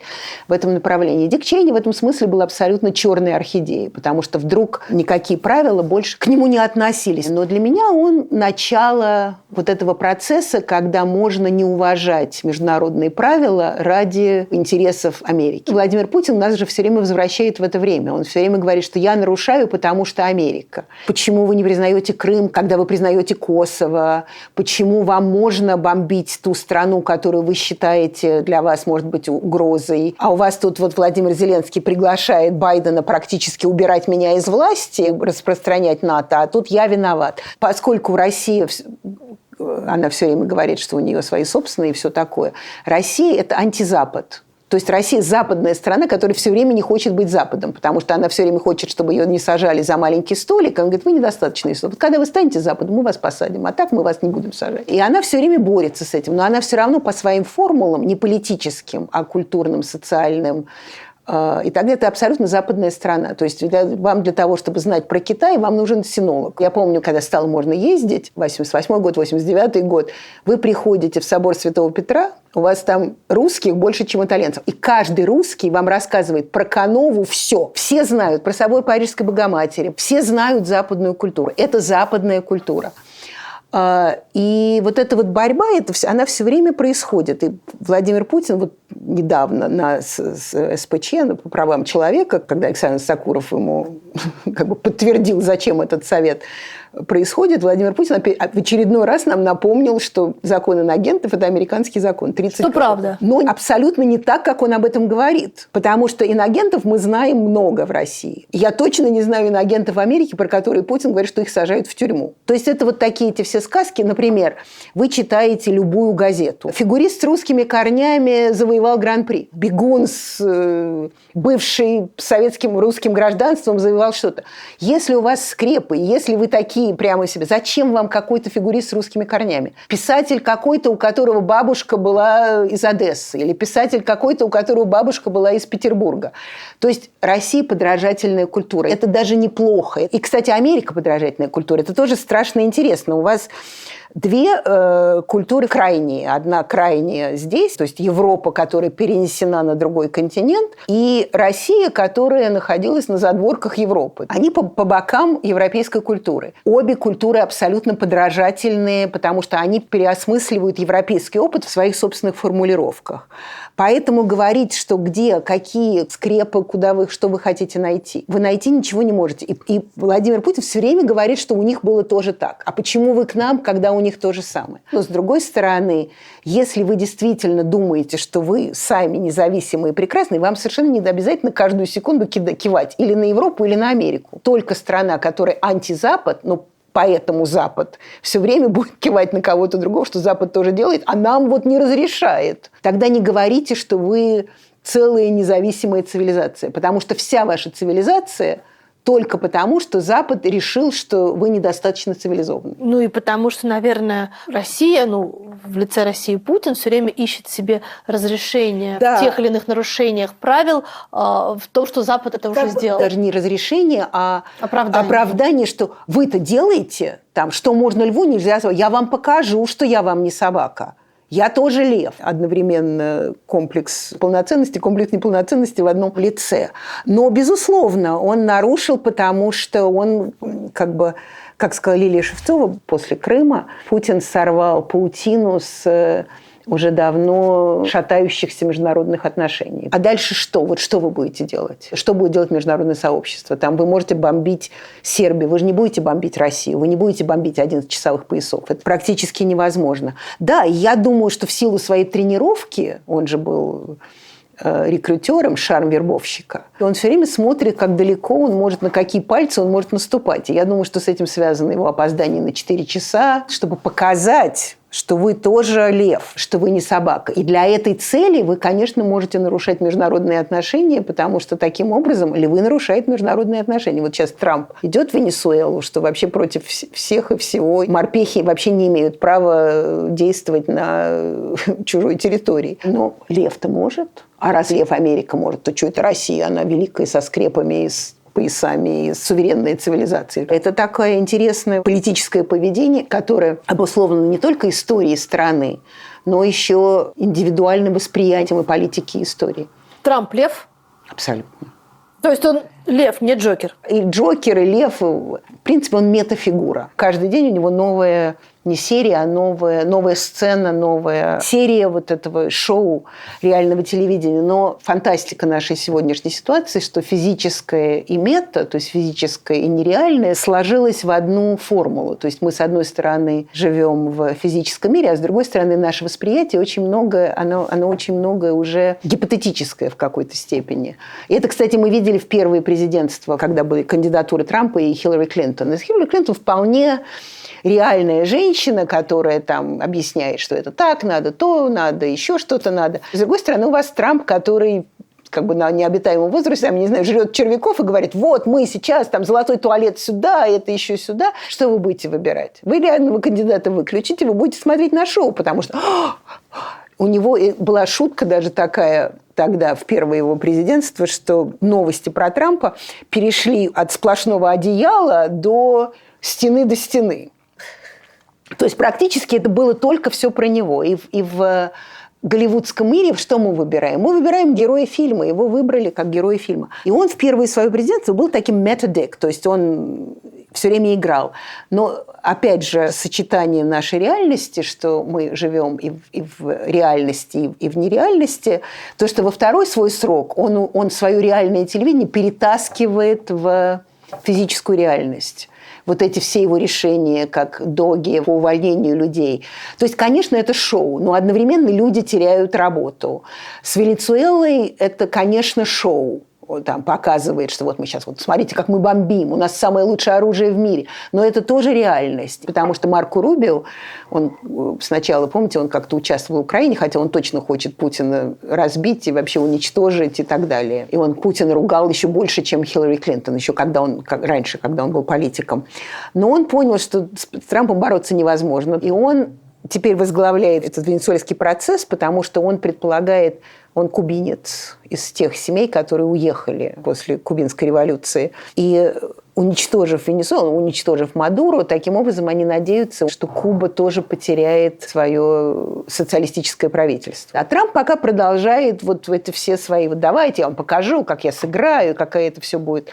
в этом направлении. Дик Чейни в этом смысле был абсолютно черной орхидеей, потому что вдруг никакие правила больше к нему не относились. Но для меня он начало вот этого процесса, когда можно не уважать международные правила ради интересов Америки. Владимир Путин нас же все время возвращает в это время. Он все время говорит, что я нарушаю, потому что Америка. Почему вы не признаете Крым, когда вы признаете Косово? Почему вам можно бомбить ту страну, которую вы считаете для вас может быть угрозой? А у вас тут вот Владимир Зеленский приглашает Байдена практически убирать меня из власти, распространять НАТО, а тут я виноват. Поскольку Россия, она все время говорит, что у нее свои собственные и все такое, Россия – это антизапад. То есть Россия – западная страна, которая все время не хочет быть Западом, потому что она все время хочет, чтобы ее не сажали за маленький столик. Она говорит, вы недостаточно. Вот когда вы станете Западом, мы вас посадим, а так мы вас не будем сажать. И она все время борется с этим, но она все равно по своим формулам, не политическим, а культурным, социальным, и тогда это абсолютно западная страна. То есть вам для того, чтобы знать про Китай, вам нужен синолог. Я помню, когда стало можно ездить, 88 год, 89 год, вы приходите в собор Святого Петра, у вас там русских больше, чем итальянцев. И каждый русский вам рассказывает про Канову все. Все знают про собор Парижской Богоматери, все знают западную культуру. Это западная культура. И вот эта вот борьба, она все время происходит. И Владимир Путин вот недавно на СПЧ, по правам человека, когда Александр Сакуров ему как бы подтвердил, зачем этот совет происходит, Владимир Путин в очередной раз нам напомнил, что закон иноагентов – это американский закон. 30 Что правда. Но абсолютно не так, как он об этом говорит. Потому что иноагентов мы знаем много в России. Я точно не знаю иноагентов в Америке, про которые Путин говорит, что их сажают в тюрьму. То есть это вот такие эти все сказки. Например, вы читаете любую газету. Фигурист с русскими корнями завоевал гран-при. Бегун с бывший советским русским гражданством завоевал что-то. Если у вас скрепы, если вы такие прямо себе, зачем вам какой-то фигурист с русскими корнями? Писатель какой-то, у которого бабушка была из Одессы, или писатель какой-то, у которого бабушка была из Петербурга. То есть Россия – подражательная культура. Это даже неплохо. И, кстати, Америка – подражательная культура. Это тоже страшно интересно. У вас две культуры крайние. Одна крайняя здесь, то есть Европа, которая перенесена на другой континент, и Россия, которая находилась на задворках Европы. Они по бокам европейской культуры. Обе культуры абсолютно подражательные, потому что они переосмысливают европейский опыт в своих собственных формулировках. Поэтому говорить, что где, какие скрепы, что вы хотите найти, вы найти ничего не можете. И Владимир Путин все время говорит, что у них было тоже так. А почему вы к нам, когда у них то же самое? Но, с другой стороны, если вы действительно думаете, что вы сами независимые и прекрасные, вам совершенно не обязательно каждую секунду кивать или на Европу, или на Америку. Только страна, которая антизапад, поэтому Запад все время будет кивать на кого-то другого, что Запад тоже делает, а нам вот не разрешает. Тогда не говорите, что вы целая независимая цивилизация, потому что вся ваша цивилизация только потому, что Запад решил, что вы недостаточно цивилизованы. И потому что, наверное, Россия, в лице России Путин все время ищет себе разрешение в тех или иных нарушениях правил в том, что Запад это уже сделал. Даже не разрешение, а оправдание, что вы-то делаете, что можно льву, нельзя собаке. Я вам покажу, что я вам не собака. Я тоже лев. Одновременно комплекс полноценности, комплекс неполноценности в одном лице. Но, безусловно, он нарушил, потому что он, как сказала Лилия Шевцова, после Крыма Путин сорвал паутину с уже давно шатающихся международных отношений. А дальше что? Вот что вы будете делать? Что будет делать международное сообщество? Там вы можете бомбить Сербию, вы же не будете бомбить Россию, вы не будете бомбить 11 часовых поясов. Это практически невозможно. Да, я думаю, что в силу своей тренировки, он же был рекрутером, шарм-вербовщика, он все время смотрит, как далеко он может, на какие пальцы он может наступать. И я думаю, что с этим связано его опоздание на 4 часа, чтобы показать, что вы тоже лев, что вы не собака. И для этой цели вы, конечно, можете нарушать международные отношения, потому что таким образом львы нарушают международные отношения. Вот сейчас Трамп идет в Венесуэлу, что вообще против всех и всего. Морпехи вообще не имеют права действовать на чужой территории. Но лев-то может. А раз лев Америка может, то что это Россия? Она великая, со скрепами и с поясами, и суверенной цивилизации. Это такое интересное политическое поведение, которое обусловлено не только историей страны, но еще индивидуальным восприятием и политики истории. Трамп лев? Абсолютно. То есть он лев, не Джокер? И Джокер, и лев, в принципе, он метафигура. Каждый день у него новая, не серия, а новая сцена, новая серия вот этого шоу реального телевидения. Но фантастика нашей сегодняшней ситуации, что физическое и мета, то есть физическое и нереальное, сложилось в одну формулу. То есть мы, с одной стороны, живем в физическом мире, а с другой стороны, наше восприятие очень многое, оно очень многое уже гипотетическое в какой-то степени. И это, кстати, мы видели в первые президентства, когда были кандидатуры Трампа и Хиллари Клинтон. И Хиллари Клинтон вполне реальная женщина, которая там объясняет, что это так надо, то надо, еще что-то надо. С другой стороны, у вас Трамп, который как бы на необитаемом возрасте, не знаю, жрет червяков и говорит, вот мы сейчас там золотой туалет сюда, это еще сюда. Что вы будете выбирать? Вы реального кандидата выключите, вы будете смотреть на шоу, потому что у него была шутка даже такая тогда, в первое его президентство, что новости про Трампа перешли от сплошного одеяла до стены. То есть практически это было только все про него. И в голливудском мире что мы выбираем? Мы выбираем героя фильма. Его выбрали как героя фильма. И он в первое свое президентство был таким методик, то есть он все время играл. Но, опять же, сочетание нашей реальности, что мы живем и в реальности, и в нереальности, то, что во второй свой срок он свое реальное телевидение перетаскивает в физическую реальность. Вот эти все его решения, как доги по увольнению людей. То есть, конечно, это шоу, но одновременно люди теряют работу. С Венесуэлой это, конечно, шоу. Там показывает, что вот мы сейчас, вот смотрите, как мы бомбим, у нас самое лучшее оружие в мире. Но это тоже реальность, потому что Марко Рубио, он сначала, помните, он как-то участвовал в Украине, хотя он точно хочет Путина разбить и вообще уничтожить и так далее. И он Путина ругал еще больше, чем Хиллари Клинтон, еще раньше, когда он был политиком. Но он понял, что с Трампом бороться невозможно. И он теперь возглавляет этот венесуэльский процесс, потому что он предполагает, он кубинец из тех семей, которые уехали после Кубинской революции. И уничтожив Венесуэлу, уничтожив Мадуро, таким образом они надеются, что Куба тоже потеряет свое социалистическое правительство. А Трамп пока продолжает вот эти все свои, вот давайте я вам покажу, как я сыграю, какая это все будет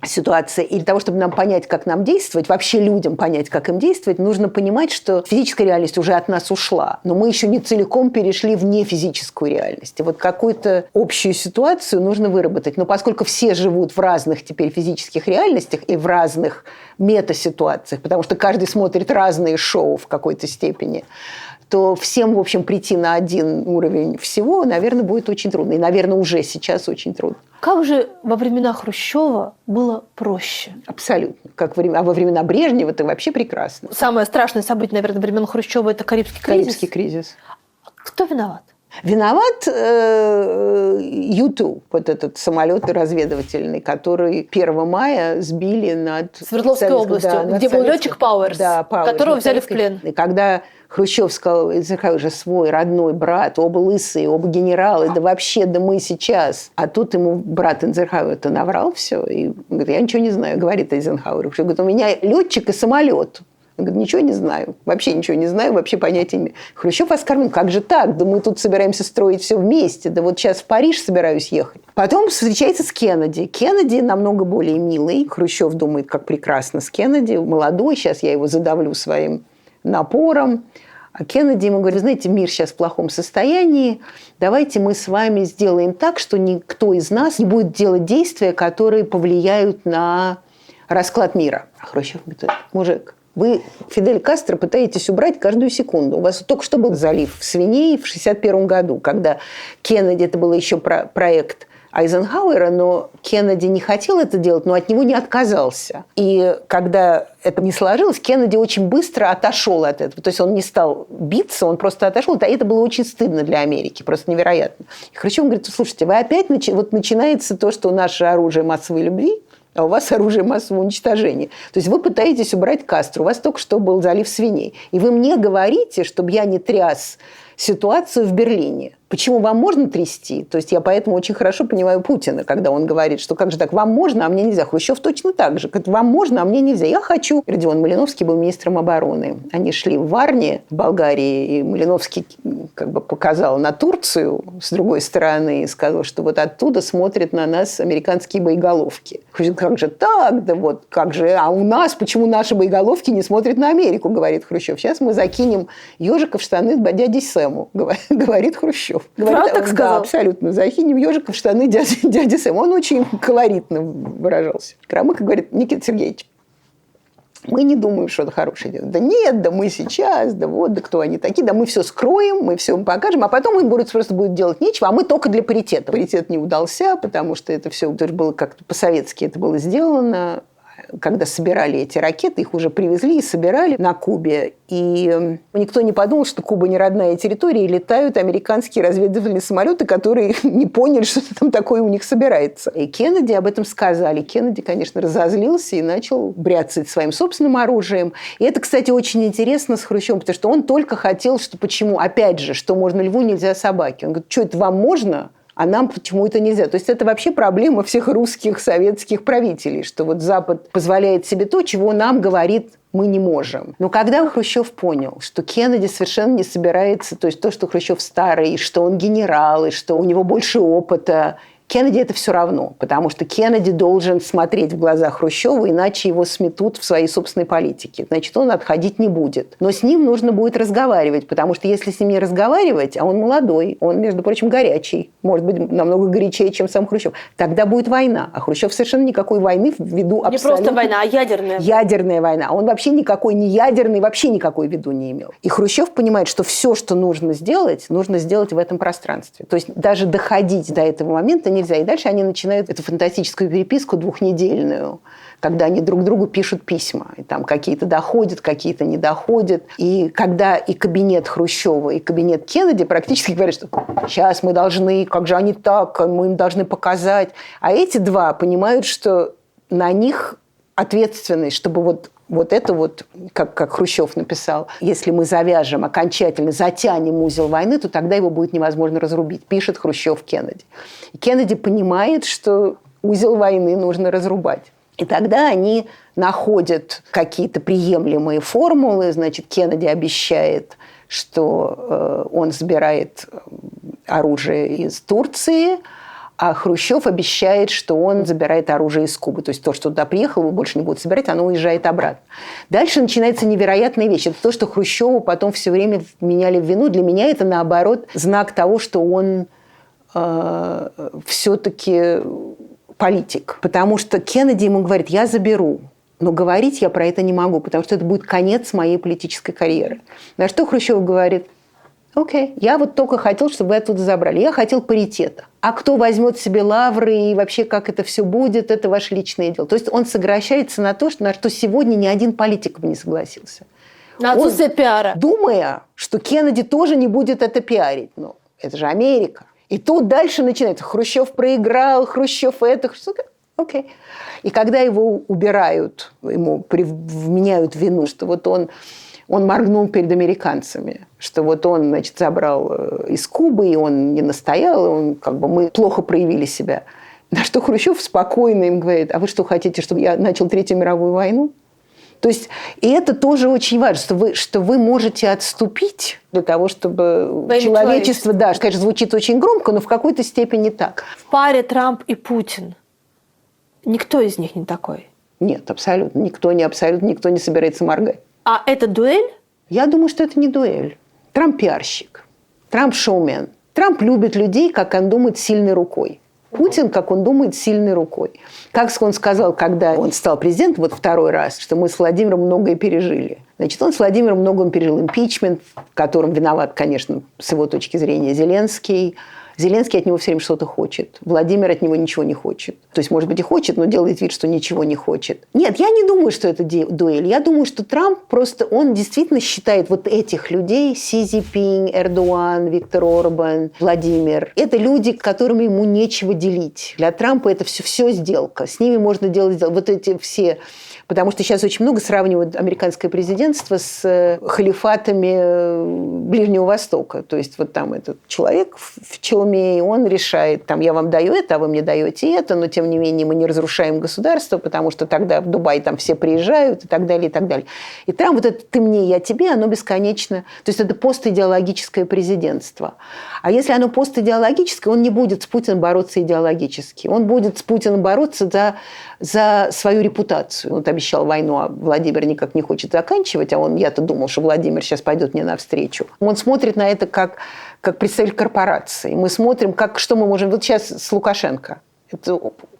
ситуация. И для того, чтобы нам понять, как нам действовать, вообще людям понять, как им действовать, нужно понимать, что физическая реальность уже от нас ушла, но мы еще не целиком перешли в нефизическую реальность. И вот какую-то общую ситуацию нужно выработать. Но поскольку все живут в разных теперь физических реальностях и в разных метаситуациях, потому что каждый смотрит разные шоу в какой-то степени, то всем, в общем, прийти на один уровень всего, наверное, будет очень трудно. И, наверное, уже сейчас очень трудно. Как же во времена Хрущева было проще? Абсолютно. А во времена Брежнева это вообще прекрасно. Самое страшное событие, наверное, времен Хрущева – это Карибский кризис. Карибский кризис. Кто виноват? Виноват Ю-2, вот этот самолет разведывательный, который 1 мая сбили над Свердловской областью, где был летчик Пауэрс, которого взяли в плен. И когда Хрущев сказал, это же свой родной брат, оба лысые, оба генералы, да вообще, да мы сейчас. А тут ему брат Эйзенхауэр-то наврал все, и говорит, я ничего не знаю, говорит Эйзенхауэр. Говорит, у меня летчик и самолет. Он говорит, ничего не знаю, вообще ничего не знаю, вообще понятия не имею. Хрущев оскорбил, как же так? Да мы тут собираемся строить все вместе, да вот сейчас в Париж собираюсь ехать. Потом встречается с Кеннеди. Кеннеди намного более милый. Хрущев думает, как прекрасно с Кеннеди, молодой, сейчас я его задавлю своим напором. А Кеннеди ему говорит, знаете, мир сейчас в плохом состоянии, давайте мы с вами сделаем так, что никто из нас не будет делать действия, которые повлияют на расклад мира. А Хрущев говорит, мужик, вы Фидель Кастро пытаетесь убрать каждую секунду. У вас только что был залив свиней в 1961 году, когда Кеннеди, это был еще проект Айзенхауэра, но Кеннеди не хотел это делать, но от него не отказался. И когда это не сложилось, Кеннеди очень быстро отошел от этого. То есть он не стал биться, он просто отошел. И это было очень стыдно для Америки, просто невероятно. И Хрущев говорит, слушайте, вы опять вот начинается то, что наше оружие массовой любви, а у вас оружие массового уничтожения. То есть вы пытаетесь убрать Кастро, у вас только что был залив свиней. И вы мне говорите, чтобы я не тряс ситуацию в Берлине. Почему вам можно трясти? То есть я поэтому очень хорошо понимаю Путина, когда он говорит, что как же так, вам можно, а мне нельзя. Хрущев точно так же. Вам можно, а мне нельзя. Я хочу. Родион Малиновский был министром обороны. Они шли в Варне, в Болгарии, и Малиновский как бы показал на Турцию с другой стороны и сказал, что вот оттуда смотрят на нас американские боеголовки. Хрущев, как же так? Да вот как же, а у нас, почему наши боеголовки не смотрят на Америку, говорит Хрущев. Сейчас мы закинем ежика в штаны дяде Сэму, говорит Хрущев. Правда так сказал? Да, абсолютно. Закинем ежика в штаны дяди Сэма. Он очень колоритно выражался. Громыко говорит, Никита Сергеевич, мы не думаем, что это хорошее дело. Да нет, да мы сейчас, да вот, да кто они такие, да мы все скроем, мы все покажем, а потом им просто будет делать нечего, а мы только для паритета. Паритет не удался, потому что это все было как-то по-советски это было сделано. когда собирали эти ракеты, их уже привезли и собирали на Кубе. И никто не подумал, что Куба не родная территория, и летают американские разведывательные самолеты, которые не поняли, что там такое у них собирается. И Кеннеди об этом сказали. Кеннеди, конечно, разозлился и начал бряцать своим собственным оружием. И это, кстати, очень интересно с Хрущевым, потому что он только хотел, что почему, опять же, что можно льву, нельзя собаке. Он говорит, что это вам можно, а нам почему это нельзя? То есть это вообще проблема всех русских, советских правителей, что вот Запад позволяет себе то, чего нам говорит мы не можем. Но когда Хрущев понял, что Кеннеди совершенно не собирается, то есть то, что Хрущев старый, что он генерал, и что у него больше опыта, Кеннеди это все равно, потому что Кеннеди должен смотреть в глаза Хрущева, иначе его сметут в своей собственной политике. Значит, он отходить не будет. Но с ним нужно будет разговаривать, потому что если с ним не разговаривать, а он молодой, он, между прочим, горячий, может быть, намного горячее, чем сам Хрущев, тогда будет война. А Хрущев совершенно никакой войны в виду абсолютно... Не просто война, а ядерная. Ядерная война. Он вообще никакой не ядерный, вообще никакой в виду не имел. И Хрущев понимает, что все, что нужно сделать в этом пространстве. То есть даже доходить до этого момента нельзя. И дальше они начинают эту фантастическую переписку двухнедельную, когда они друг другу пишут письма. И там какие-то доходят, какие-то не доходят. И когда и кабинет Хрущева, и кабинет Кеннеди практически говорят, что сейчас мы должны, как же они так, мы им должны показать. А эти два понимают, что на них ответственность, чтобы вот это вот, как Хрущев написал, если мы завяжем, окончательно затянем узел войны, то тогда его будет невозможно разрубить, пишет Хрущев Кеннеди. И Кеннеди понимает, что узел войны нужно разрубать. И тогда они находят какие-то приемлемые формулы. Значит, Кеннеди обещает, что он забирает оружие из Турции, а Хрущев обещает, что он забирает оружие из Кубы. То есть то, что туда приехал, его больше не будут собирать, оно уезжает обратно. Дальше начинается невероятная вещь. Это то, что Хрущеву потом все время меняли в вину. Для меня это, наоборот, знак того, что он все-таки политик. Потому что Кеннеди ему говорит, я заберу. Но говорить я про это не могу, потому что это будет конец моей политической карьеры. На что Хрущев говорит, окей, я вот только хотел, чтобы вы оттуда забрали. Я хотел паритета. А кто возьмет себе лавры и вообще как это все будет, это ваше личное дело. То есть он соглашается на то, на что сегодня ни один политик бы не согласился. На отсутствие пиара. Думая, что Кеннеди тоже не будет это пиарить. Но это же Америка. И тут дальше начинается. Хрущев проиграл, Хрущев это. Окей. И когда его убирают, ему вменяют вину, что вот он моргнул перед американцами, что вот он, значит, забрал из Кубы, и он не настоял, мы плохо проявили себя. На что Хрущев спокойно им говорит, а вы что, хотите, чтобы я начал Третью мировую войну? То есть, и это тоже очень важно, что вы можете отступить для того, чтобы человечество, да, конечно, звучит очень громко, но в какой-то степени так. В паре Трамп и Путин никто из них не такой? Нет, абсолютно. Никто не собирается моргать. А это дуэль? Я думаю, что это не дуэль. Трамп пиарщик. Трамп шоумен. Трамп любит людей, как он думает, сильной рукой. Путин, как он думает, сильной рукой. Как он сказал, когда он стал президентом, вот второй раз, что мы с Владимиром многое пережили. Значит, он с Владимиром многое пережил. Импичмент, в котором виноват, конечно, с его точки зрения, Зеленский. Зеленский от него все время что-то хочет. Владимир от него ничего не хочет. То есть, может быть, и хочет, но делает вид, что ничего не хочет. Нет, я не думаю, что это дуэль. Я думаю, что Трамп просто, он действительно считает вот этих людей, Си Цзиньпин, Эрдоган, Виктор Орбан, Владимир, это люди, которыми ему нечего делить. Для Трампа это все сделка. С ними можно делать вот эти все... Потому что сейчас очень много сравнивают американское президентство с халифатами Ближнего Востока. То есть вот там этот человек в челме, и он решает, там, я вам даю это, а вы мне даете это, но тем не менее мы не разрушаем государство, потому что тогда в Дубай там все приезжают и так далее, и так далее. И там вот это «ты мне, я тебе», оно бесконечно. То есть это постидеологическое президентство. А если оно постидеологическое, он не будет с Путиным бороться идеологически. Он будет с Путиным бороться за свою репутацию. Он обещал войну, а Владимир никак не хочет заканчивать, а я-то думал, что Владимир сейчас пойдет мне навстречу. Он смотрит на это как представитель корпорации. Мы смотрим, что мы можем... Вот сейчас с Лукашенко.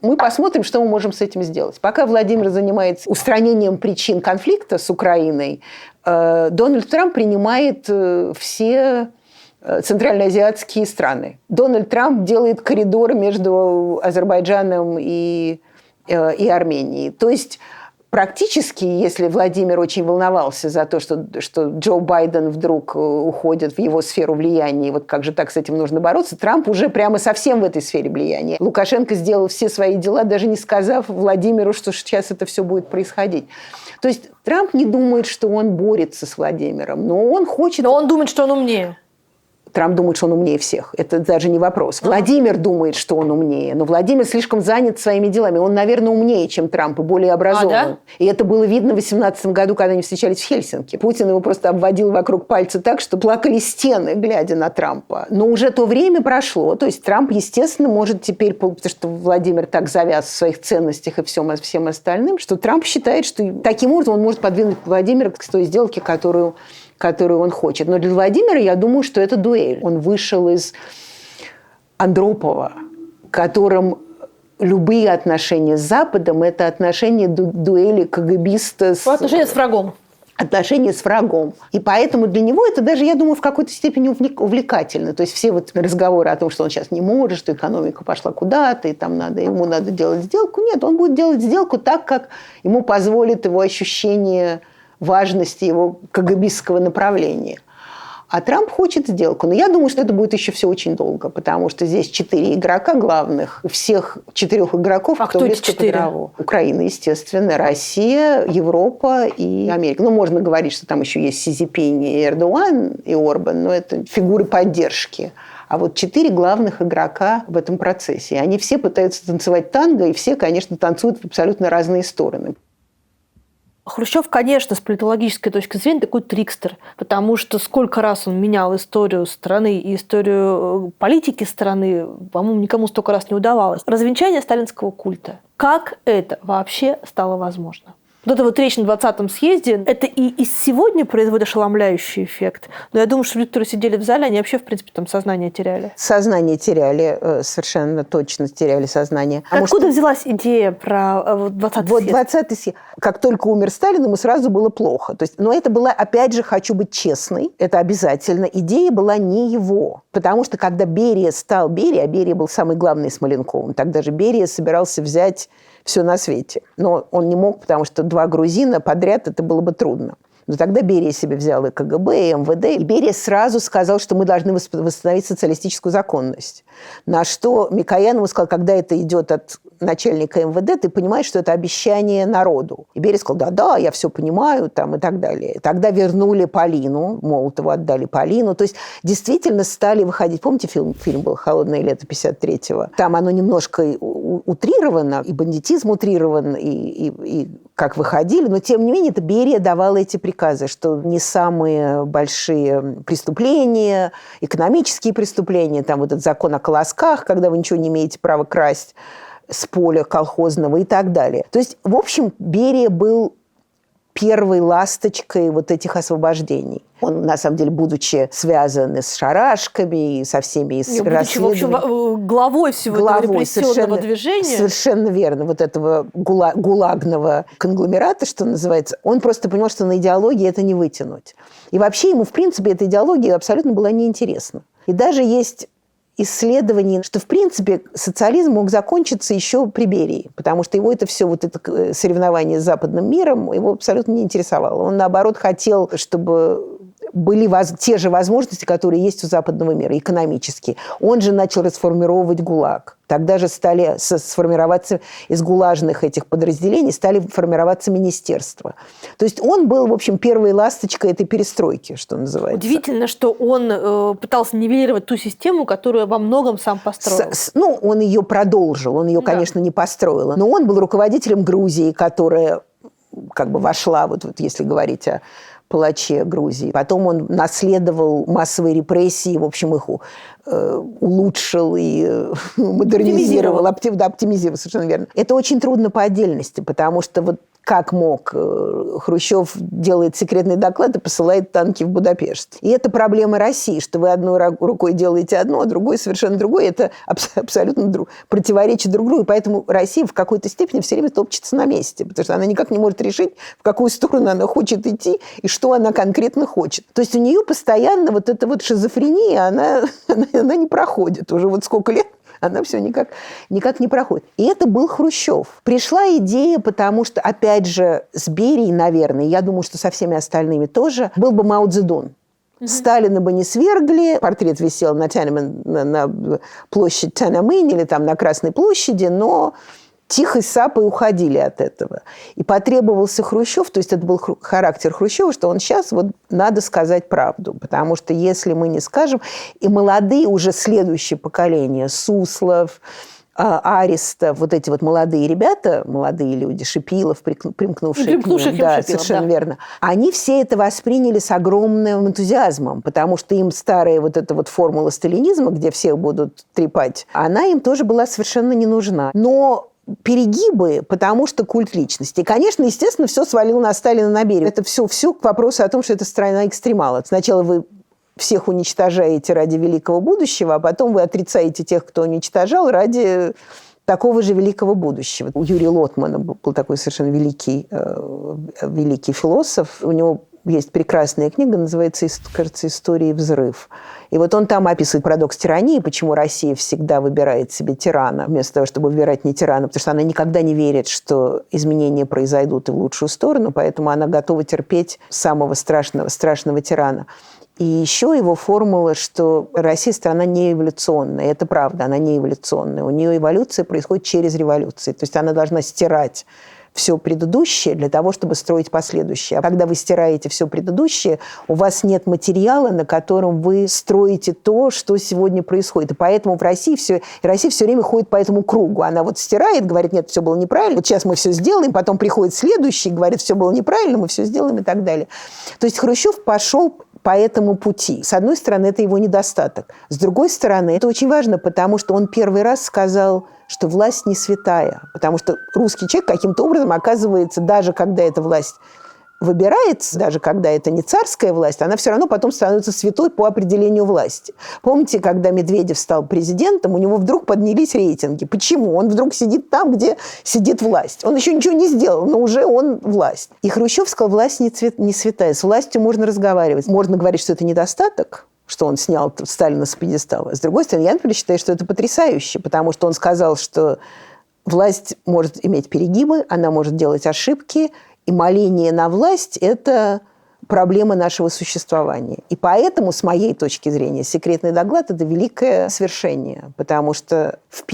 Мы посмотрим, что мы можем с этим сделать. Пока Владимир занимается устранением причин конфликта с Украиной, Дональд Трамп принимает все центральноазиатские страны. Дональд Трамп делает коридоры между Азербайджаном и Арменией. То есть практически, если Владимир очень волновался за то, что Джо Байден вдруг уходит в его сферу влияния, и вот как же так с этим нужно бороться, Трамп уже прямо совсем в этой сфере влияния. Лукашенко сделал все свои дела, даже не сказав Владимиру, что сейчас это все будет происходить. То есть Трамп не думает, что он борется с Владимиром, но он хочет... Но он думает, что он умнее. Трамп думает, что он умнее всех. Это даже не вопрос. Владимир думает, что он умнее, но Владимир слишком занят своими делами. Он, наверное, умнее, чем Трамп, и более образован. Да? И это было видно в 2018 году, когда они встречались в Хельсинки. Путин его просто обводил вокруг пальца так, что плакали стены, глядя на Трампа. Но уже то время прошло. То есть Трамп, естественно, может теперь, потому что Владимир так завяз в своих ценностях и всем остальным, что Трамп считает, что таким образом он может подвинуть Владимира к той сделке, которую он хочет. Но для Владимира, я думаю, что это дуэль. Он вышел из Андропова, которым любые отношения с Западом – это отношения дуэли КГБиста с... Отношения с врагом. Отношения с врагом. И поэтому для него это даже, я думаю, в какой-то степени увлекательно. То есть все вот разговоры о том, что он сейчас не может, что экономика пошла куда-то, и там ему надо делать сделку. Нет, он будет делать сделку так, как ему позволит его ощущение важности его КГБистского направления. А Трамп хочет сделку. Но я думаю, что это будет еще все очень долго, потому что здесь 4 игрока главных. У всех 4 игроков, кто эти 4? Украина, естественно, Россия, Европа и Америка. Ну, можно говорить, что там еще есть Си Цзиньпинь и Эрдоган, и Орбан, но это фигуры поддержки. А вот 4 главных игрока в этом процессе. И они все пытаются танцевать танго, и все, конечно, танцуют в абсолютно разные стороны. Хрущев, конечно, с политологической точки зрения такой трикстер, потому что сколько раз он менял историю страны и историю политики страны, по-моему, никому столько раз не удавалось. Развенчание сталинского культа. Как это вообще стало возможно? Вот эта вот речь на 20-м съезде, это и сегодня производит ошеломляющий эффект. Но я думаю, что люди, которые сидели в зале, они вообще, в принципе, там сознание теряли. Сознание теряли, совершенно точно теряли сознание. Откуда взялась идея про 20-й съезд? Вот 20-й съезд. Как только умер Сталин, ему сразу было плохо. То есть, но это была, опять же, хочу быть честной, это обязательно. Идея была не его. Потому что когда Берия стал Берия, а Берия был самый главный из Маленковым, тогда же Берия собирался взять все на свете. Но он не мог, потому что 2 грузина подряд, это было бы трудно. Но тогда Берия себе взял и КГБ, и МВД. И Берия сразу сказал, что мы должны восстановить социалистическую законность. На что Микоян ему сказал, когда это идет от начальника МВД, ты понимаешь, что это обещание народу. И Берия сказал, да, я все понимаю, там, и так далее. Тогда вернули Полину, Молотову отдали Полину. То есть действительно стали выходить. Помните, фильм был «Холодное лето» 53-го? Там оно немножко утрировано, и бандитизм утрирован, и как выходили. Но, тем не менее, это Берия давала эти приказы, что не самые большие преступления, экономические преступления, там вот этот закон о колосках, когда вы ничего не имеете права красть с поля колхозного и так далее. То есть, в общем, Берия был первой ласточкой вот этих освобождений. Он, на самом деле, будучи связан с шарашками, и со всеми расследованиями. В общем, главой всего этого репрессионного движения. Совершенно верно. Вот этого гулагного конгломерата, что называется. Он просто понял, что на идеологии это не вытянуть. И вообще ему, в принципе, эта идеология абсолютно была неинтересна. И даже есть исследований, что, в принципе, социализм мог закончиться еще при Берии, потому что его это все, вот это соревнование с западным миром, его абсолютно не интересовало. Он, наоборот, хотел, чтобы были те же возможности, которые есть у западного мира, экономические. Он же начал расформировать ГУЛАГ. Тогда же стали сформироваться из гулажных этих подразделений, стали формироваться министерства. То есть он был, в общем, первой ласточкой этой перестройки, что называется. Удивительно, что он пытался нивелировать ту систему, которую во многом сам построил. Он ее продолжил, он ее, конечно, не построил. Но он был руководителем Грузии, которая как бы вошла, вот если говорить о палаче Грузии. Потом он наследовал массовые репрессии, в общем, их улучшил и модернизировал, оптимизировал, совершенно верно. Это очень трудно по отдельности, потому что вот как мог, Хрущев делает секретный доклад и посылает танки в Будапешт. И это проблема России, что вы одной рукой делаете одно, а другой совершенно другое. Это абсолютно противоречит друг другу. И поэтому Россия в какой-то степени все время топчется на месте, потому что она никак не может решить, в какую сторону она хочет идти и что она конкретно хочет. То есть у нее постоянно вот эта вот шизофрения, она не проходит уже вот сколько лет. Она все никак не проходит. И это был Хрущев. Пришла идея, потому что, опять же, с Берией, наверное, я думаю, что со всеми остальными тоже, был бы Мао Цзэдун. Сталина бы не свергли, портрет висел на площади Тяньаньмэнь или там на Красной площади, но тихой сапой уходили от этого. И потребовался Хрущев, то есть это был характер Хрущева, что он сейчас вот надо сказать правду, потому что если мы не скажем, и молодые уже следующее поколение, Суслов, Аристов, вот эти вот молодые ребята, молодые люди, Шипилов, примкнувшие к ним, да, совершенно верно, они все это восприняли с огромным энтузиазмом, потому что им старая вот эта вот формула сталинизма, где все будут трепать, она им тоже была совершенно не нужна. Но перегибы, потому что культ личности. И, конечно, естественно, все свалило на Сталина, на Берию. Это все к вопросу о том, что это страна экстремала. Сначала вы всех уничтожаете ради великого будущего, а потом вы отрицаете тех, кто уничтожал, ради такого же великого будущего. У Юрия Лотмана был такой совершенно великий философ. У него есть прекрасная книга, называется, кажется, «История и взрыв». И вот он там описывает парадокс тирании, почему Россия всегда выбирает себе тирана, вместо того, чтобы выбирать не тирана, потому что она никогда не верит, что изменения произойдут и в лучшую сторону, поэтому она готова терпеть самого страшного тирана. И еще его формула, что Россия страна не эволюционная. Это правда, она не эволюционная. У нее эволюция происходит через революции. То есть она должна стирать все предыдущее для того, чтобы строить последующее. А когда вы стираете все предыдущее, у вас нет материала, на котором вы строите то, что сегодня происходит. И поэтому Россия все время ходит по этому кругу. Она вот стирает, говорит, нет, все было неправильно, вот сейчас мы все сделаем, потом приходит следующий, говорит, все было неправильно, мы все сделаем и так далее. То есть Хрущев пошел по этому пути. С одной стороны, это его недостаток. С другой стороны, это очень важно, потому что он первый раз сказал, что власть не святая. Потому что русский человек каким-то образом оказывается, даже когда эта власть выбирается, даже когда это не царская власть, она все равно потом становится святой по определению власти. Помните, когда Медведев стал президентом, у него вдруг поднялись рейтинги. Почему? Он вдруг сидит там, где сидит власть. Он еще ничего не сделал, но уже он власть. И Хрущев сказал, власть не святая. С властью можно разговаривать. Можно говорить, что это недостаток, что он снял Сталина с пьедестала. С другой стороны, я, например, считаю, что это потрясающе, потому что он сказал, что власть может иметь перегибы, она может делать ошибки, и моление на власть – это проблема нашего существования. И поэтому, с моей точки зрения, секретный доклад – это великое свершение, потому что в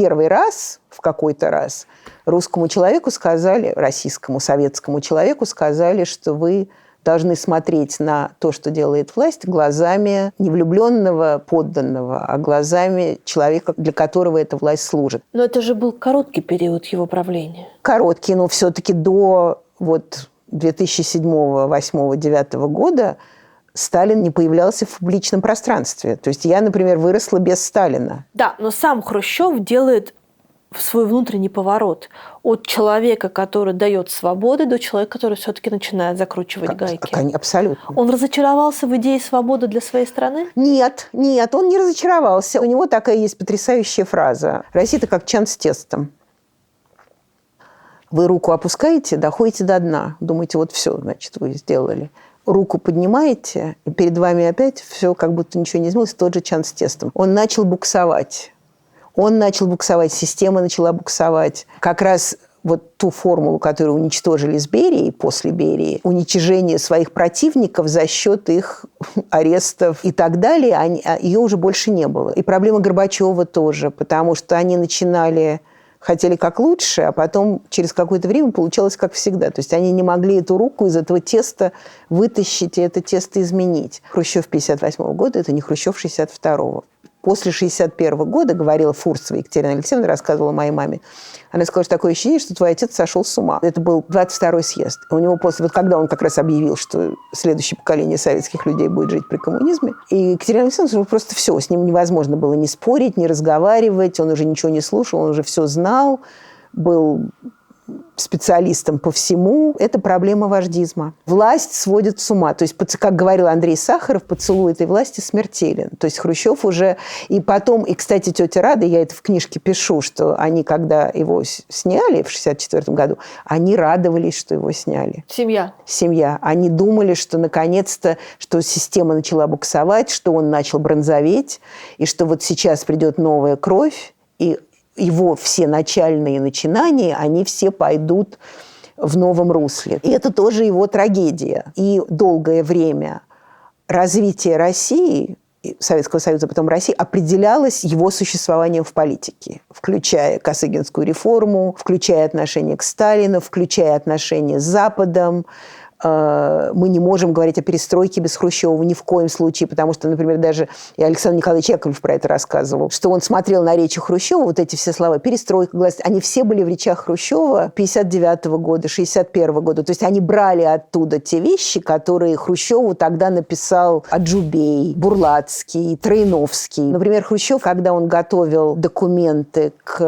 какой-то раз, русскому человеку сказали, российскому, советскому человеку сказали, что вы должны смотреть на то, что делает власть, глазами не влюбленного подданного, а глазами человека, для которого эта власть служит. Но это же был короткий период его правления. Короткий, но все-таки до 2007, 2008, 2009 года Сталин не появлялся в публичном пространстве. То есть я, например, выросла без Сталина. Да, но сам Хрущев делает свой внутренний поворот от человека, который дает свободы, до человека, который все-таки начинает закручивать гайки. Абсолютно. Он разочаровался в идее свободы для своей страны? Нет, он не разочаровался. У него такая есть потрясающая фраза. Россия – это как чан с тестом. Вы руку опускаете, доходите до дна. Думаете, вот все, значит, вы сделали. Руку поднимаете, и перед вами опять все, как будто ничего не изменилось, тот же чан с тестом. Он начал буксовать. Система начала буксовать. Как раз вот ту формулу, которую уничтожили с Берией, после Берии, уничтожение своих противников за счет их арестов и так далее, ее уже больше не было. И проблема Горбачева тоже, потому что они хотели как лучше, а потом через какое-то время получалось как всегда. То есть они не могли эту руку из этого теста вытащить и это тесто изменить. Хрущев 1958 года – это не Хрущев 1962. После 1961 года, говорила Фурцева Екатерина Алексеевна, рассказывала моей маме, она сказала, что такое ощущение, что твой отец сошел с ума. Это был 22-й съезд. У него когда он как раз объявил, что следующее поколение советских людей будет жить при коммунизме, и Екатерина Алексеевна сказала, просто все, с ним невозможно было ни спорить, ни разговаривать, он уже ничего не слушал, он уже все знал, был специалистом по всему. Это проблема вождизма. Власть сводит с ума. То есть, как говорил Андрей Сахаров, поцелуй этой власти смертелен. То есть Хрущев уже... И потом, и, кстати, тетя Рада, я это в книжке пишу, что они, когда его сняли в 1964 году, они радовались, что его сняли. Семья. Они думали, что наконец-то, что система начала буксовать, что он начал бронзоветь, и что вот сейчас придет новая кровь, и его все начальные начинания, они все пойдут в новом русле. И это тоже его трагедия. И долгое время развитие России, Советского Союза, потом России, определялось его существованием в политике, включая Косыгинскую реформу, включая отношения к Сталину, включая отношения с Западом. Мы не можем говорить о перестройке без Хрущева ни в коем случае, потому что, например, даже и Александр Николаевич Яковлев про это рассказывал, что он смотрел на речи Хрущева, вот эти все слова, перестройка, гласность, они все были в речах Хрущева 59 года, 61 года. То есть они брали оттуда те вещи, которые Хрущеву тогда написал Аджубей, Бурлацкий, Троиновский. Например, Хрущев, когда он готовил документы к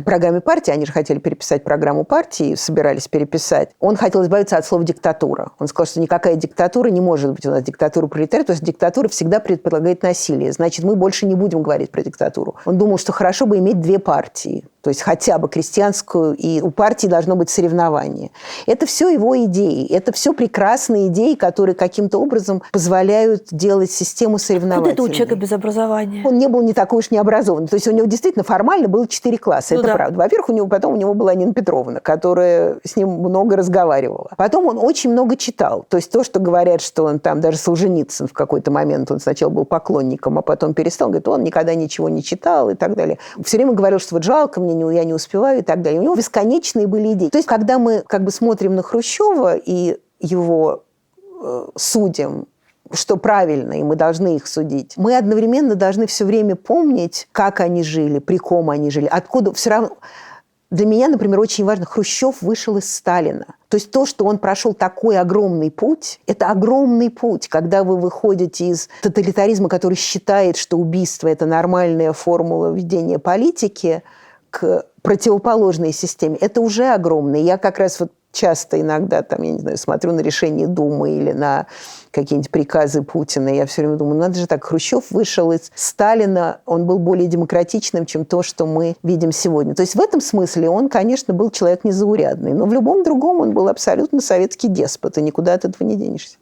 программе партии, они же хотели переписать программу партии, собирались переписать, он хотел избавиться от слова «диктатура». Он сказал, что никакая диктатура не может быть у нас диктатура пролетариата, то есть диктатура всегда предполагает насилие. Значит, мы больше не будем говорить про диктатуру. Он думал, что хорошо бы иметь две партии, то есть хотя бы крестьянскую, и у партии должно быть соревнование. Это все его идеи, это все прекрасные идеи, которые каким-то образом позволяют делать систему соревновательной. Вот это у человека без образования. Он не был не такой уж необразованный. То есть у него действительно формально было 4 класса, это правда. Во-первых, потом у него была Нина Петровна, которая с ним много разговаривала. Потом он очень много читал. То есть то, что говорят, что он там, даже Солженицын в какой-то момент, он сначала был поклонником, а потом перестал, говорит, он никогда ничего не читал и так далее. Все время говорил, что вот жалко мне, я не успеваю и так далее. У него бесконечные были идеи. То есть когда мы как бы смотрим на Хрущева и его судим, что правильно, и мы должны их судить, мы одновременно должны все время помнить, как они жили, при ком они жили, откуда все равно... Для меня, например, очень важно, Хрущев вышел из Сталина. То есть то, что он прошел такой огромный путь, это огромный путь, когда вы выходите из тоталитаризма, который считает, что убийство – это нормальная формула ведения политики, к противоположной системе. Это уже огромно. Я как раз вот часто иногда, там, я не знаю, смотрю на решение Думы или на какие-нибудь приказы Путина, я все время думаю, надо же так, Хрущев вышел из Сталина, он был более демократичным, чем то, что мы видим сегодня. То есть в этом смысле он, конечно, был человек незаурядный, но в любом другом он был абсолютно советский деспот, и никуда от этого не денешься.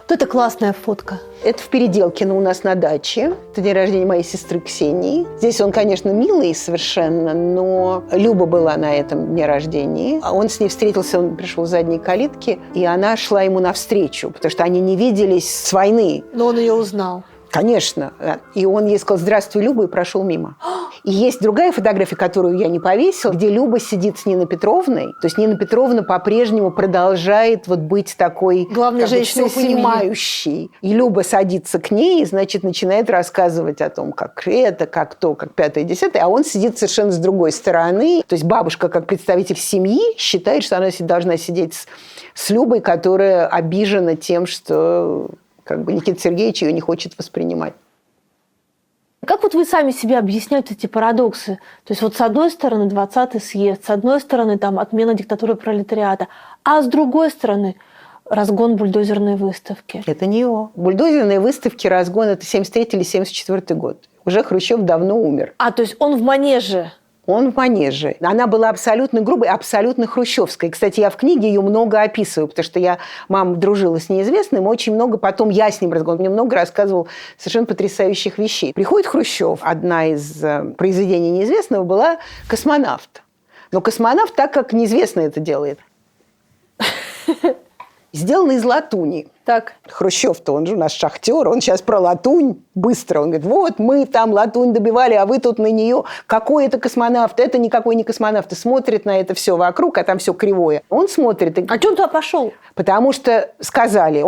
Вот это классная фотка. Это в Переделкино у нас на даче. Это день рождения моей сестры Ксении. Здесь он, конечно, милый совершенно, но Люба была на этом дне рождения. А он с ней встретился, он пришел с задней калитки, и она шла ему навстречу, потому что они не виделись с войны. Но он ее узнал. Конечно. И он ей сказал «Здравствуй, Люба», и прошел мимо. И есть другая фотография, которую я не повесила, где Люба сидит с Ниной Петровной. То есть Нина Петровна по-прежнему продолжает вот быть такой главной женщиной понимающей. И Люба садится к ней и, значит, начинает рассказывать о том, как это, как то, как пятое, десятое. А он сидит совершенно с другой стороны. То есть бабушка, как представитель семьи, считает, что она должна сидеть с Любой, которая обижена тем, что... как бы Никита Сергеевич ее не хочет воспринимать. Как вот вы сами себе объясняете эти парадоксы? То есть вот с одной стороны 20-й съезд, с одной стороны там отмена диктатуры пролетариата, а с другой стороны разгон бульдозерной выставки. Это не его. Бульдозерные выставки, разгон – это 73 или 74 год. Уже Хрущев давно умер. А, то есть он в манеже? Он в манеже. Она была абсолютно грубой, абсолютно хрущевской. Кстати, я в книге ее много описываю, потому что мама дружила с неизвестным, очень много потом я с ним разговаривала. Мне много рассказывал совершенно потрясающих вещей. Приходит Хрущев. Одна из произведений неизвестного была «Космонавт». Но космонавт так, как неизвестный это делает. Сделано из латуни. Так. Хрущев-то, он же у нас шахтер, он сейчас про латунь быстро. Он говорит, вот мы там латунь добивали, а вы тут на нее. Какой это космонавт? Это никакой не космонавт. И смотрит на это все вокруг, а там все кривое. Он смотрит. А что он туда пошел? Потому что сказали,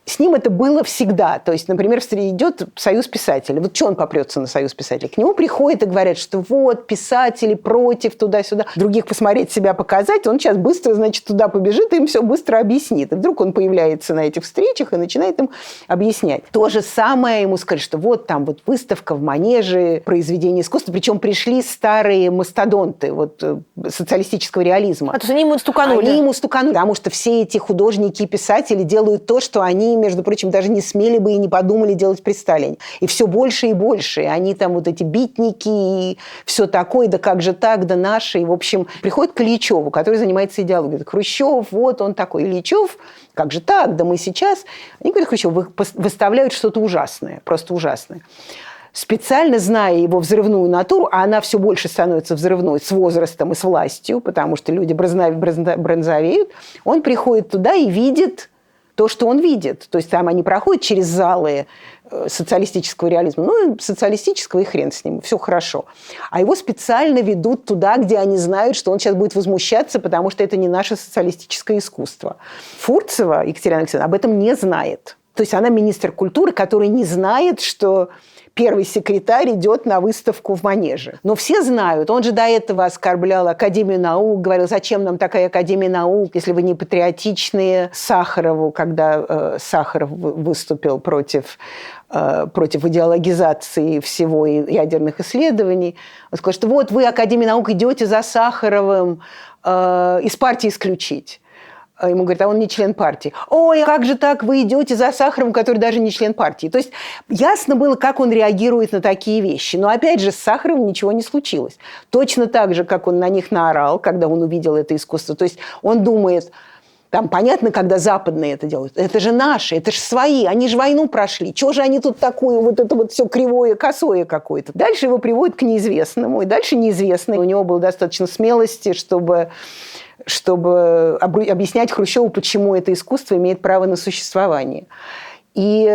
с ним это было всегда. То есть, например, идет Союз писателей. Вот что он попрется на Союз писателей? К нему приходят и говорят, что вот, писатели против, туда-сюда. Других посмотреть, себя показать. Он сейчас быстро, значит, туда побежит и им все быстро объяснит. И вдруг он появляется на этих встречах и начинает им объяснять. То же самое ему сказали, что вот там вот выставка в Манеже, произведение искусства, причем пришли старые мастодонты социалистического реализма. А то есть они ему стуканули? Они ему стуканули, потому что все эти художники и писатели делают то, что они, между прочим, даже не смели бы и не подумали делать при Сталине. И все больше и больше. И они там вот эти битники и все такое, да как же так, да наши. И, в общем, приходит к Ильичеву, который занимается идеологией. Хрущев, вот он такой. Ильичев, как же так, да мы сейчас... Они говорят, Хрущев, выставляют что-то ужасное, просто ужасное. специально зная его взрывную натуру, а она все больше становится взрывной с возрастом и с властью, потому что люди бронзовеют, он приходит туда и видит то, что он видит. То есть там они проходят через залы социалистического реализма. Ну, социалистического, и хрен с ним, все хорошо. А его специально ведут туда, где они знают, что он сейчас будет возмущаться, потому что это не наше социалистическое искусство. Фурцева Екатерина Алексеевна об этом не знает. То есть она министр культуры, который не знает, что первый секретарь идет на выставку в Манеже. Но все знают. Он же до этого оскорблял Академию наук, говорил, зачем нам такая Академия наук, если вы не патриотичные. Сахарову, когда Сахаров выступил против идеологизации всего и ядерных исследований. Он сказал, что вот вы, Академия наук, идете за Сахаровым из партии исключить. Ему говорят, а он не член партии. Ой, как же так, вы идете за Сахаровым, который даже не член партии. То есть ясно было, как он реагирует на такие вещи. Но опять же, с Сахаровым ничего не случилось. Точно так же, как он на них наорал, когда он увидел это искусство. То есть он думает, там понятно, когда западные это делают, это же наши, это же свои, они же войну прошли. Чего же они тут такое, вот это вот все кривое, косое какое-то. Дальше его приводят к неизвестному. И дальше неизвестный. У него было достаточно смелости, чтобы объяснять Хрущеву, почему это искусство имеет право на существование. И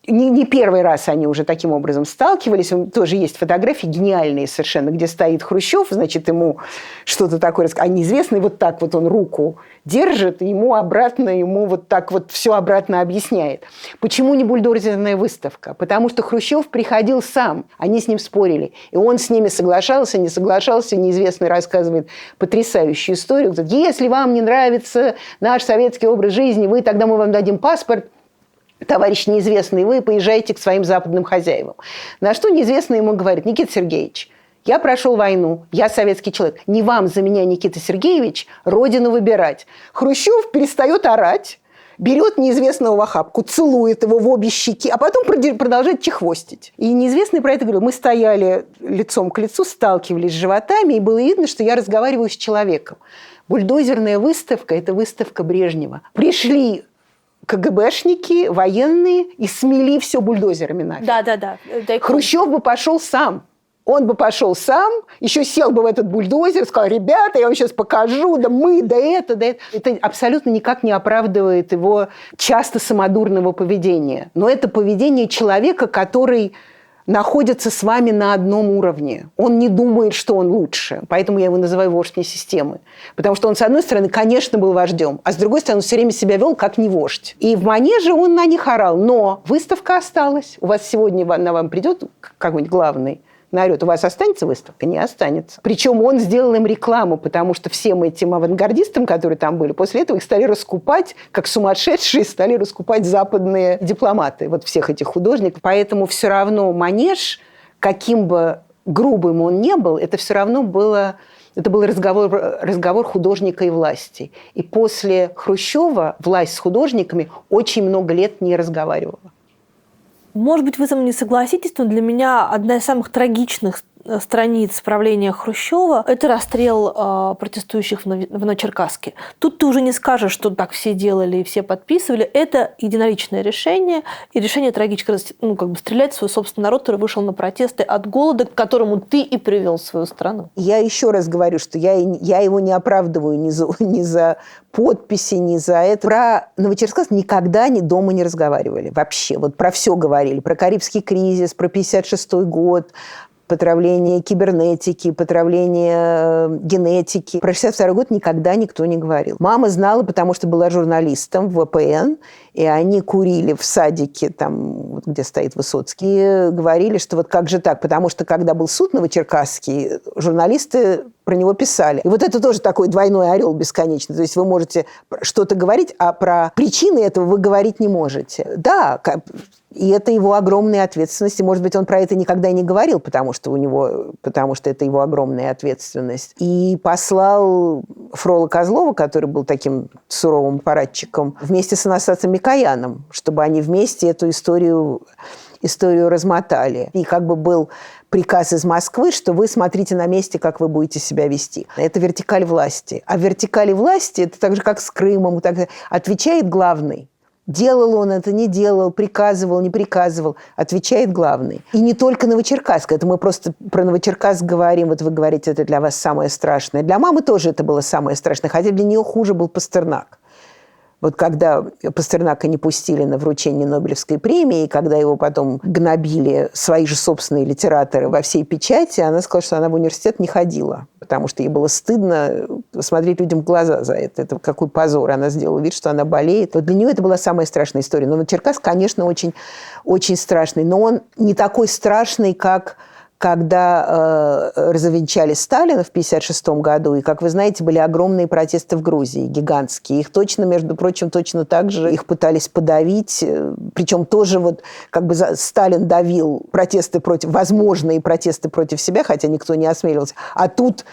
не первый раз они уже таким образом сталкивались. Тоже есть фотографии гениальные совершенно, где стоит Хрущев, значит, ему что-то такое рассказывает. А неизвестный вот так вот он руку держит, и ему вот так вот все обратно объясняет. Почему не бульдозерная выставка? Потому что Хрущев приходил сам, они с ним спорили. И он с ними соглашался, не соглашался. Неизвестный рассказывает потрясающую историю. Говорит, если вам не нравится наш советский образ жизни, тогда мы вам дадим паспорт. Товарищ неизвестный, вы поезжаете к своим западным хозяевам. На что неизвестный ему говорит, Никита Сергеевич, я прошел войну, я советский человек. Не вам за меня, Никита Сергеевич, родину выбирать. Хрущев перестает орать, берет неизвестного в охапку, целует его в обе щеки, а потом продолжает чехвостить. И неизвестный про это говорил. Мы стояли лицом к лицу, сталкивались с животами, и было видно, что я разговариваю с человеком. Бульдозерная выставка – это выставка Брежнева. Пришли КГБшники, военные, и смели все бульдозерами нафиг. Да. Хрущев бы пошел сам. Он бы пошел сам, еще сел бы в этот бульдозер, сказал, ребята, я вам сейчас покажу, да мы, да это. Это абсолютно никак не оправдывает его часто самодурного поведения. Но это поведение человека, который находится с вами на одном уровне. Он не думает, что он лучше. Поэтому я его называю вождь вне системы. Потому что он, с одной стороны, конечно, был вождем, а с другой стороны, он все время себя вел как не вождь. И в Манеже он на них орал. Но выставка осталась. У вас сегодня на вам придет какой-нибудь главный, наорет, у вас останется выставка? Не останется. Причем он сделал им рекламу, потому что всем этим авангардистам, которые там были, после этого их стали раскупать, как сумасшедшие стали раскупать западные дипломаты, вот всех этих художников. Поэтому все равно Манеж, каким бы грубым он ни был, это все равно было разговор художника и власти. И после Хрущева власть с художниками очень много лет не разговаривала. Может быть, вы со мной не согласитесь, но для меня одна из самых трагичных страниц правления Хрущева – это расстрел протестующих в Новочеркасске. Тут ты уже не скажешь, что так все делали и все подписывали. Это единоличное решение, и решение трагическое, стрелять в свой собственный народ, который вышел на протесты от голода, к которому ты и привел свою страну. Я еще раз говорю, что я его не оправдываю ни за подписи, ни за это. Про Новочеркасск никогда дома не разговаривали вообще. Вот про все говорили. Про Карибский кризис, про 1956 год, потравление кибернетики, потравление генетики. Про 1962 год никогда никто не говорил. Мама знала, потому что была журналистом в ВПН, и они курили в садике, там, где стоит Высоцкий, и говорили, что вот как же так, потому что когда был суд новочеркасский, журналисты про него писали. И вот это тоже такой двойной орел бесконечный. То есть вы можете что-то говорить, а про причины этого вы говорить не можете. Да, и это его огромная ответственность. И, может быть, он про это никогда и не говорил, потому что это его огромная ответственность. И послал Фрола Козлова, который был таким суровым аппаратчиком, вместе с Анастасом Микояном, чтобы они вместе эту историю размотали. И как бы был приказ из Москвы, что вы смотрите на месте, как вы будете себя вести. Это вертикаль власти. А в вертикали власти, это так же, как с Крымом, отвечает главный. Делал он это, не делал, приказывал, не приказывал, отвечает главный. И не только Новочеркасск. Это мы просто про Новочеркасск говорим. Вот вы говорите, это для вас самое страшное. Для мамы тоже это было самое страшное. Хотя для нее хуже был Пастернак. Вот когда Пастернака не пустили на вручение Нобелевской премии, и когда его потом гнобили свои же собственные литераторы во всей печати, она сказала, что она в университет не ходила, потому что ей было стыдно смотреть людям в глаза за это. Это какой позор. Она сделала вид, что она болеет. Вот для нее это была самая страшная история. Но Новочеркасск, конечно, очень, очень страшный. Но он не такой страшный, как когда развенчали Сталина в 1956 году, и, как вы знаете, были огромные протесты в Грузии, гигантские. Их точно, между прочим, точно так же их пытались подавить. Причем тоже вот как бы Сталин давил протесты против, возможные протесты против себя, хотя никто не осмеливался. А тут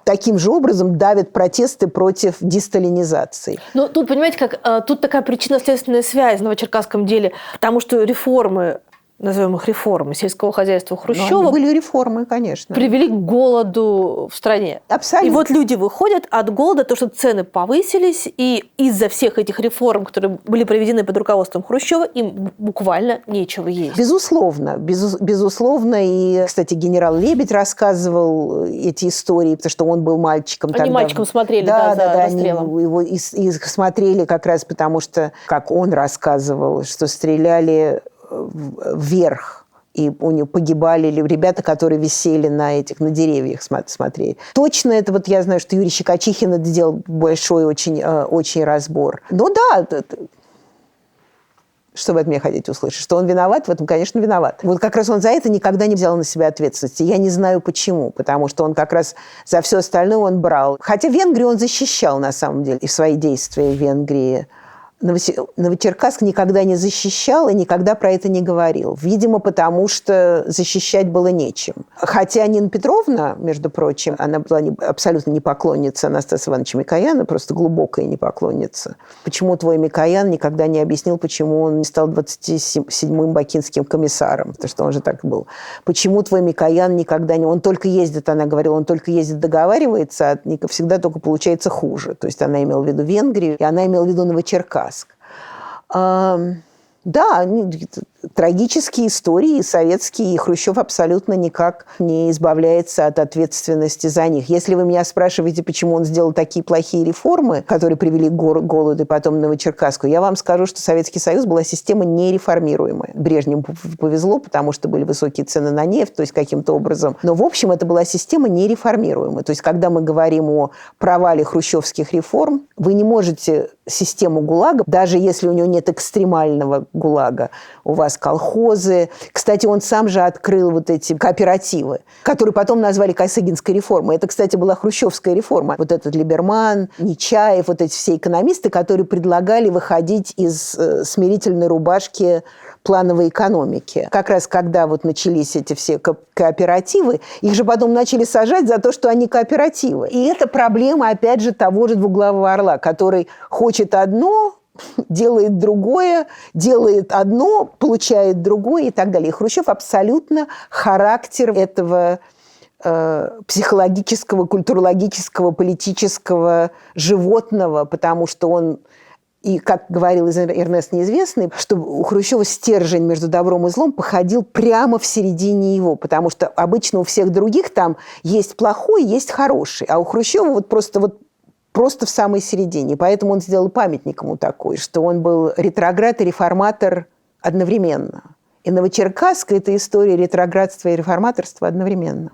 таким же образом давят протесты против десталинизации. Ну, тут, понимаете, как тут такая причинно-следственная связь в новочеркасском деле, потому что реформы, назовем их реформы, сельского хозяйства Хрущева были реформы, конечно. Привели к голоду в стране. Абсолютно. И вот люди выходят от голода, то, что цены повысились, и из-за всех этих реформ, которые были проведены под руководством Хрущева, им буквально нечего есть. Безусловно. Безусловно. И, кстати, генерал Лебедь рассказывал эти истории, потому что он был мальчиком. Они мальчиком смотрели, за расстрелом. Они его и смотрели как раз потому, что, как он рассказывал, что стреляли вверх, и у него погибали ребята, которые висели на деревьях, смотрели. Точно это, вот я знаю, что Юрий Щекочихин сделал большой очень, очень разбор. Но да, что вы от меня хотите услышать? Что он виноват? В этом, конечно, виноват. Вот как раз он за это никогда не взял на себя ответственности. Я не знаю почему, потому что он как раз за все остальное он брал. Хотя Венгрию он защищал, на самом деле, и свои действия в Венгрии. Новочеркасск никогда не защищал и никогда про это не говорил. Видимо, потому что защищать было нечем. Хотя Нина Петровна, между прочим, она была абсолютно не поклонница Анастаса Ивановича Микояна, просто глубокая не поклонница. Почему твой Микоян никогда не объяснил, почему он не стал 27-м бакинским комиссаром? Потому что он же так был. Почему твой Микоян никогда не... Он только ездит, она говорила, он только ездит, договаривается, а всегда только получается хуже. То есть она имела в виду Венгрию, и она имела в виду Новочеркасск. Да, трагические истории, советские, и Хрущев абсолютно никак не избавляется от ответственности за них. Если вы меня спрашиваете, почему он сделал такие плохие реформы, которые привели к голоду и потом Новочеркасску, я вам скажу, что Советский Союз была система нереформируемая. Брежневу повезло, потому что были высокие цены на нефть, то есть каким-то образом. Но, в общем, это была система нереформируемая. То есть, когда мы говорим о провале хрущевских реформ, вы не можете систему ГУЛАГа, даже если у него нет экстремального ГУЛАГа, у вас колхозы. Кстати, он сам же открыл вот эти кооперативы, которые потом назвали Косыгинской реформой. Это, кстати, была хрущевская реформа. Вот этот Либерман, Нечаев, вот эти все экономисты, которые предлагали выходить из смирительной рубашки плановой экономики. Как раз когда вот начались эти все кооперативы, их же потом начали сажать за то, что они кооперативы. И это проблема, опять же, того же двуглавого орла, который хочет одно, делает другое, делает одно, получает другое и так далее. И Хрущев абсолютно характер этого психологического, культурологического, политического животного, потому что он, и, как говорил Эрнест Неизвестный, что у Хрущева стержень между добром и злом походил прямо в середине его, потому что обычно у всех других там есть плохой, есть хороший, а у Хрущева вот просто в самой середине. Поэтому он сделал памятник ему такой, что он был ретроград и реформатор одновременно. И Новочеркасск – это история ретроградства и реформаторства одновременно.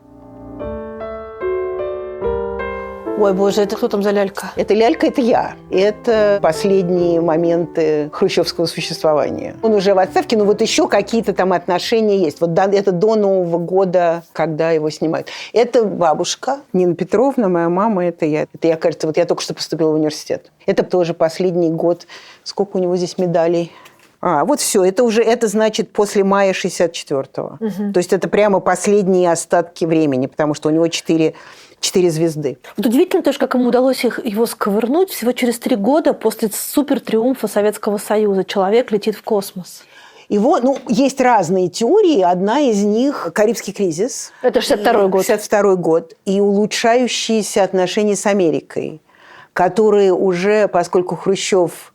Ой, боже, это кто там за лялька? Это лялька, это я. Это последние моменты хрущевского существования. Он уже в отставке, но вот еще какие-то там отношения есть. Вот это до Нового года, когда его снимают. Это бабушка Нина Петровна, моя мама, это я. Это я, кажется, вот я только что поступила в университет. Это тоже последний год. Сколько у него здесь медалей? Вот все, это значит после мая 64-го. То есть это прямо последние остатки времени, потому что у него 4 звезды. Вот удивительно тоже, как ему удалось его сковырнуть всего через 3 года после супертриумфа Советского Союза. Человек летит в космос. Есть разные теории. Одна из них – Карибский кризис. Это 62-й год. 62-й год. И улучшающиеся отношения с Америкой, которые уже, поскольку Хрущев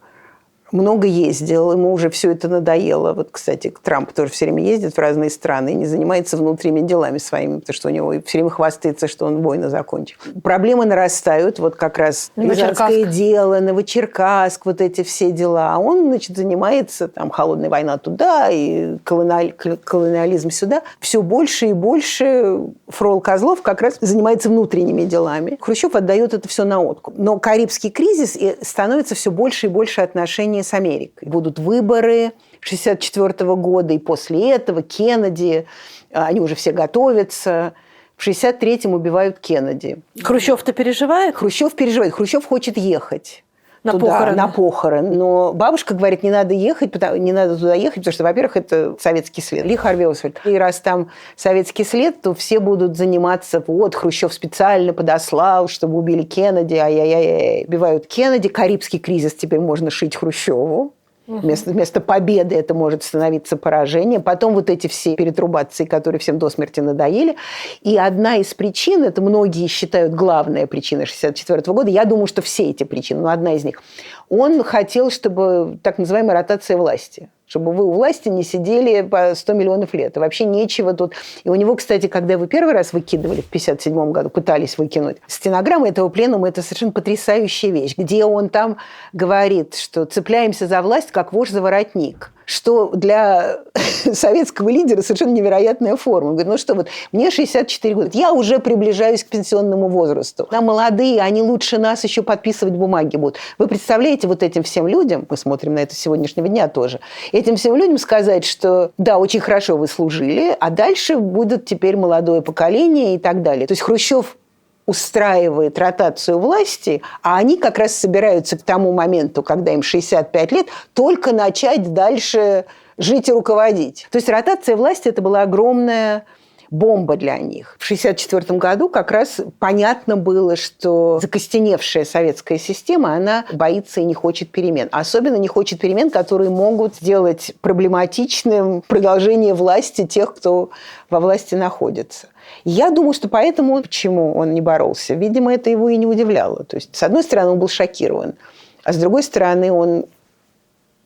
много ездил, ему уже все это надоело. Вот, кстати, Трамп тоже все время ездит в разные страны и не занимается внутренними делами своими, потому что у него все время хвастается, что он войны закончил. Проблемы нарастают, вот как раз Рязанское дело, Новочеркасск, вот эти все дела. А он, значит, занимается, там, холодная война туда и колониализм сюда. Все больше и больше Фрол Козлов как раз занимается внутренними делами. Хрущев отдает это все на откуп. Но Карибский кризис становится все больше и больше отношений с Америкой. Будут выборы 1964 года, и после этого Кеннеди, они уже все готовятся. В 1963-м убивают Кеннеди. Хрущев-то переживает? Хрущев переживает. Хрущев хочет ехать. На похороны. Но бабушка говорит, не надо туда ехать, потому что, во-первых, это советский след. Ли Харвей Освальд. И раз там советский след, то все будут заниматься, вот, Хрущев специально подослал, чтобы убили Кеннеди, ай-яй-яй, убивают Кеннеди. Карибский кризис теперь можно шить Хрущеву. Вместо победы это может становиться поражением. Потом вот эти все перетрубации, которые всем до смерти надоели. И одна из причин, это многие считают главная причина 1964 года, я думаю, что все эти причины, но одна из них. Он хотел, чтобы так называемая ротация власти. Чтобы вы у власти не сидели по 100 миллионов лет. И вообще нечего тут. И у него, кстати, когда его первый раз выкидывали в 1957 году, пытались выкинуть, стенограмма этого пленума – это совершенно потрясающая вещь, где он там говорит, что цепляемся за власть, как вождь за воротник. Что для советского лидера совершенно невероятная форма. Он говорит, ну что, вот мне 64 года, я уже приближаюсь к пенсионному возрасту. А молодые, они лучше нас еще подписывать бумаги будут. Вы представляете вот этим всем людям, мы смотрим на это с сегодняшнего дня тоже, этим всем людям сказать, что да, очень хорошо вы служили, а дальше будет теперь молодое поколение и так далее. То есть Хрущев устраивает ротацию власти, а они как раз собираются к тому моменту, когда им 65 лет, только начать дальше жить и руководить. То есть ротация власти – это была огромная бомба для них. В 1964 году как раз понятно было, что закостеневшая советская система, она боится и не хочет перемен. Особенно не хочет перемен, которые могут сделать проблематичным продолжение власти тех, кто во власти находится. Я думаю, что поэтому, почему он не боролся, видимо, это его и не удивляло. То есть, с одной стороны, он был шокирован, а с другой стороны, он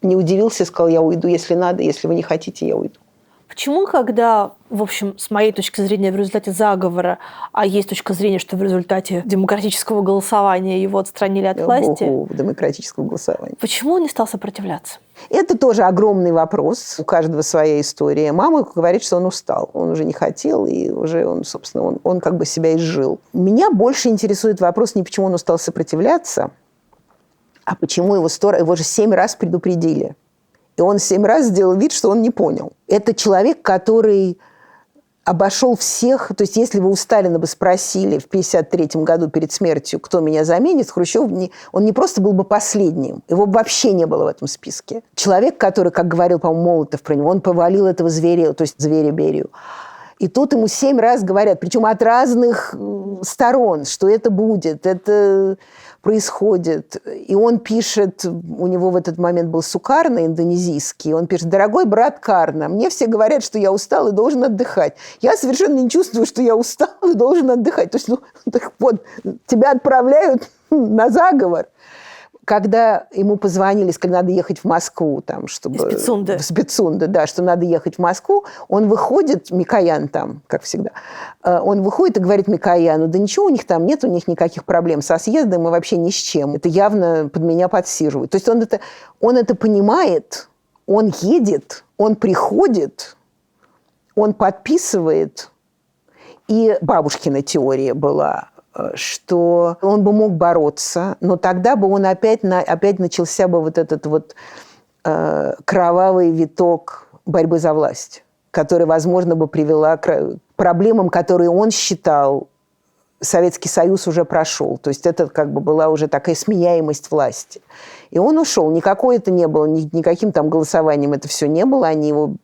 не удивился, сказал, я уйду, если надо, если вы не хотите, я уйду. Почему, когда, в общем, с моей точки зрения, в результате заговора, а есть точка зрения, что в результате демократического голосования его отстранили от власти? Демократического голосования. Почему он не стал сопротивляться? Это тоже огромный вопрос. У каждого своя история. Мама говорит, что он устал. Он уже не хотел, и уже он, собственно, он как бы себя изжил. Меня больше интересует вопрос не почему он устал сопротивляться, а почему его же 7 раз предупредили. И он 7 раз сделал вид, что он не понял. Это человек, который обошел всех. То есть, если вы у Сталина бы спросили в 1953 году перед смертью, кто меня заменит, Хрущев, он не просто был бы последним. Его вообще не было в этом списке. Человек, который, как говорил, по-моему, Молотов про него, он повалил этого зверя, то есть зверя Берию. И тут ему 7 раз говорят, причем от разных сторон, что это будет, это происходит. И он пишет, у него в этот момент был Сукарно индонезийский, он пишет, дорогой брат Карно, мне все говорят, что я устал и должен отдыхать. Я совершенно не чувствую, что я устал и должен отдыхать. То есть, так вот, тебя отправляют на заговор. Когда ему позвонили, сказали, надо ехать в Москву, там, чтобы... В Спецунды, да, что надо ехать в Москву, он выходит, Микоян там, как всегда, он выходит и говорит Микояну, да ничего у них там нет, у них никаких проблем со съездом и вообще ни с чем. Это явно под меня подсиживают. То есть он это понимает, он едет, он приходит, он подписывает. И бабушкина теория была, что он бы мог бороться, но тогда бы он опять начался бы вот этот вот кровавый виток борьбы за власть, который, возможно, бы привела к проблемам, которые он считал, Советский Союз уже прошел. То есть это как бы была уже такая сменяемость власти. И он ушел. Никакой это не было, никаким там голосованием это все не было. Они его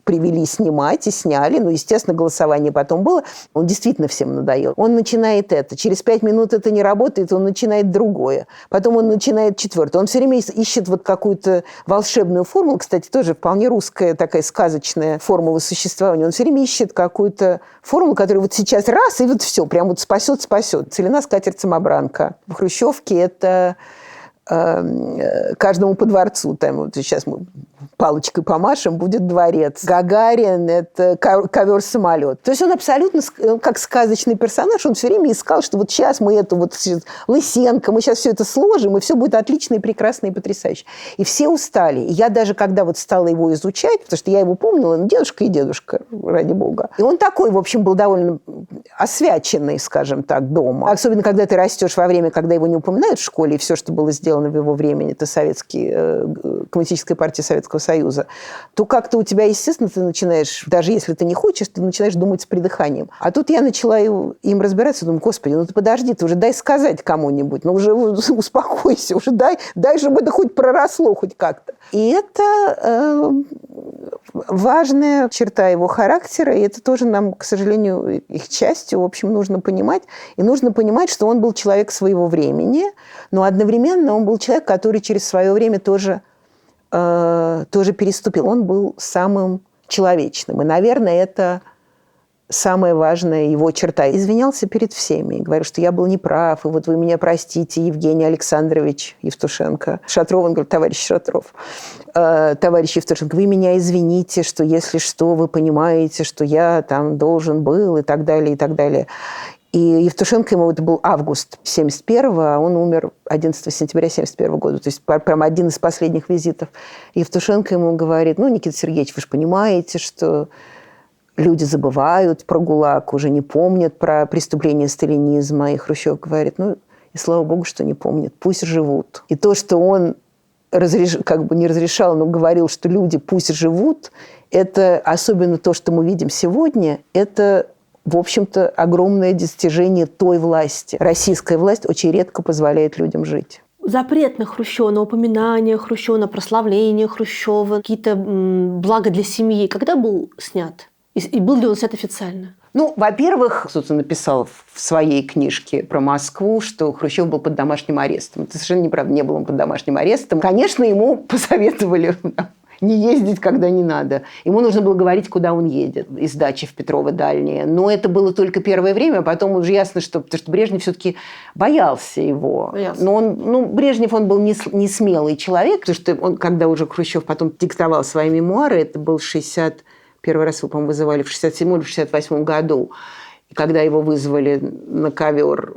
привели снимать и сняли. Ну, естественно, голосование потом было. Он действительно всем надоел. Он начинает это. Через 5 минут это не работает, он начинает другое. Потом он начинает 4. Он все время ищет вот какую-то волшебную формулу. Кстати, тоже вполне русская такая сказочная формула существования. Он все время ищет какую-то формулу, которая вот сейчас раз, и вот все, прям вот спасет. Целина, скатерть, самобранка. В хрущевке это каждому по дворцу. Там, вот сейчас мы палочкой помашем, будет дворец. Гагарин – это ковер-самолет. То есть он абсолютно, как сказочный персонаж, он все время искал, что вот сейчас мы это вот Лысенко, мы сейчас все это сложим, и все будет отлично, и прекрасно, и потрясающе. И все устали. И я даже, когда вот стала его изучать, потому что я его помнила, ну, дедушка и дедушка, ради бога. И он такой, в общем, был довольно освяченный, скажем так, дома. Особенно, когда ты растешь во время, когда его не упоминают в школе, и все, что было сделано в его времени, это Коммунистическая партия Советского Союза, то как-то у тебя, естественно, ты начинаешь, даже если ты не хочешь, ты начинаешь думать с придыханием. А тут я начала им разбираться, думаю, господи, ну ты подожди, ты уже дай сказать кому-нибудь, ну уже успокойся, уже дай, чтобы это хоть проросло хоть как-то. И это важная черта его характера, и это тоже нам, к сожалению, их частью, в общем, нужно понимать. И нужно понимать, что он был человек своего времени, но одновременно он был человек, который через свое время тоже переступил. Он был самым человечным. И, наверное, это самая важная его черта. Извинялся перед всеми. Говорил, что я был неправ, и вот вы меня простите, Евгений Александрович Евтушенко. Шатров, он говорит, товарищ Шатров. Товарищ Евтушенко, вы меня извините, что если что, вы понимаете, что я там должен был, и так далее, и так далее. И Евтушенко, ему это был август 71-го, а он умер 11 сентября 71 года. То есть прям один из последних визитов. Евтушенко ему говорит, ну, Никита Сергеевич, вы же понимаете, что люди забывают про ГУЛАГ, уже не помнят про преступления сталинизма. И Хрущев говорит, ну, и слава богу, что не помнят, пусть живут. И то, что он как бы не разрешал, но говорил, что люди пусть живут, это особенно то, что мы видим сегодня, это, в общем-то, огромное достижение той власти. Российская власть очень редко позволяет людям жить. Запрет на Хрущева, на упоминание Хрущева, на прославление Хрущева, какие-то блага для семьи, когда был снят? И был ли он снят официально? Ну, во-первых, кто-то написал в своей книжке про Москву, что Хрущев был под домашним арестом. Это совершенно неправда, не был он под домашним арестом. Конечно, ему посоветовали не ездить, когда не надо. Ему нужно было говорить, куда он едет, из дачи в Петрово Дальнее. Но это было только первое время, а потом уже ясно, что, потому что Брежнев все-таки боялся его. Но Брежнев, он был не смелый человек, потому что он, когда уже Хрущев потом диктовал свои мемуары, это был первый раз его, по-моему, вызывали в 67 или в 68 году. И когда его вызвали на ковер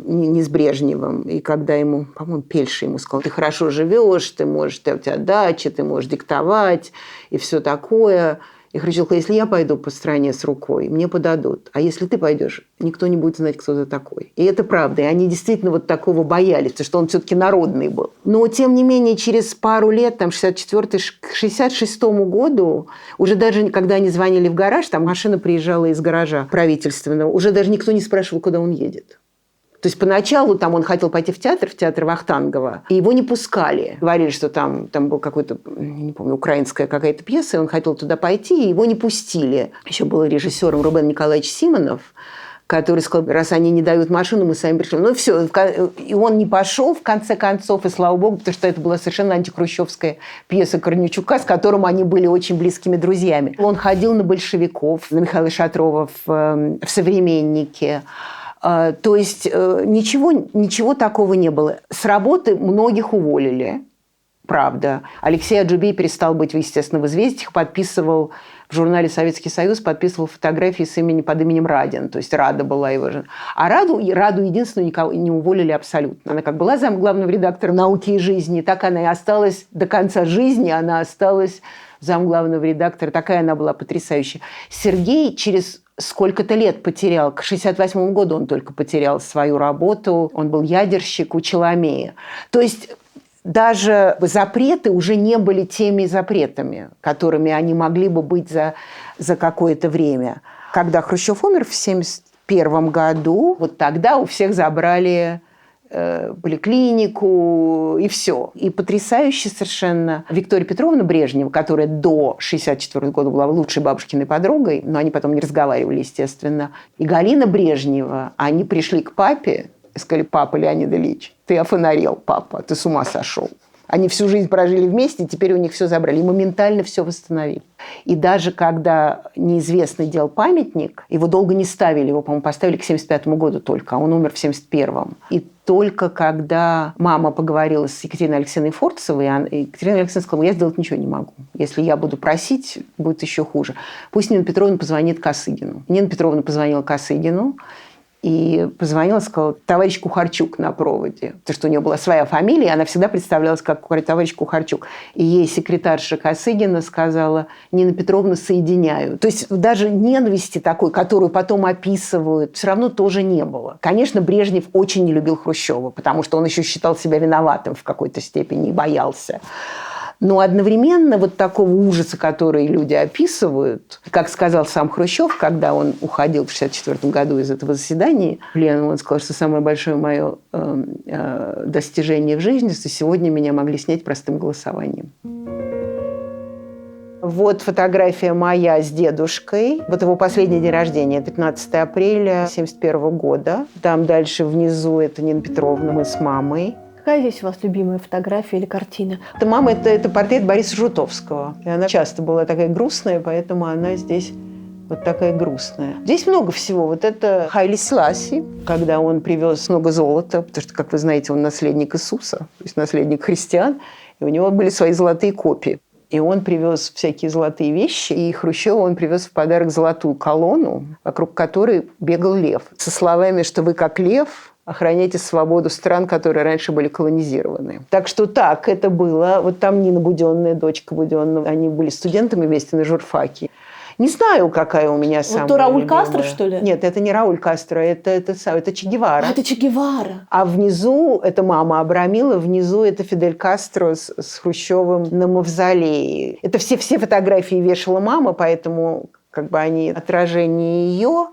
не с Брежневым, и когда ему, по-моему, Пельша ему сказал, ты хорошо живешь, у тебя дача, ты можешь диктовать, и все такое. И Хрущев сказал, если я пойду по стране с рукой, мне подадут. А если ты пойдешь, никто не будет знать, кто ты такой. И это правда. И они действительно вот такого боялись, потому что он все-таки народный был. Но, тем не менее, через пару лет, там, 64-й, к 66-му году, уже даже когда они звонили в гараж, там машина приезжала из гаража правительственного, уже даже никто не спрашивал, куда он едет. То есть поначалу там он хотел пойти в театр Вахтангова, и его не пускали. Говорили, что там был какой-то, не помню, украинская какая-то пьеса, и он хотел туда пойти, и его не пустили. Еще был режиссером Рубен Николаевич Симонов, который сказал, раз они не дают машину, мы сами пришли. Ну все, и он не пошел в конце концов, и слава богу, потому что это была совершенно антихрущевская пьеса Корничука, с которым они были очень близкими друзьями. Он ходил на большевиков, на Михаила Шатрова в «Современнике». То есть ничего такого не было. С работы многих уволили, правда. Алексей Аджубей перестал быть, естественно, в «Известиях», подписывал в журнале «Советский Союз», подписывал фотографии под именем Радин. То есть Рада была его жена. А Раду единственную никого не уволили абсолютно. Она как была замглавного редактора «Науки и жизни», так она и осталась до конца жизни, она осталась замглавного редактора. Такая она была потрясающая. Сергей через сколько-то лет потерял. К 68 году он только потерял свою работу. Он был ядерщик у Челомея. То есть даже запреты уже не были теми запретами, которыми они могли бы быть за какое-то время. Когда Хрущев умер в 1971 году, вот тогда у всех забрали поликлинику и все. И потрясающе совершенно Виктория Петровна Брежнева, которая до 1964 года была лучшей бабушкиной подругой, но они потом не разговаривали, естественно, и Галина Брежнева, они пришли к папе и сказали, папа, Леонид Ильич, ты офонарел, папа, ты с ума сошел. Они всю жизнь прожили вместе, теперь у них все забрали. И моментально все восстановили. И даже когда неизвестный делал памятник, его долго не ставили, его, по-моему, поставили к 1975 году только, а он умер в 1971. И только когда мама поговорила с Екатериной Алексеевной Форцевой, Екатерина Алексеевна сказала: я сделать ничего не могу. Если я буду просить, будет еще хуже. Пусть Нина Петровна позвонит Косыгину. Нина Петровна позвонила Косыгину, и позвонила, сказала: товарищ Кухарчук на проводе. Потому что у нее была своя фамилия, и она всегда представлялась как товарищ Кухарчук. И ей секретарша Косыгина сказала: Нина Петровна, соединяю. То есть даже ненависти такой, которую потом описывают, все равно тоже не было. Конечно, Брежнев очень не любил Хрущева, потому что он еще считал себя виноватым в какой-то степени и боялся. Но одновременно вот такого ужаса, который люди описывают, как сказал сам Хрущев, когда он уходил в 1964 году из этого заседания пленума, он сказал, что самое большое мое достижение в жизни, что сегодня меня могли снять простым голосованием. Вот фотография моя с дедушкой. Вот его последний день рождения, 15 апреля 1971 года. Там дальше внизу это Нина Петровна, мы с мамой. Какая здесь у вас любимая фотография или картина? Это мама, это портрет Бориса Жутовского. И она часто была такая грустная, поэтому она здесь вот такая грустная. Здесь много всего. Вот это Хайли Селаси, когда он привез много золота, потому что, как вы знаете, он наследник Иисуса, то есть наследник христиан, и у него были свои золотые копии. И он привез всякие золотые вещи, и Хрущеву он привез в подарок золотую колонну, вокруг которой бегал лев, со словами, что вы как лев охраняйте свободу стран, которые раньше были колонизированы. Так что так это было. Вот там Нина Буденная, дочка Буденная, они были студентами вместе на журфаке. Не знаю, какая у меня самая то Рауль любимая. Кастро, что ли? Нет, это не Рауль Кастро, это Че Гевара. А, это Че Гевара. А внизу, это мама Абрамила, внизу это Фидель Кастро с Хрущевым на мавзолее. Это все фотографии вешала мама, поэтому как бы они отражение ее.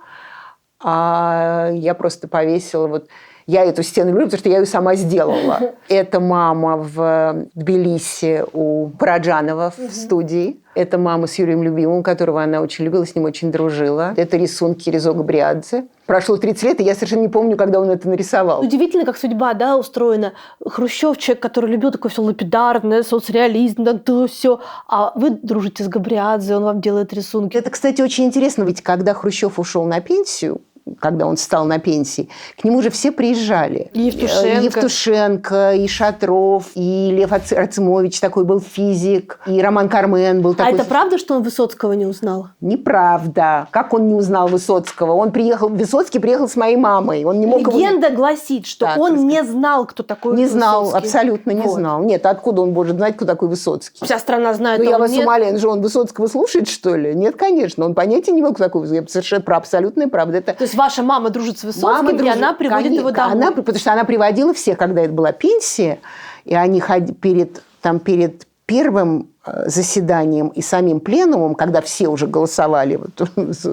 А я просто повесила вот... Я эту стену люблю, потому что я ее сама сделала. Это мама в Тбилиси у Параджанова в студии. Это мама с Юрием Любимым, которого она очень любила, с ним очень дружила. Это рисунки Резо Габриадзе. Прошло 30 лет, и я совершенно не помню, когда он это нарисовал. Удивительно, как судьба, да, устроена. Хрущев, человек, который любил такое все лапидарное, соцреализм, да, то все. А вы дружите с Габриадзе, он вам делает рисунки. Это, кстати, очень интересно, ведь когда Хрущев ушел на пенсию, когда он встал на пенсии, к нему же все приезжали. И Евтушенко, и Шатров, и Лев Арцемович такой был физик, и Роман Кармен был такой. А это правда, что он Высоцкого не узнал? Неправда. Как он не узнал Высоцкого? Высоцкий приехал с моей мамой. Он не мог Легенда гласит, что так, он не знал, кто такой не Высоцкий. знал, абсолютно не знал. Нет, откуда он может знать, кто такой Высоцкий? Вся страна знает, я вас нет. умоляю, он Высоцкого слушает, что ли? Нет, конечно. Он понятия не имел, кто такой Высоцкий. Совершенно абсолютная правда. Это... То есть ваша мама дружит с Высоцким, и она приводит его домой? Потому что она приводила всех, когда это была пенсия, и они перед первым заседанием и самим пленумом, когда все уже голосовали,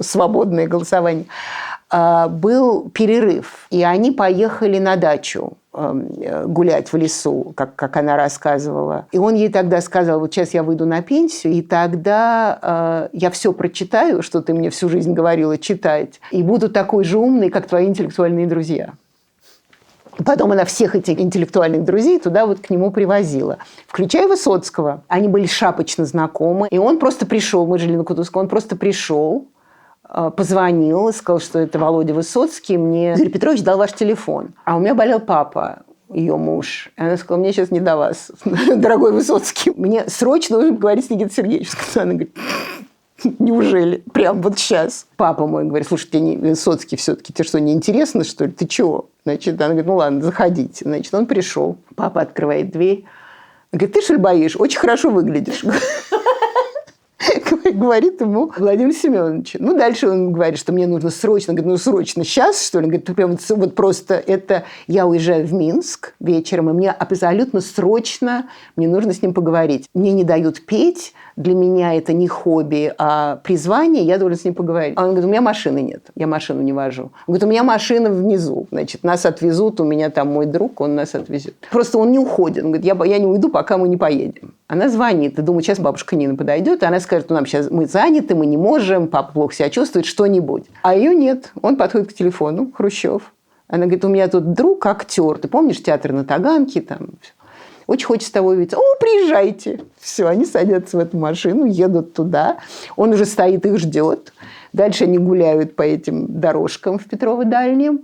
свободное голосование, был перерыв. И они поехали на дачу гулять в лесу, как она рассказывала. И он ей тогда сказал: вот сейчас я выйду на пенсию, и тогда я все прочитаю, что ты мне всю жизнь говорила читать, и буду такой же умной, как твои интеллектуальные друзья. Потом она всех этих интеллектуальных друзей туда вот к нему привозила, включая Высоцкого. Они были шапочно знакомы, и он просто пришел, мы жили на Кутузовском, он просто пришел, позвонил и сказал, что это Володя Высоцкий, мне Юрий Петрович дал ваш телефон. А у меня болел папа, ее муж. И она сказала: мне сейчас не до вас, дорогой Высоцкий. Мне срочно нужно поговорить с Никитой Сергеевичем. Она говорит: неужели? Прям вот сейчас. Папа мой говорит: слушай, тебе Высоцкий все-таки, тебе что, не интересно, что ли? Ты чего? Значит, она говорит: ну ладно, заходите. Значит, он пришел. Папа открывает дверь. Он говорит: ты что ли боишь? Очень хорошо выглядишь. Говорит ему Владимир Семенович. Ну, дальше он говорит, что мне нужно срочно. Он говорит: ну, срочно сейчас, что ли? Он говорит: прям вот просто это... Я уезжаю в Минск вечером, и мне абсолютно срочно, мне нужно с ним поговорить. Мне не дают петь, для меня это не хобби, а призвание, я должен с ним поговорить. А он говорит: у меня машины нет, я машину не вожу. Он говорит: у меня машина внизу, значит, нас отвезут, у меня там мой друг, он нас отвезет. Просто он не уходит. Он говорит: я не уйду, пока мы не поедем. Она звонит, и думает, сейчас бабушка Нина подойдет, и она скажет: ну, нам сейчас мы заняты, мы не можем, папа плохо себя чувствует, что-нибудь. А ее нет. Он подходит к телефону, Хрущев. Она говорит: у меня тут друг актер, ты помнишь театр на Таганке? Там? Очень хочется с тобой увидеться. О, приезжайте. Все, они садятся в эту машину, едут туда. Он уже стоит, их ждет. Дальше они гуляют по этим дорожкам в Петрово-Дальнем.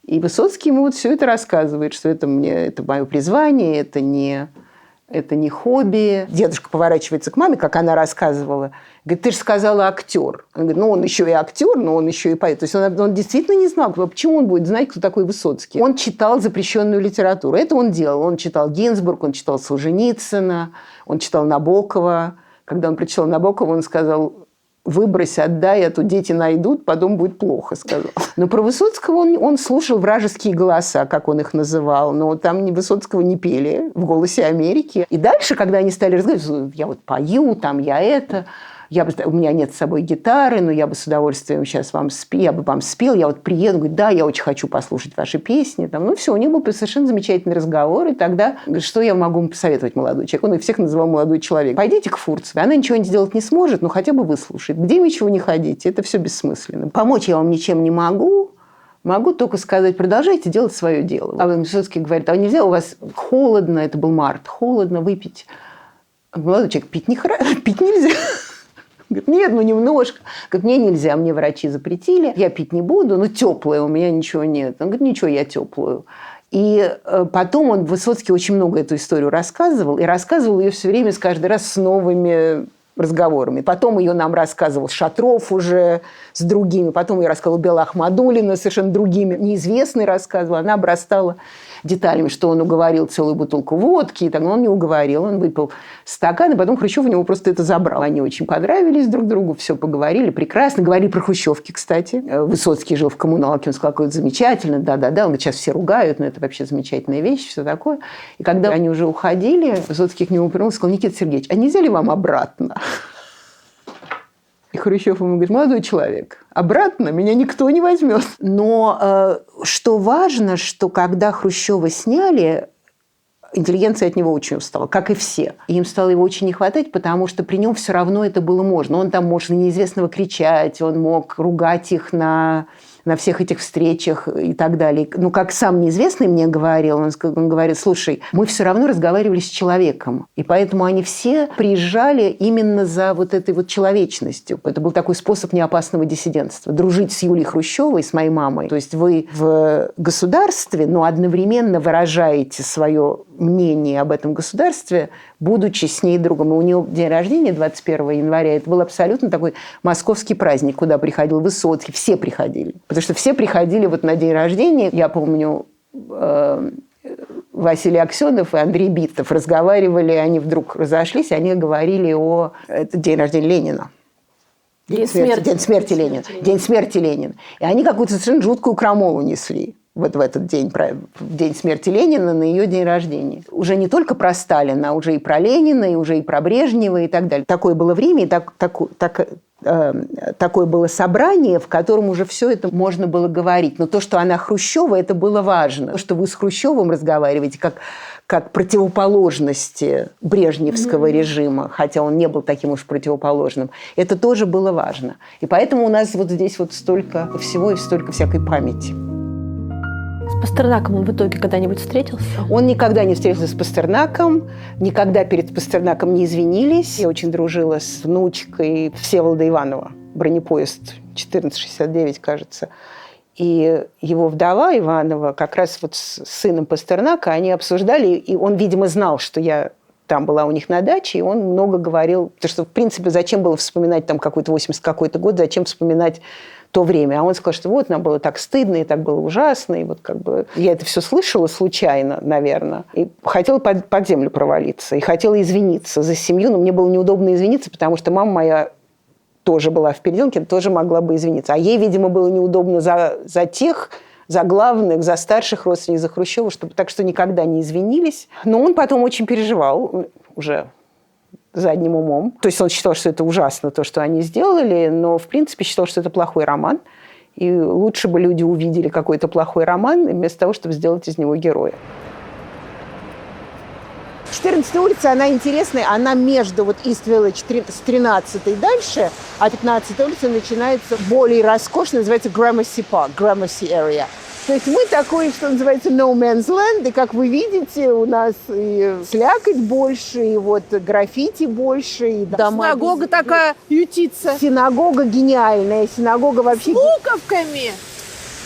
И Высоцкий ему вот все это рассказывает, что это мое призвание, это не хобби. Дедушка поворачивается к маме, как она рассказывала. Говорит, ты же сказала актер. Он говорит, он еще и актер, но он еще и поэт. То есть он действительно не знал, почему он будет знать, кто такой Высоцкий. Он читал запрещенную литературу. Это он делал. Он читал Гинзбург, он читал Солженицына, он читал Набокова. Когда он прочитал Набокова, он сказал, выбрось, отдай, а то дети найдут, потом будет плохо, сказал. Но про Высоцкого он слушал вражеские голоса, как он их называл, но там Высоцкого не пели в «Голосе Америки». И дальше, когда они стали разговаривать, я вот пою, там я это... у меня нет с собой гитары, но я бы с удовольствием сейчас я бы вам спел, я вот приеду, говорю, да, я очень хочу послушать ваши песни. Все, у них был совершенно замечательный разговор, и тогда, что я могу вам посоветовать, молодой человек? Он их всех называл молодой человек. Пойдите к Фурцевой, она ничего сделать не сможет, но хотя бы выслушает. Где ничего не ходите, это все бессмысленно. Помочь я вам ничем не могу. Могу только сказать, продолжайте делать свое дело. А Высоцкий говорит, а нельзя, у вас холодно, это был март, холодно, выпить. Молодой человек, пить нельзя. Говорит, нет, немножко. Говорит, мне нельзя, мне врачи запретили, я пить не буду, теплое, у меня ничего нет. Он говорит, ничего, я теплую. И потом Высоцкий очень много эту историю рассказывал, и рассказывал ее все время, каждый раз с новыми разговорами. Потом ее нам рассказывал Шатров уже с другими, потом ее рассказывала Белла Ахмадуллина совершенно другими, неизвестный рассказывал, она обрастала деталями, что он уговорил целую бутылку водки, но он не уговорил, он выпил стакан, и потом Хрущев у него просто это забрал. Они очень понравились друг другу, все поговорили, прекрасно. Говорили про хрущевки, кстати. Высоцкий жил в коммуналке, он сказал, какой это замечательно, да-да-да, он говорит, сейчас все ругают, но это вообще замечательная вещь, все такое. И когда они уже уходили, Высоцкий к нему повернулся и сказал, Никита Сергеевич, а нельзя ли вам обратно? И Хрущев ему говорит, молодой человек, обратно меня никто не возьмет. Но что важно, что когда Хрущева сняли, интеллигенция от него очень устала, как и все. И им стало его очень не хватать, потому что при нем все равно это было можно. Он там мог на неизвестного кричать, он мог ругать их на всех этих встречах и так далее. Как сам неизвестный мне говорил, он говорит, слушай, мы все равно разговаривали с человеком. И поэтому они все приезжали именно за вот этой вот человечностью. Это был такой способ неопасного диссидентства. Дружить с Юлией Хрущевой, с моей мамой. То есть вы в государстве, но одновременно выражаете свое мнение об этом государстве, будучи с ней другом. И у нее день рождения 21 января. Это был абсолютно такой московский праздник, куда приходил Высоцкий. Все приходили. Потому что все приходили на день рождения. Я помню, Василий Аксенов и Андрей Биттов разговаривали, они вдруг разошлись, они говорили это день рождения Ленина. День смерти Ленина. День смерти Ленина. И они какую-то совершенно жуткую крамолу несли. В этот день, в день смерти Ленина, на ее день рождения. Уже не только про Сталина, а уже и про Ленина, и уже и про Брежнева и так далее. Такое было время, и такое было собрание, в котором уже все это можно было говорить. Но то, что она Хрущева, это было важно. То, что вы с Хрущевым разговариваете, как противоположности брежневского режима, хотя он не был таким уж противоположным, это тоже было важно. И поэтому у нас здесь столько всего и столько всякой памяти. С Пастернаком он в итоге когда-нибудь встретился? Он никогда не встретился с Пастернаком, никогда перед Пастернаком не извинились. Я очень дружила с внучкой Всеволода Иванова, бронепоезд 1469, кажется. И его вдова Иванова как раз с сыном Пастернака они обсуждали, и он, видимо, знал, что я там была у них на даче, и он много говорил, потому что, в принципе, зачем было вспоминать какой-то 80 какой-то год, зачем вспоминать то время. А он сказал, что нам было так стыдно, и так было ужасно. И я это все слышала случайно, наверное. И хотела под землю провалиться. И хотела извиниться за семью. Но мне было неудобно извиниться, потому что мама моя тоже была в переделке, тоже могла бы извиниться. А ей, видимо, было неудобно за главных, за старших родственников, за Хрущева, так что никогда не извинились. Но он потом очень переживал уже задним умом. То есть он считал, что это ужасно, то, что они сделали, но, в принципе, считал, что это плохой роман. И лучше бы люди увидели какой-то плохой роман, вместо того, чтобы сделать из него героя. 14-я улица, она интересная, она между Ист-Виллидж с 13-й дальше, а 15-я улица начинается более роскошно, называется Gramercy Park, Gramercy Area. То есть мы такой, что называется, no man's land, и, как вы видите, у нас и слякоть больше, и вот граффити больше, и дома... Синагога такая ютится. Синагога гениальная, синагога вообще... С луковками.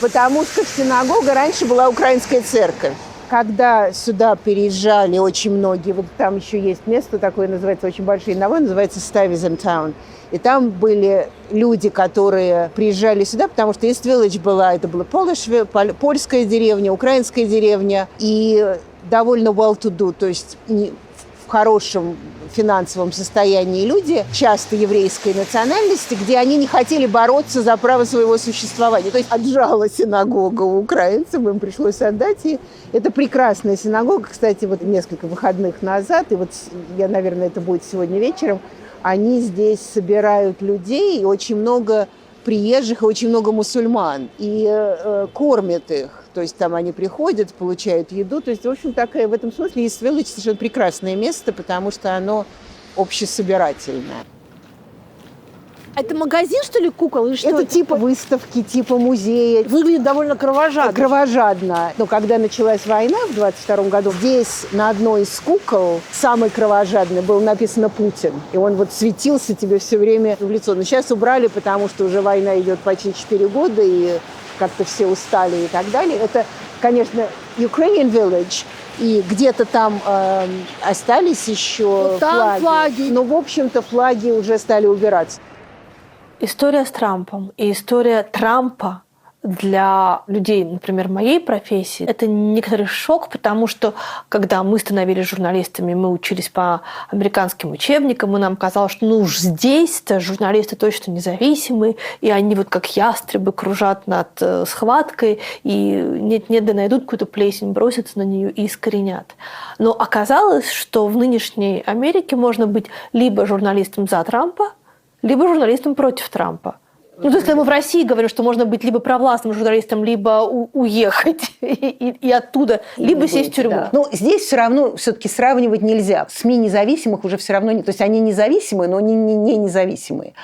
Потому что синагога раньше была украинская церковь. Когда сюда переезжали очень многие, вот там еще есть место такое, называется, очень большое, называется Stuyvesant Town. И там были люди, которые приезжали сюда, потому что East Village была, это была польская деревня, украинская деревня, и довольно well-to-do, то есть в хорошем финансовом состоянии люди, часто еврейской национальности, где они не хотели бороться за право своего существования. То есть отжала синагога у украинцев, им пришлось отдать. И это прекрасная синагога. Кстати, вот несколько выходных назад, и вот наверное, это будет сегодня вечером, они здесь собирают людей, и очень много приезжих, и очень много мусульман, и кормят их. То есть там они приходят, получают еду. То есть, в общем, такая в этом смысле East Village совершенно прекрасное место, потому что оно общесобирательное. Это магазин, что ли, кукол? Или что Это типа выставки, типа музея. Выглядит довольно кровожадно. Кровожадно. Но когда началась война в 22 году, здесь на одной из кукол, самой кровожадной, было написано «Путин». И он вот светился тебе все время в лицо. Но сейчас убрали, потому что уже война идет почти 4 года, и как-то все устали и так далее. Это, конечно, Ukrainian Village. И где-то там остались еще флаги. Но, в общем-то, флаги уже стали убираться. История с Трампом и история Трампа для людей, например, моей профессии, это некоторый шок, потому что, когда мы становились журналистами, мы учились по американским учебникам, и нам казалось, что уж здесь-то журналисты точно независимые, и они вот как ястребы кружат над схваткой, и нет-нет, да найдут какую-то плесень, бросятся на нее и искоренят. Но оказалось, что в нынешней Америке можно быть либо журналистом за Трампа, либо журналистом против Трампа. Ну, то есть, когда мы в России говорим, что можно быть либо провластным журналистом, либо уехать и оттуда, либо сесть в тюрьму. Да. Ну, здесь все равно все-таки сравнивать нельзя. СМИ независимых уже все равно нет. То есть они независимые, но не независимые.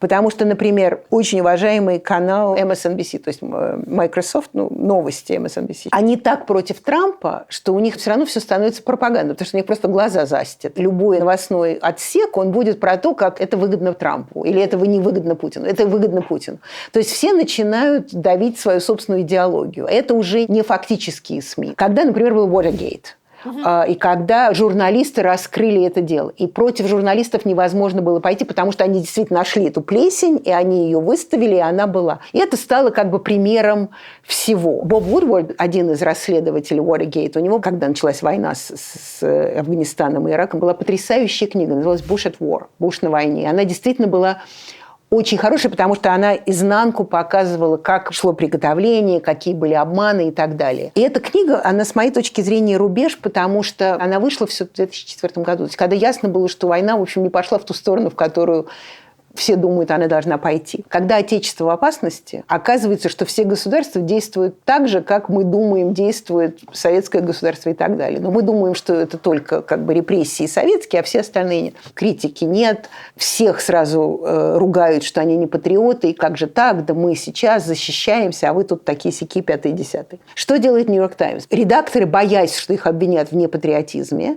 Потому что, например, очень уважаемый канал MSNBC, то есть Microsoft, новости MSNBC, они так против Трампа, что у них все равно все становится пропагандой, потому что у них просто глаза застят. Любой новостной отсек, он будет про то, как это выгодно Трампу, или это невыгодно Путину. Это выгодно Путину. То есть все начинают давить свою собственную идеологию. Это уже не фактические СМИ. Когда, например, был Watergate, и когда журналисты раскрыли это дело. И против журналистов невозможно было пойти, потому что они действительно нашли эту плесень, и они ее выставили, и она была. И это стало как бы примером всего. Боб Вудворд, один из расследователей Watergate, у него, когда началась война с Афганистаном и Ираком, была потрясающая книга, называлась «Bush at War», «Буш на войне». Она действительно была очень хорошая, потому что она изнанку показывала, как шло приготовление, какие были обманы и так далее. И эта книга, она, с моей точки зрения, рубеж, потому что она вышла в 2004 году. То есть, когда ясно было, что война, в общем, не пошла в ту сторону, в которую все думают, она должна пойти. Когда Отечество в опасности, оказывается, что все государства действуют так же, как мы думаем, действует советское государство и так далее. Но мы думаем, что это только как бы репрессии советские, а все остальные нет. Критики нет, всех сразу ругают, что они не патриоты, и как же так, да мы сейчас защищаемся, а вы тут такие-сяки, 5-10. Что делает «Нью-Йорк Таймс»? Редакторы, боясь, что их обвинят в непатриотизме,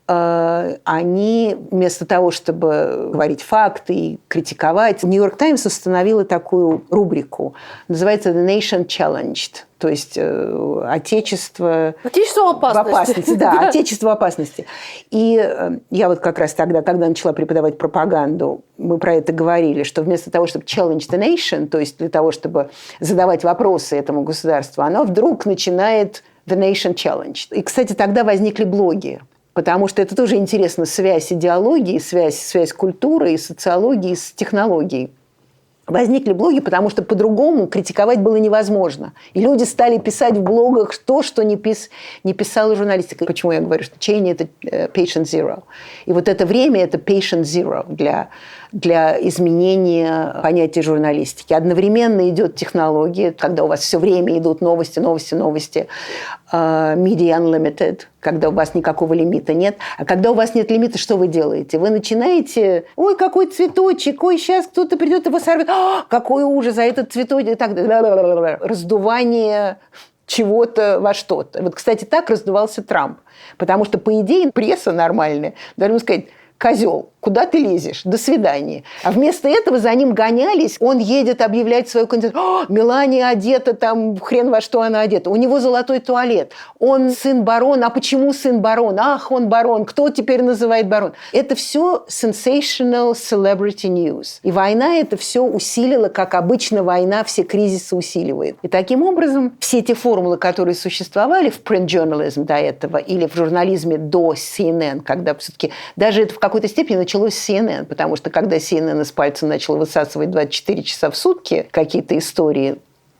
они вместо того, чтобы говорить факты и критиковать, «Нью-Йорк Таймс» установила такую рубрику, называется «The Nation Challenged», то есть «Отечество в опасности». Да, «Отечество в опасности». И я вот как раз тогда, когда начала преподавать пропаганду, мы про это говорили, что вместо того, чтобы challenge the nation, то есть для того, чтобы задавать вопросы этому государству, оно вдруг начинает «The Nation Challenged». И, кстати, тогда возникли блоги. Потому что это тоже интересно, связь идеологии, связь культуры и социологии с технологией. Возникли блоги, потому что по-другому критиковать было невозможно. И люди стали писать в блогах то, что не писала журналистика. Почему я говорю, что Чейни – это patient zero. И вот это время – это patient zero для изменения понятия журналистики. Одновременно идет технология, когда у вас все время идут новости, Media Unlimited, когда у вас никакого лимита нет. А когда у вас нет лимита, что вы делаете? Вы начинаете, ой, какой цветочек, ой, сейчас кто-то придет, его сорвет, какой ужас, а этот цветочек, и так далее. Раздувание чего-то во что-то. Вот, кстати, так раздувался Трамп. Потому что, по идее, пресса нормальная должна сказать: козел, куда ты лезешь? До свидания. А вместо этого за ним гонялись. Он едет объявлять свою кандидатуру. Мелания одета там, хрен во что она одета. У него золотой туалет. Он сын барона. А почему сын барона? Ах, он барон. Кто теперь называет барон? Это все sensational celebrity news. И война это все усилила, как обычно война все кризисы усиливает. И таким образом все те формулы, которые существовали в print journalism до этого или в журнализме до CNN, когда все-таки даже это в какой-то степени началось с CNN, потому что когда CNN из пальца начал высасывать 24 часа в сутки какие-то истории,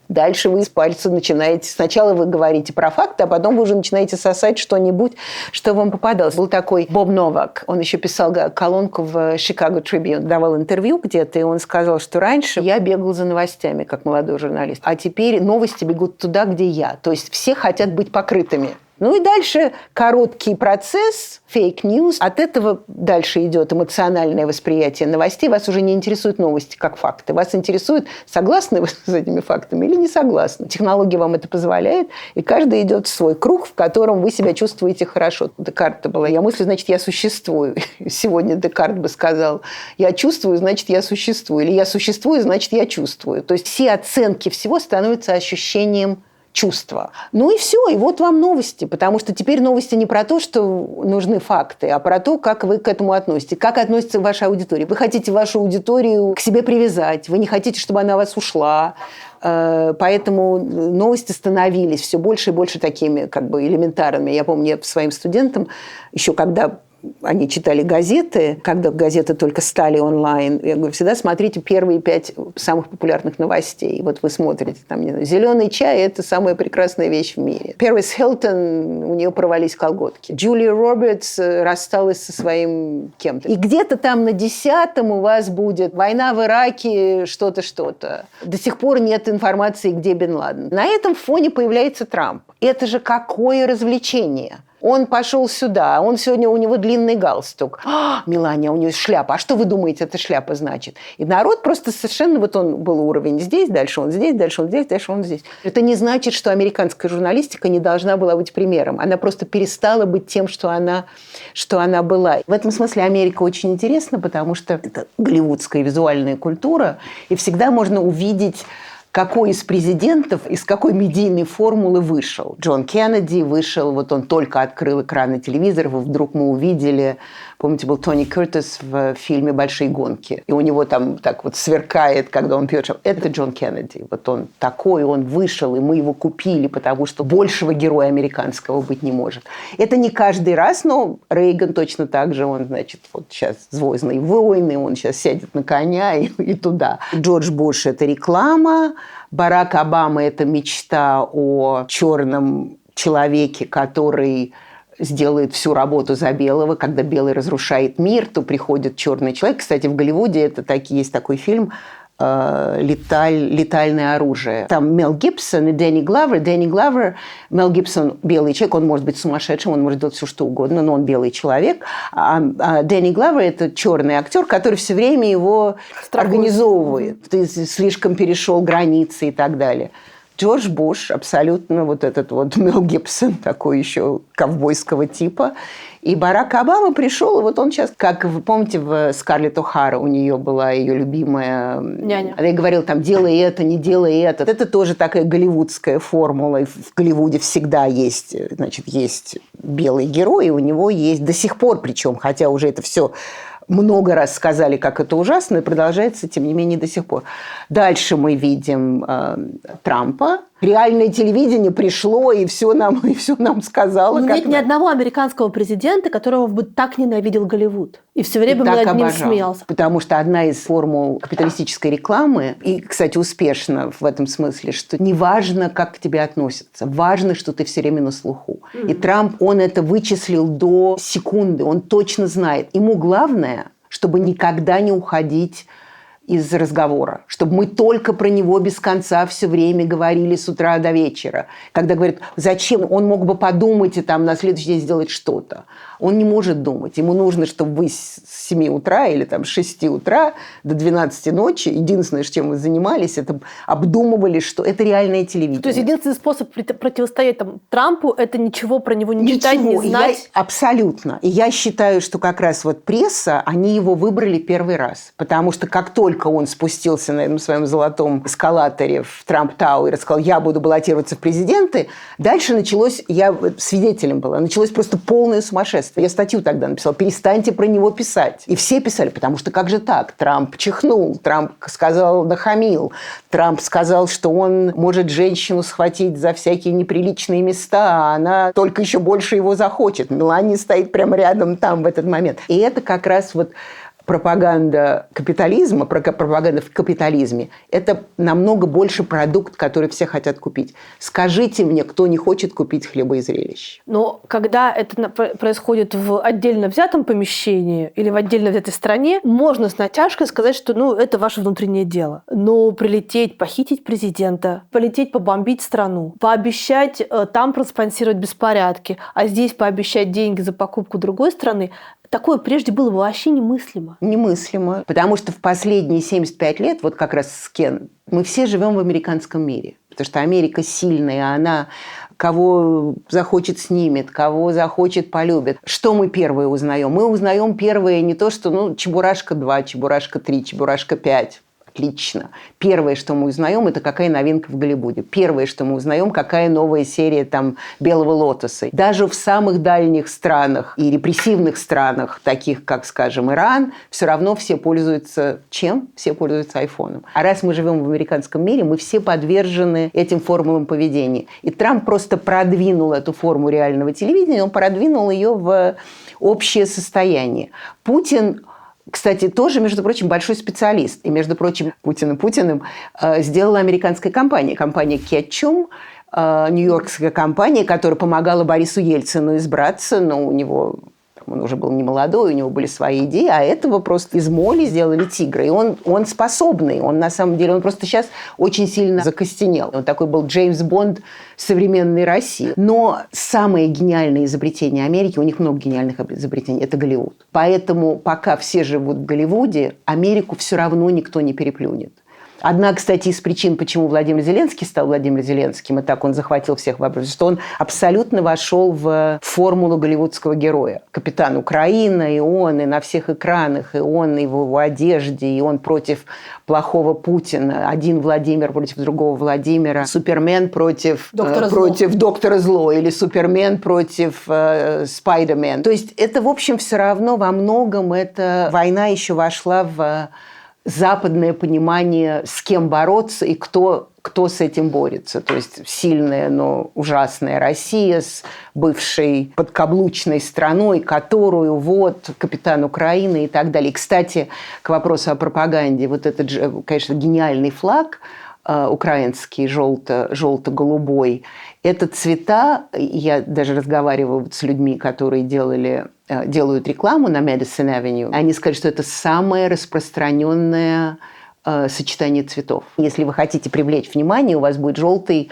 дальше вы из пальца начинаете... Сначала вы говорите про факты, а потом вы уже начинаете сосать что-нибудь, что вам попадалось. Был такой Боб Новак, он еще писал колонку в Chicago Tribune, давал интервью где-то, и он сказал, что раньше я бегал за новостями, как молодой журналист, а теперь новости бегут туда, где я. То есть все хотят быть покрытыми. Ну и дальше короткий процесс, фейк-ньюс. От этого дальше идет эмоциональное восприятие новостей. Вас уже не интересуют новости как факты. Вас интересует, согласны вы с этими фактами или не согласны. Технология вам это позволяет, и каждый идет в свой круг, в котором вы себя чувствуете хорошо. Декарта была: я мыслю, значит, я существую. Сегодня Декарт бы сказал: я чувствую, значит, я существую. Или я существую, значит, я чувствую. То есть все оценки всего становятся ощущением чувства. Ну и все, и вот вам новости, потому что теперь новости не про то, что нужны факты, а про то, как вы к этому относитесь, как относится ваша аудитория. Вы хотите вашу аудиторию к себе привязать, вы не хотите, чтобы она вас ушла, поэтому новости становились все больше и больше такими как бы элементарными. Я помню, я своим студентам, еще когда они читали газеты, когда газеты только стали онлайн, я говорю, всегда смотрите первые 5 самых популярных новостей. Вот вы смотрите, там, не знаю, зеленый чай – это самая прекрасная вещь в мире. Пэрис Хилтон, у нее порвались колготки. Джулия Робертс рассталась со своим кем-то. И где-то там на 10-м у вас будет война в Ираке, что-то. До сих пор нет информации, где Бен Ладен. На этом фоне появляется Трамп. Это же какое развлечение! Он пошел сюда, у него длинный галстук. Мелания, у нее шляпа. А что вы думаете, эта шляпа значит? И народ просто совершенно... Вот он был уровень здесь, дальше он здесь, дальше он здесь, дальше он здесь. Это не значит, что американская журналистика не должна была быть примером. Она просто перестала быть тем, что она была. В этом смысле Америка очень интересна, потому что это голливудская визуальная культура, и всегда можно увидеть, какой из президентов из какой медийной формулы вышел. Джон Кеннеди вышел, вот он только открыл экраны телевизоров, и вдруг мы увидели, помните, был Тони Кертис в фильме «Большие гонки», и у него там так вот сверкает, когда он пьет. Это Джон Кеннеди. Вот он такой, он вышел, и мы его купили, потому что большего героя американского быть не может. Это не каждый раз, но Рейган точно так же, он, значит, вот сейчас «Звездные войны», он сейчас сядет на коня и туда. Джордж Буш – это реклама, Барак Обама – это мечта о черном человеке, который сделает всю работу за белого. Когда белый разрушает мир, то приходит черный человек. Кстати, в Голливуде есть такой фильм «Летальное оружие». Там Мел Гибсон и Дэнни Гловер. Мел Гибсон – белый человек, он может быть сумасшедшим, он может делать все, что угодно, но он белый человек. А Дэнни Гловер – это черный актер, который все время его организовывает. Ты слишком перешел границы и так далее. Джордж Буш, абсолютно вот этот вот Мел Гибсон, такой еще ковбойского типа. И Барак Обама пришел, и вот он сейчас, как вы помните, в Скарлетт О'Хара у нее была ее любимая няня. Она ей говорила, там, делай это, не делай это. Это тоже такая голливудская формула. И в Голливуде всегда есть, значит, есть белый герой, и у него есть до сих пор, причем, хотя уже это все много раз сказали, как это ужасно, и продолжается, тем не менее, до сих пор. Дальше мы видим Трампа. Реальное телевидение пришло и все нам сказало. Но нет ни одного американского президента, которого бы так ненавидел Голливуд. И все время бы над ним смеялся. Потому что одна из формул капиталистической рекламы, и, кстати, успешно в этом смысле, что не важно, как к тебе относятся, важно, что ты все время на слуху. И Трамп, он это вычислил до секунды, он точно знает. Ему главное, чтобы никогда не уходить из разговора, чтобы мы только про него без конца все время говорили с утра до вечера. Когда говорят, зачем, он мог бы подумать и там на следующий день сделать что-то. Он не может думать. Ему нужно, чтобы вы с 7 утра или там, с 6 утра до 12 ночи, единственное, чем вы занимались, это обдумывали, что это реальное телевидение. То есть единственный способ противостоять Трампу – это ничего про него не читать, не знать? Абсолютно. И я считаю, что как раз пресса, они его выбрали первый раз. Потому что как только он спустился на этом своем золотом эскалаторе в Трамп-Тауэр и сказал, я буду баллотироваться в президенты, дальше началось, я свидетелем была, началось просто полное сумасшествие. Я статью тогда написала, перестаньте про него писать. И все писали, потому что как же так? Трамп чихнул, Трамп сказал, нахамил, Трамп сказал, что он может женщину схватить за всякие неприличные места, а она только еще больше его захочет. Мелания стоит прямо рядом там в этот момент. И это как раз пропаганда капитализма, пропаганда в капитализме, это намного больше продукт, который все хотят купить. Скажите мне, кто не хочет купить хлеба и зрелищ? Но когда это происходит в отдельно взятом помещении или в отдельно взятой стране, можно с натяжкой сказать, что это ваше внутреннее дело. Но прилететь, похитить президента, полететь, побомбить страну, пообещать там проспонсировать беспорядки, а здесь пообещать деньги за покупку другой страны, такое прежде было бы вообще немыслимо. Немыслимо. Потому что в последние 75 лет, как раз Кен, мы все живем в американском мире. Потому что Америка сильная, она кого захочет снимет, кого захочет полюбит. Что мы первые узнаем? Мы узнаем первые не то, что Чебурашка 2, Чебурашка 3, Чебурашка 5. Отлично. Первое, что мы узнаем, это какая новинка в Голливуде. Первое, что мы узнаем, какая новая серия «Белого лотоса». Даже в самых дальних странах и репрессивных странах, таких как, скажем, Иран, все равно все пользуются чем? Все пользуются айфоном. А раз мы живем в американском мире, мы все подвержены этим формулам поведения. И Трамп просто продвинул эту форму реального телевидения, он продвинул ее в общее состояние. Путин, кстати, тоже, между прочим, большой специалист. И, между прочим, Путиным сделала американская компания. Компания Кетчум, нью-йоркская компания, которая помогала Борису Ельцину избраться, но у него... Он уже был не молодой, у него были свои идеи, а этого просто из моли сделали тигра. И он способный, он на самом деле, он просто сейчас очень сильно закостенел. Он такой был Джеймс Бонд современной России. Но самое гениальное изобретение Америки, у них много гениальных изобретений, это Голливуд. Поэтому пока все живут в Голливуде, Америку все равно никто не переплюнет. Одна, кстати, из причин, почему Владимир Зеленский стал Владимиром Зеленским, и так он захватил всех вопросов, что он абсолютно вошел в формулу голливудского героя. Капитан Украины, и он, и на всех экранах, и он, и в его одежде, и он против плохого Путина. Один Владимир против другого Владимира. Супермен против Доктора Зло. Или Супермен против Спайдермен. То есть это, в общем, все равно во многом эта война еще вошла в западное понимание, с кем бороться и кто с этим борется. То есть сильная, но ужасная Россия с бывшей подкаблучной страной, которую капитан Украины и так далее. И, кстати, к вопросу о пропаганде, этот же, конечно, гениальный флаг украинский, желто-голубой, это цвета, я даже разговариваю с людьми, которые делают рекламу на Madison Avenue, они сказали, что это самое распространенное сочетание цветов. Если вы хотите привлечь внимание, у вас будет желтый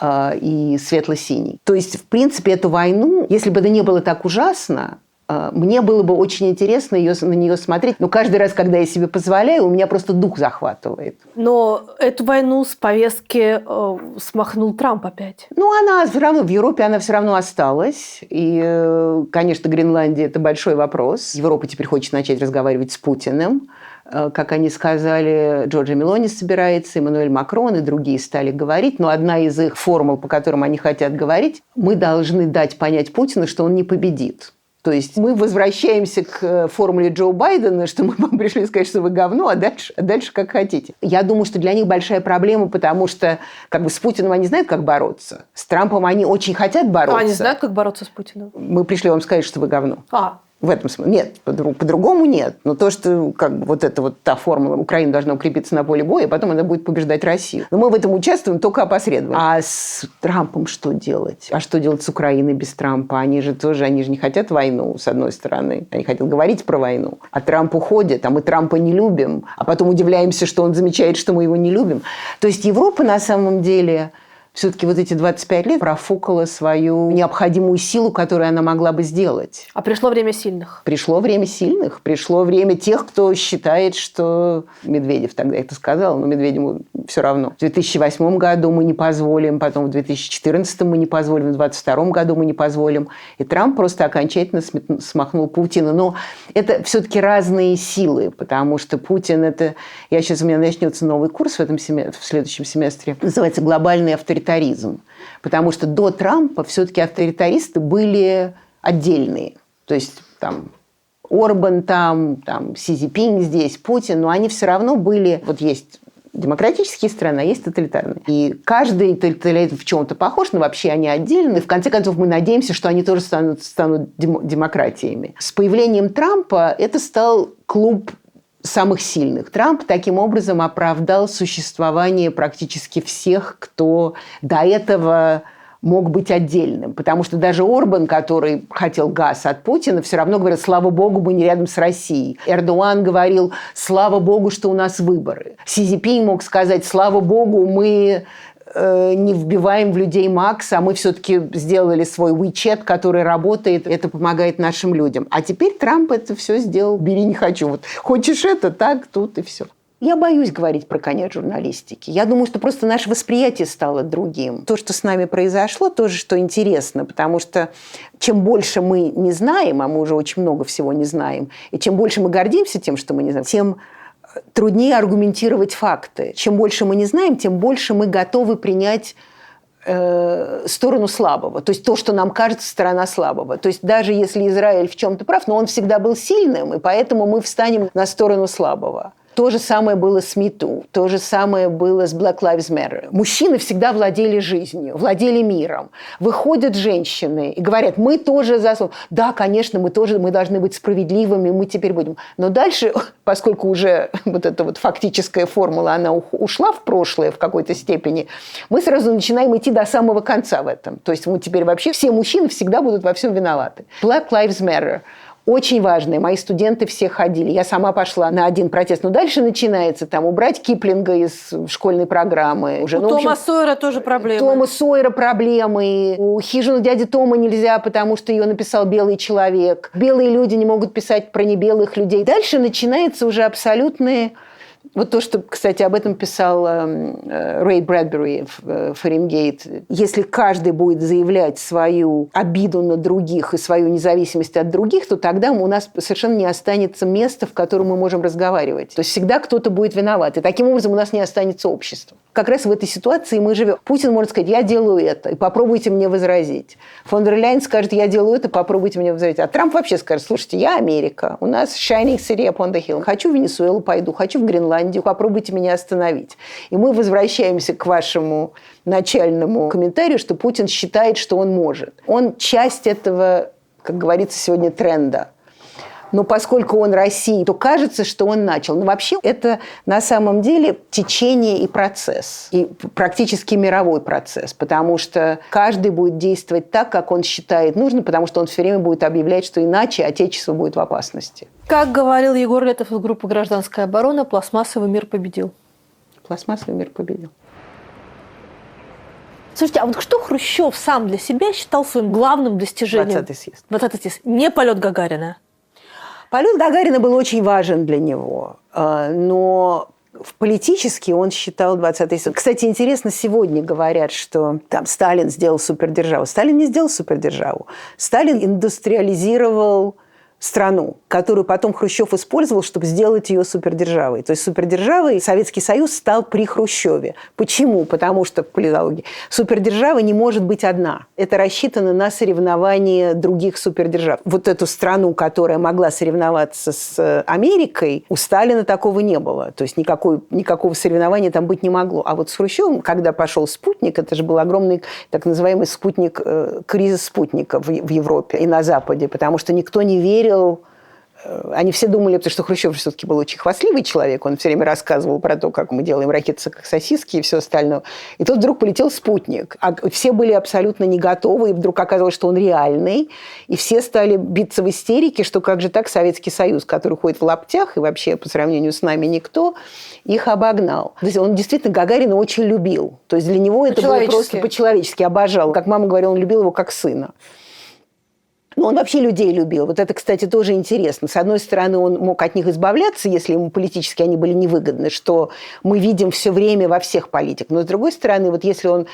и светло-синий. То есть, в принципе, эту войну, если бы это не было так ужасно, мне было бы очень интересно на нее смотреть. Но каждый раз, когда я себе позволяю, у меня просто дух захватывает. Но эту войну с повестки смахнул Трамп опять. Она все равно, в Европе она все равно осталась. И, конечно, Гренландия – это большой вопрос. Европа теперь хочет начать разговаривать с Путиным. Как они сказали, Джорджа Мелони собирается, Эммануэль Макрон и другие стали говорить. Но одна из их формул, по которым они хотят говорить, мы должны дать понять Путину, что он не победит. То есть мы возвращаемся к формуле Джо Байдена, что мы вам пришли сказать, что вы говно, а дальше как хотите. Я думаю, что для них большая проблема, потому что с Путиным они знают, как бороться. С Трампом они очень хотят бороться. Они знают, как бороться с Путиным? Мы пришли вам сказать, что вы говно. В этом смысле. Нет, по-другому нет. Но то, что как бы вот эта вот та формула, Украина должна укрепиться на поле боя, и потом она будет побеждать Россию. Но мы в этом участвуем только опосредованно. А с Трампом что делать? А что делать с Украиной без Трампа? Они же не хотят войну, с одной стороны. Они хотят говорить про войну. А Трамп уходит, а мы Трампа не любим. А потом удивляемся, что он замечает, что мы его не любим. То есть Европа на самом деле... все-таки вот эти 25 лет профукала свою необходимую силу, которую она могла бы сделать. А пришло время сильных. Пришло время сильных, пришло время тех, кто считает, что... Медведев тогда это сказал, но Медведеву все равно. В 2008 году мы не позволим, потом в 2014 мы не позволим, в 2022 году мы не позволим. И Трамп просто окончательно смахнул Путина. Но это все-таки разные силы, потому что Путин это... Сейчас у меня начнется новый курс в следующем семестре. Называется «Глобальный авторитаризм». Потому что до Трампа все-таки авторитаристы были отдельные. То есть там Орбан там Си Цзиньпин здесь, Путин, но они все равно были... Вот есть демократические страны, а есть тоталитарные. И каждый тоталитаризм в чем-то похож, но вообще они отдельные. В конце концов, мы надеемся, что они тоже станут демократиями. С появлением Трампа это стал клуб самых сильных. Трамп таким образом оправдал существование практически всех, кто до этого мог быть отдельным. Потому что даже Орбан, который хотел газ от Путина, все равно говорил: слава богу, мы не рядом с Россией. Эрдоан говорил: слава богу, что у нас выборы. Си Цзиньпин мог сказать: слава богу, мы не вбиваем в людей Макс, а мы все-таки сделали свой WeChat, который работает, это помогает нашим людям. А теперь Трамп это все сделал: бери, не хочу. Вот хочешь это, так, тут и все. Я боюсь говорить про конец журналистики. Я думаю, что просто наше восприятие стало другим. То, что с нами произошло, тоже, что интересно, потому что чем больше мы не знаем, а мы уже очень много всего не знаем, и чем больше мы гордимся тем, что мы не знаем, тем труднее аргументировать факты. Чем больше мы не знаем, тем больше мы готовы принять сторону слабого. То есть то, что нам кажется, сторона слабого. То есть даже если Израиль в чем-то прав, но он всегда был сильным, и поэтому мы встанем на сторону слабого. То же самое было с MeToo, то же самое было с Black Lives Matter. Мужчины всегда владели жизнью, владели миром. Выходят женщины и говорят: мы тоже за... Да, конечно, мы должны быть справедливыми, мы теперь будем. Но дальше, поскольку уже вот эта вот фактическая формула, она ушла в прошлое в какой-то степени, мы сразу начинаем идти до самого конца в этом. То есть мы теперь вообще все мужчины всегда будут во всем виноваты. Black Lives Matter. Очень важные. Мои студенты все ходили. Я сама пошла на один протест. Но дальше начинается там убрать Киплинга из школьной программы. У Тома Сойера тоже проблемы. Тома Сойера проблемы. У «Хижину дяди Тома» нельзя, потому что ее написал белый человек. Белые люди не могут писать про небелых людей. Дальше начинается уже абсолютные... Вот то, что, кстати, об этом писал Рэй Брэдбери в «Фаренгейт». Если каждый будет заявлять свою обиду на других и свою независимость от других, то тогда у нас совершенно не останется места, в котором мы можем разговаривать. То есть всегда кто-то будет виноват. И таким образом у нас не останется общества. Как раз в этой ситуации мы живем. Путин может сказать: я делаю это, и попробуйте мне возразить. Фон дер Ляйен скажет: я делаю это, попробуйте мне возразить. А Трамп вообще скажет: слушайте, я Америка, у нас shining city upon the hill. Хочу в Венесуэлу пойду, хочу в Гренландию, попробуйте меня остановить. И мы возвращаемся к вашему начальному комментарию, что Путин считает, что он может. Он часть этого, как говорится сегодня, тренда. Но поскольку он Россия, то кажется, что он начал. Но вообще это на самом деле течение и процесс. И практически мировой процесс. Потому что каждый будет действовать так, как он считает нужно, потому что он все время будет объявлять, что иначе Отечество будет в опасности. Как говорил Егор Летов из группы «Гражданская оборона», пластмассовый мир победил. Пластмассовый мир победил. Слушайте, а вот что Хрущев сам для себя считал своим главным достижением? 20-й съезд. 20-й съезд. Не полет Гагарина. Полет Гагарина был очень важен для него, но политически он считал 20-й съезд. Кстати, интересно, сегодня говорят, что там Сталин сделал супердержаву. Сталин не сделал супердержаву. Сталин индустриализировал страну, которую потом Хрущев использовал, чтобы сделать ее супердержавой. То есть супердержавой Советский Союз стал при Хрущеве. Почему? Потому что в политологии супердержава не может быть одна. Это рассчитано на соревнования других супердержав. Вот эту страну, которая могла соревноваться с Америкой, у Сталина такого не было. То есть никакого соревнования там быть не могло. А вот с Хрущевым, когда пошел спутник, это же был огромный так называемый кризис спутника в Европе и на Западе, потому что никто не верил делал... Они все думали, потому что Хрущев все-таки был очень хвастливый человек, он все время рассказывал про то, как мы делаем ракеты как сосиски и все остальное. И тут вдруг полетел спутник. А все были абсолютно не готовы, и вдруг оказалось, что он реальный. И все стали биться в истерике, что как же так Советский Союз, который ходит в лаптях, и вообще по сравнению с нами никто, их обогнал. То есть он действительно Гагарина очень любил. То есть для него это было просто по-человечески, обожал. Как мама говорила, он любил его как сына. Но он вообще людей любил. Вот это, кстати, тоже интересно. С одной стороны, он мог от них избавляться, если ему политически они были невыгодны, что мы видим все время во всех политиках. Но с другой стороны, вот если он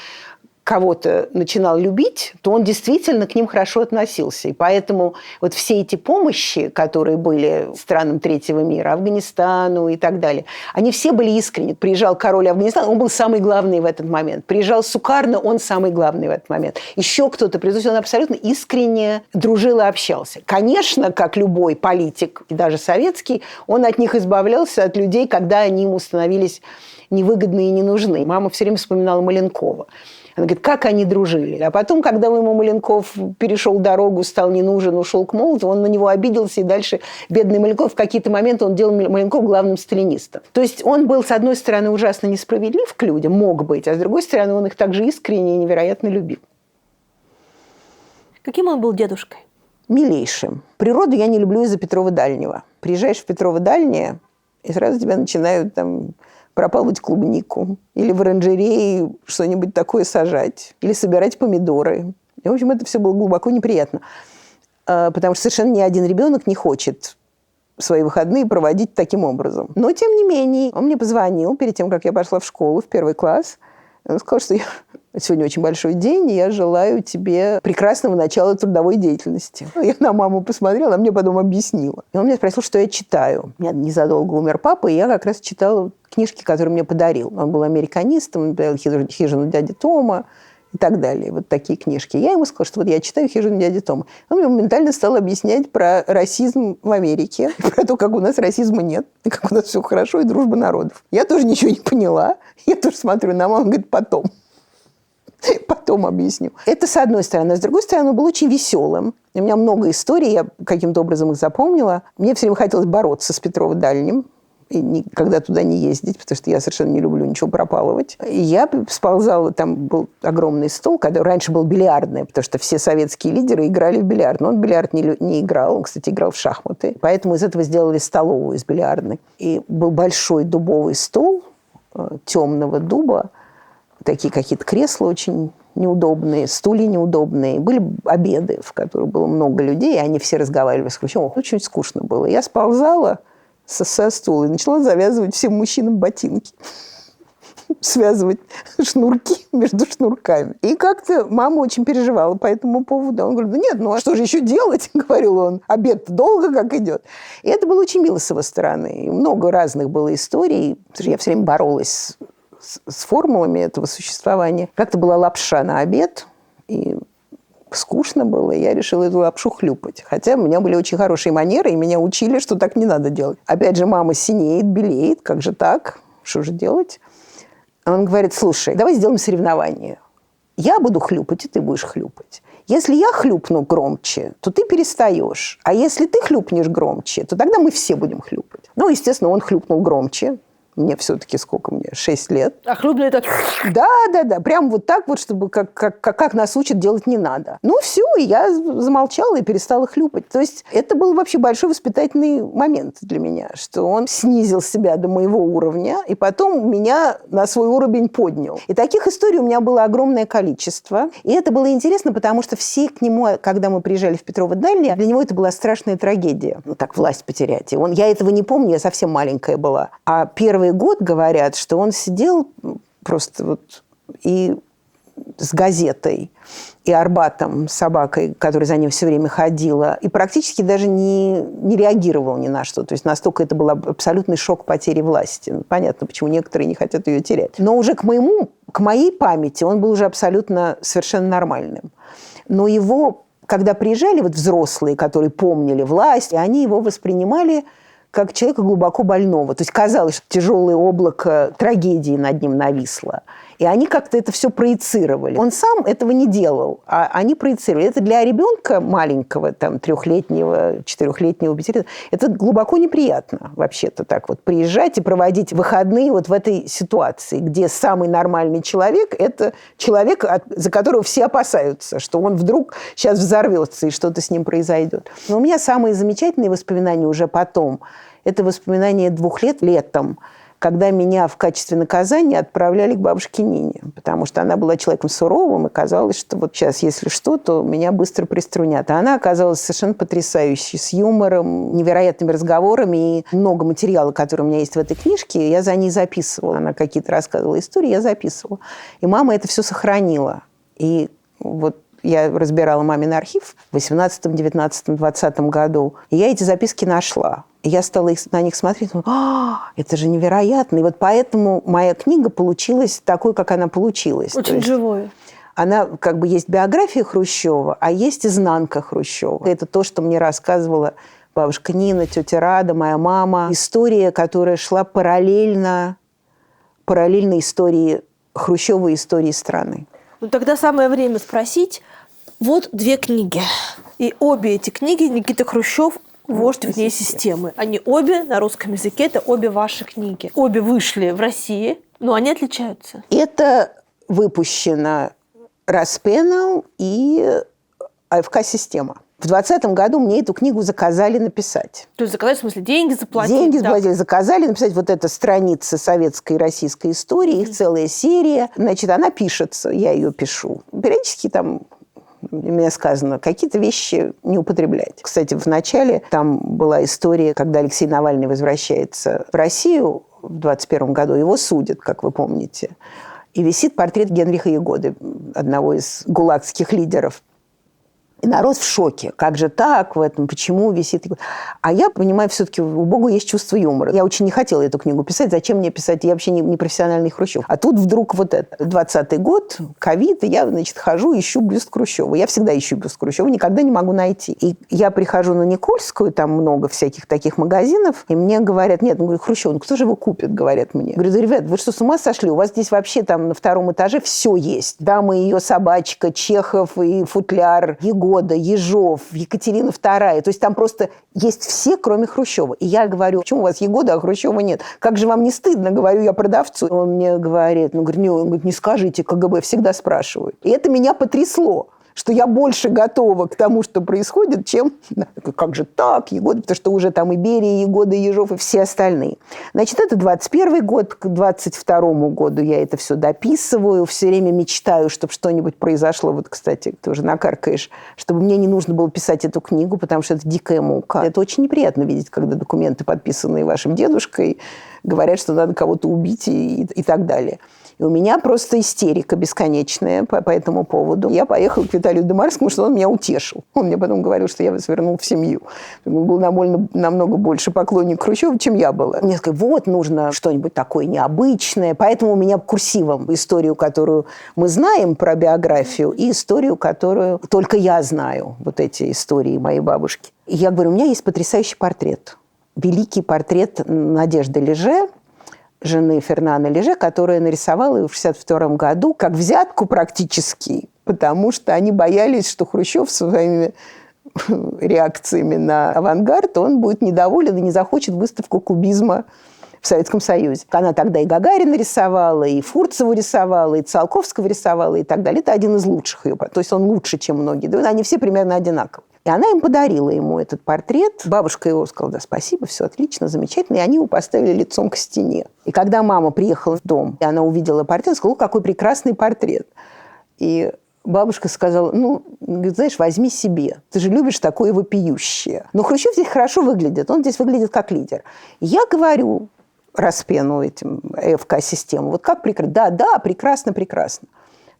кого-то начинал любить, то он действительно к ним хорошо относился. И поэтому вот все эти помощи, которые были странам третьего мира, Афганистану и так далее, они все были искренни. Приезжал король Афганистана, он был самый главный в этот момент. Приезжал Сукарно, он самый главный в этот момент. Еще кто-то, то есть он абсолютно искренне дружил и общался. Конечно, как любой политик, и даже советский, он от них избавлялся, от людей, когда они ему становились невыгодны и не нужны. Мама все время вспоминала Маленкова. Она говорит, как они дружили. А потом, когда ему Маленков перешел дорогу, стал не нужен, ушел к Молотову, он на него обиделся, и дальше бедный Маленков в какие-то моменты он делал Маленкова главным сталинистом. То есть он был, с одной стороны, ужасно несправедлив к людям, мог быть, а с другой стороны, он их также искренне и невероятно любил. Каким он был дедушкой? Милейшим. Природу я не люблю из-за Петрова-Дальнего. Приезжаешь в Петрова-Дальнее, и сразу тебя начинают там... пропалывать клубнику, или в оранжерее что-нибудь такое сажать, или собирать помидоры. И, в общем, это все было глубоко неприятно. Потому что совершенно ни один ребенок не хочет свои выходные проводить таким образом. Но, тем не менее, он мне позвонил перед тем, как я пошла в школу, в 1 класс. Он сказал, что сегодня очень большой день, и я желаю тебе прекрасного начала трудовой деятельности. Я на маму посмотрела, а мне потом объяснила. И он меня спросил, что я читаю. У меня незадолго умер папа, и я как раз читала книжки, которые мне подарил. Он был американистом, он подарил «Хижину дяди Тома» и так далее. Вот такие книжки. Я ему сказала, что вот я читаю «Хижину дяди Тома». Он мне моментально стал объяснять про расизм в Америке, про то, как у нас расизма нет, и как у нас все хорошо, и дружба народов. Я тоже ничего не поняла. Я тоже смотрю на маму, говорит, потом. Потом объясню. Это с одной стороны. А с другой стороны, он был очень веселым. У меня много историй, я каким-то образом их запомнила. Мне все время хотелось бороться с Петрова-Дальним и никогда туда не ездить, потому что я совершенно не люблю ничего пропалывать. И я сползала, там был огромный стол, который раньше был бильярдный, потому что все советские лидеры играли в бильярд. Но он в бильярд не играл, он, кстати, играл в шахматы. Поэтому из этого сделали столовую из бильярдной. И был большой дубовый стол темного дуба, такие какие-то кресла очень неудобные, стулья неудобные. Были обеды, в которых было много людей, и они все разговаривали с Хрущевым. Очень скучно было. Я сползала со стула и начала завязывать всем мужчинам ботинки. Связывать шнурки между шнурками. И как-то мама очень переживала по этому поводу. Он говорит, да нет, ну а что же еще делать? Говорил он. Обед долго как идет. И это было очень мило с его стороны. И много разных было историй. Я все время боролась с формулами этого существования. Как-то была лапша на обед, и скучно было, и я решила эту лапшу хлюпать. Хотя у меня были очень хорошие манеры, и меня учили, что так не надо делать. Опять же, мама синеет, белеет, как же так? Что же делать? Он говорит, слушай, давай сделаем соревнование. Я буду хлюпать, и ты будешь хлюпать. Если я хлюпну громче, то ты перестаешь. А если ты хлюпнешь громче, то тогда мы все будем хлюпать. Ну, естественно, он хлюпнул громче. Мне все-таки сколько мне? 6 лет. А хлюпнули так? Да. Прям вот так вот, чтобы как нас учат, делать не надо. Ну, все, и я замолчала и перестала хлюпать. То есть это был вообще большой воспитательный момент для меня, что он снизил себя до моего уровня, и потом меня на свой уровень поднял. И таких историй у меня было огромное количество. И это было интересно, потому что все к нему, когда мы приезжали в Петрова-Дальнее, для него это была страшная трагедия. Ну, так, власть потерять. И я этого не помню, я совсем маленькая была. А первый год говорят, что он сидел просто вот и с газетой, и Арбатом, с собакой, которая за ним все время ходила, и практически даже не реагировал ни на что. То есть настолько это был абсолютный шок потери власти. Ну, понятно, почему некоторые не хотят ее терять. Но уже к моей памяти он был уже абсолютно совершенно нормальным. Но его, когда приезжали вот взрослые, которые помнили власть, они его воспринимали как человека глубоко больного. То есть казалось, что тяжелое облако трагедии над ним нависло. И они как-то это все проецировали. Он сам этого не делал, а они проецировали. Это для ребенка маленького, там, 3-летнего, 4-летнего, 5-летнего, это глубоко неприятно, вообще-то, так вот, приезжать и проводить выходные вот в этой ситуации, где самый нормальный человек – это человек, за которого все опасаются, что он вдруг сейчас взорвется и что-то с ним произойдет. Но у меня самые замечательные воспоминания уже потом – это воспоминания 2 лет летом, когда меня в качестве наказания отправляли к бабушке Нине, потому что она была человеком суровым, и казалось, что вот сейчас, если что, то меня быстро приструнят. А она оказалась совершенно потрясающей, с юмором, невероятными разговорами, и много материала, который у меня есть в этой книжке, я за ней записывала. Она какие-то рассказывала истории, я записывала. И мама это все сохранила. И вот я разбирала мамин архив в 18, 19, 20 году, и я эти записки нашла. И я стала на них смотреть, это же невероятно. И вот поэтому моя книга получилась такой, как она получилась. Очень живой. Она как бы есть биография Хрущева, а есть изнанка Хрущева. Это то, что мне рассказывала бабушка Нина, тетя Рада, моя мама. История, которая шла параллельно истории Хрущева и истории страны. Ну тогда самое время спросить. Вот 2 книги. И обе эти книги Никита Хрущев «Вождь вне системы». Они обе на русском языке, это обе ваши книги. Обе вышли в России, но они отличаются. Это выпущено Распеном и АФК-система. В 2020 году мне эту книгу заказали написать. То есть заказали, в смысле, деньги заплатили? Деньги заплатили, заказали написать вот эта страница советской и российской истории, их целая серия. Значит, она пишется, я ее пишу. Периодически там мне сказано, какие-то вещи не употреблять. Кстати, в начале там была история, когда Алексей Навальный возвращается в Россию в 2021 году, его судят, как вы помните. И висит портрет Генриха Ягоды, одного из гулагских лидеров. И народ в шоке. Как же так в этом? Почему висит? А я понимаю, все-таки у Бога есть чувство юмора. Я очень не хотела эту книгу писать. Зачем мне писать? Я вообще не профессиональный Хрущев. А тут вдруг вот это. 20-й год, ковид, и я, значит, хожу, ищу бюст Хрущева. Я всегда ищу бюст Хрущева, никогда не могу найти. И я прихожу на Никольскую, там много всяких таких магазинов, и мне говорят, нет, Хрущев, кто же его купит, говорят мне. Я говорю, да, ребят, вы что, с ума сошли? У вас здесь вообще там на 2-м этаже все есть. Дама и ее собачка, Чехов и футляр, Егор, Ежов, Екатерина II. То есть там просто есть все, кроме Хрущева. И я говорю, почему у вас Егода, а Хрущева нет? Как же вам не стыдно, говорю я продавцу. Он мне говорит, не скажите, КГБ всегда спрашивают. И это меня потрясло, что я больше готова к тому, что происходит, чем как же так, Егода, потому что уже там и Берия, Егода, Ежов и все остальные. Значит, это 21 год, к 22 году я это все дописываю, все время мечтаю, чтобы что-нибудь произошло. Вот, кстати, ты уже накаркаешь, чтобы мне не нужно было писать эту книгу, потому что это дикая мука. Это очень неприятно видеть, когда документы, подписанные вашим дедушкой, говорят, что надо кого-то убить и так далее. И у меня просто истерика бесконечная по этому поводу. Я поехала к Виталию Демарскому, что он меня утешил. Он мне потом говорил, что я вас вернул в семью. Он был намного больше поклонник Хрущева, чем я была. Мне сказали, вот, нужно что-нибудь такое необычное. Поэтому у меня курсивом историю, которую мы знаем про биографию, и историю, которую только я знаю. Вот эти истории моей бабушки. И я говорю, у меня есть потрясающий портрет. Великий портрет Надежды Леже, жены Фернана Леже, которая нарисовала его в 1962 году как взятку практически, потому что они боялись, что Хрущев своими реакциями на авангард, он будет недоволен и не захочет выставку кубизма в Советском Союзе. Она тогда и Гагарина рисовала, и Фурцеву рисовала, и Циолковского рисовала, и так далее. Это один из лучших ее. То есть он лучше, чем многие. Они все примерно одинаковые. И она им подарила ему этот портрет. Бабушка его сказала, да, спасибо, все отлично, замечательно. И они его поставили лицом к стене. И когда мама приехала в дом, и она увидела портрет, сказала, какой прекрасный портрет. И бабушка сказала, знаешь, возьми себе. Ты же любишь такое вопиющее. Но Хрущев здесь хорошо выглядит. Он здесь выглядит как лидер. И я говорю Распену этим АФК-систему, вот как прекрасно. Да, прекрасно.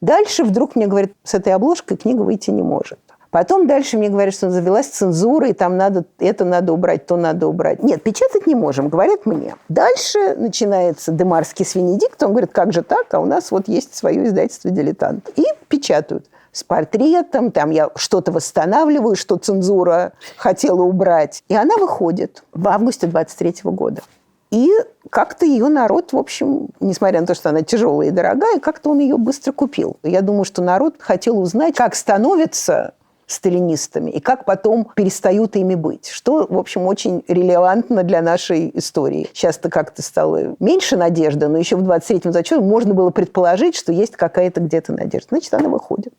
Дальше вдруг мне говорят, с этой обложкой книга выйти не может. Потом дальше мне говорят, что завелась цензура, и там это надо убрать, то надо убрать. Нет, печатать не можем, говорят мне. Дальше начинается Демарский с Венедиктом. Он говорит, как же так, а у нас вот есть свое издательство «Дилетант». И печатают. с портретом, там я что-то восстанавливаю, что цензура хотела убрать. И она выходит в августе 23 года. И как-то ее народ, в общем, несмотря на то, что она тяжелая и дорогая, как-то он ее быстро купил. Я думаю, что народ хотел узнать, как становятся сталинистами и как потом перестают ими быть. Что, в общем, очень релевантно для нашей истории. Сейчас-то как-то стало меньше надежды, но еще в 23-м зачете можно было предположить, что есть какая-то где-то надежда. Значит, она выходит.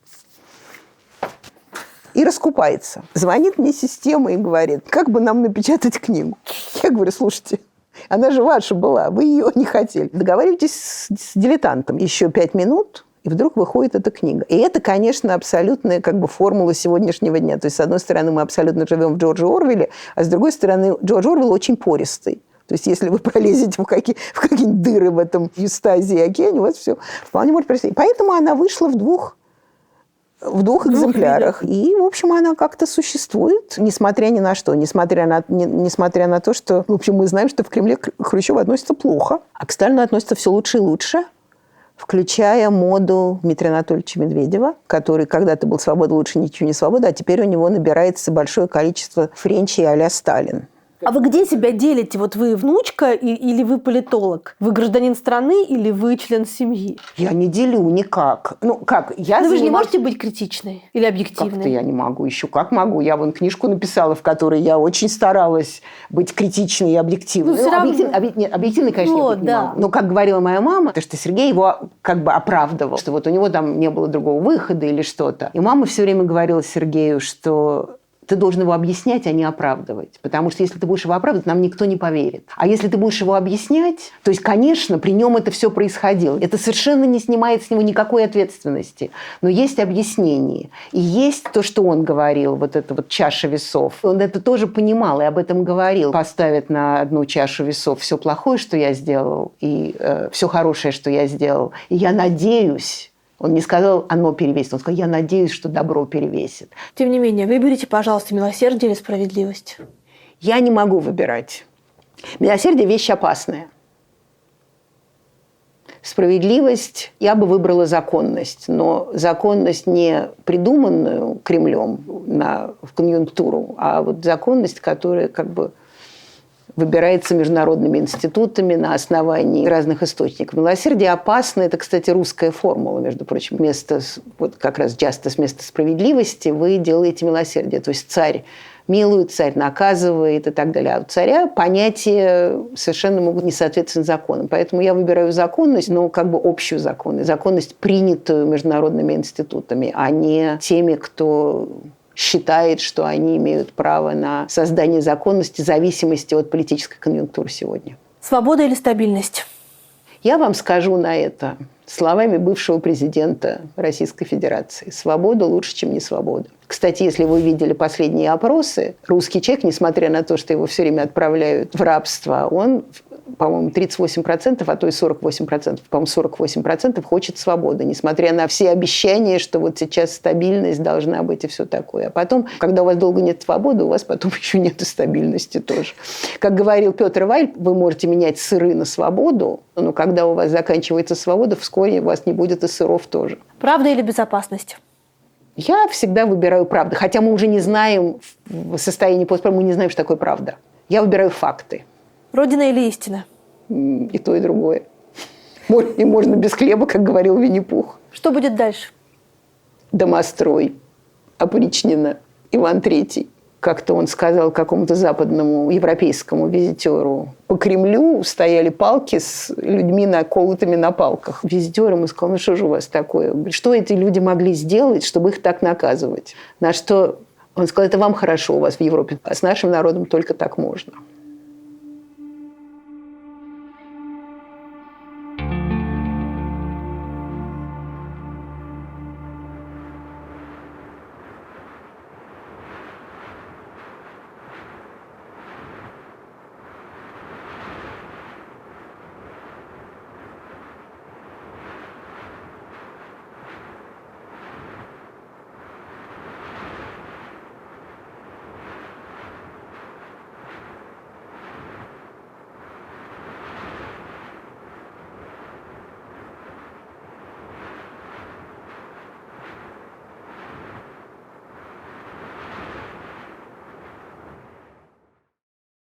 И раскупается. Звонит мне система и говорит, как бы нам напечатать книгу. Я говорю, слушайте, она же ваша была, вы ее не хотели. Договаривайтесь с дилетантом. Еще 5 минут, и вдруг выходит эта книга. И это, конечно, абсолютная как бы формула сегодняшнего дня. То есть, с одной стороны, мы абсолютно живем в Джорджа Орвелле, а с другой стороны, Джордж Орвелл очень пористый. То есть, если вы пролезете в какие-нибудь дыры в этом Евстазии и океане, у вас все вполне может происходить. Поэтому она вышла в двух экземплярах. И, в общем, она как-то существует, несмотря ни на что. Несмотря на то, что, в общем, мы знаем, что в Кремле к Хрущеву относятся плохо, а к Сталину относятся все лучше и лучше, включая моду Дмитрия Анатольевича Медведева, который когда-то был «Свобода лучше ничего не свобода», а теперь у него набирается большое количество френчей а-ля Сталин. А вы где себя делите? Вот вы внучка или вы политолог? Вы гражданин страны или вы член семьи? Я не делю никак. Ну, как? Но вы же не можете быть критичной или объективной? Как-то я не могу. Еще как могу. Я вон книжку написала, в которой я очень старалась быть критичной и объективной. Объективной, конечно, я быть не могу. Но, как говорила моя мама, потому что Сергей его как бы оправдывал, что вот у него там не было другого выхода или что-то. И мама все время говорила Сергею, что ты должен его объяснять, а не оправдывать. Потому что если ты будешь его оправдывать, нам никто не поверит. А если ты будешь его объяснять, то есть, конечно, при нем это все происходило. Это совершенно не снимает с него никакой ответственности. Но есть объяснение. И есть то, что он говорил, вот эта вот чаша весов. Он это тоже понимал и об этом говорил. Поставят на одну чашу весов все плохое, что я сделал, и все хорошее, что я сделал. И я надеюсь... Он не сказал, оно перевесит. Он сказал, я надеюсь, что добро перевесит. Тем не менее, выберите, пожалуйста, милосердие или справедливость. Я не могу выбирать. Милосердие – вещь опасная. Справедливость – я бы выбрала законность. Но законность не придуманную Кремлем в конъюнктуру, а вот законность, которая как бы выбирается международными институтами на основании разных источников. Милосердие опасно. Это, кстати, русская формула, между прочим. Вместо, вот как раз justice, вместо справедливости вы делаете милосердие. То есть царь милует, царь наказывает и так далее. А у царя понятия совершенно могут не соответствовать законам. Поэтому я выбираю законность, но как бы общую законность. Законность, принятую международными институтами, а не теми, кто считает, что они имеют право на создание законности в зависимости от политической конъюнктуры сегодня. Свобода или стабильность? Я вам скажу на это словами бывшего президента Российской Федерации. Свобода лучше, чем не свобода. Кстати, если вы видели последние опросы, русский человек, несмотря на то, что его все время отправляют в рабство, он, по-моему, 38%, а то и 48%, по-моему, 48% хочет свободы, несмотря на все обещания, что вот сейчас стабильность должна быть и все такое. А потом, когда у вас долго нет свободы, у вас потом еще нет и стабильности тоже. Как говорил Петр Вайль, вы можете менять сыры на свободу, но когда у вас заканчивается свобода, вскоре у вас не будет и сыров тоже. Правда или безопасность? Я всегда выбираю правду. Хотя мы уже не знаем, в состоянии постправды мы не знаем, что такое правда. Я выбираю факты. Родина или истина? И то, и другое. И можно без хлеба, как говорил Винни-Пух. Что будет дальше? Домострой. Опричнина. Иван III. Как-то он сказал какому-то западному европейскому визитеру. По Кремлю стояли палки с людьми, наколотыми на палках. Визитер ему сказал, ну что же у вас такое? Что эти люди могли сделать, чтобы их так наказывать? На что он сказал, это вам хорошо у вас в Европе, а с нашим народом только так можно.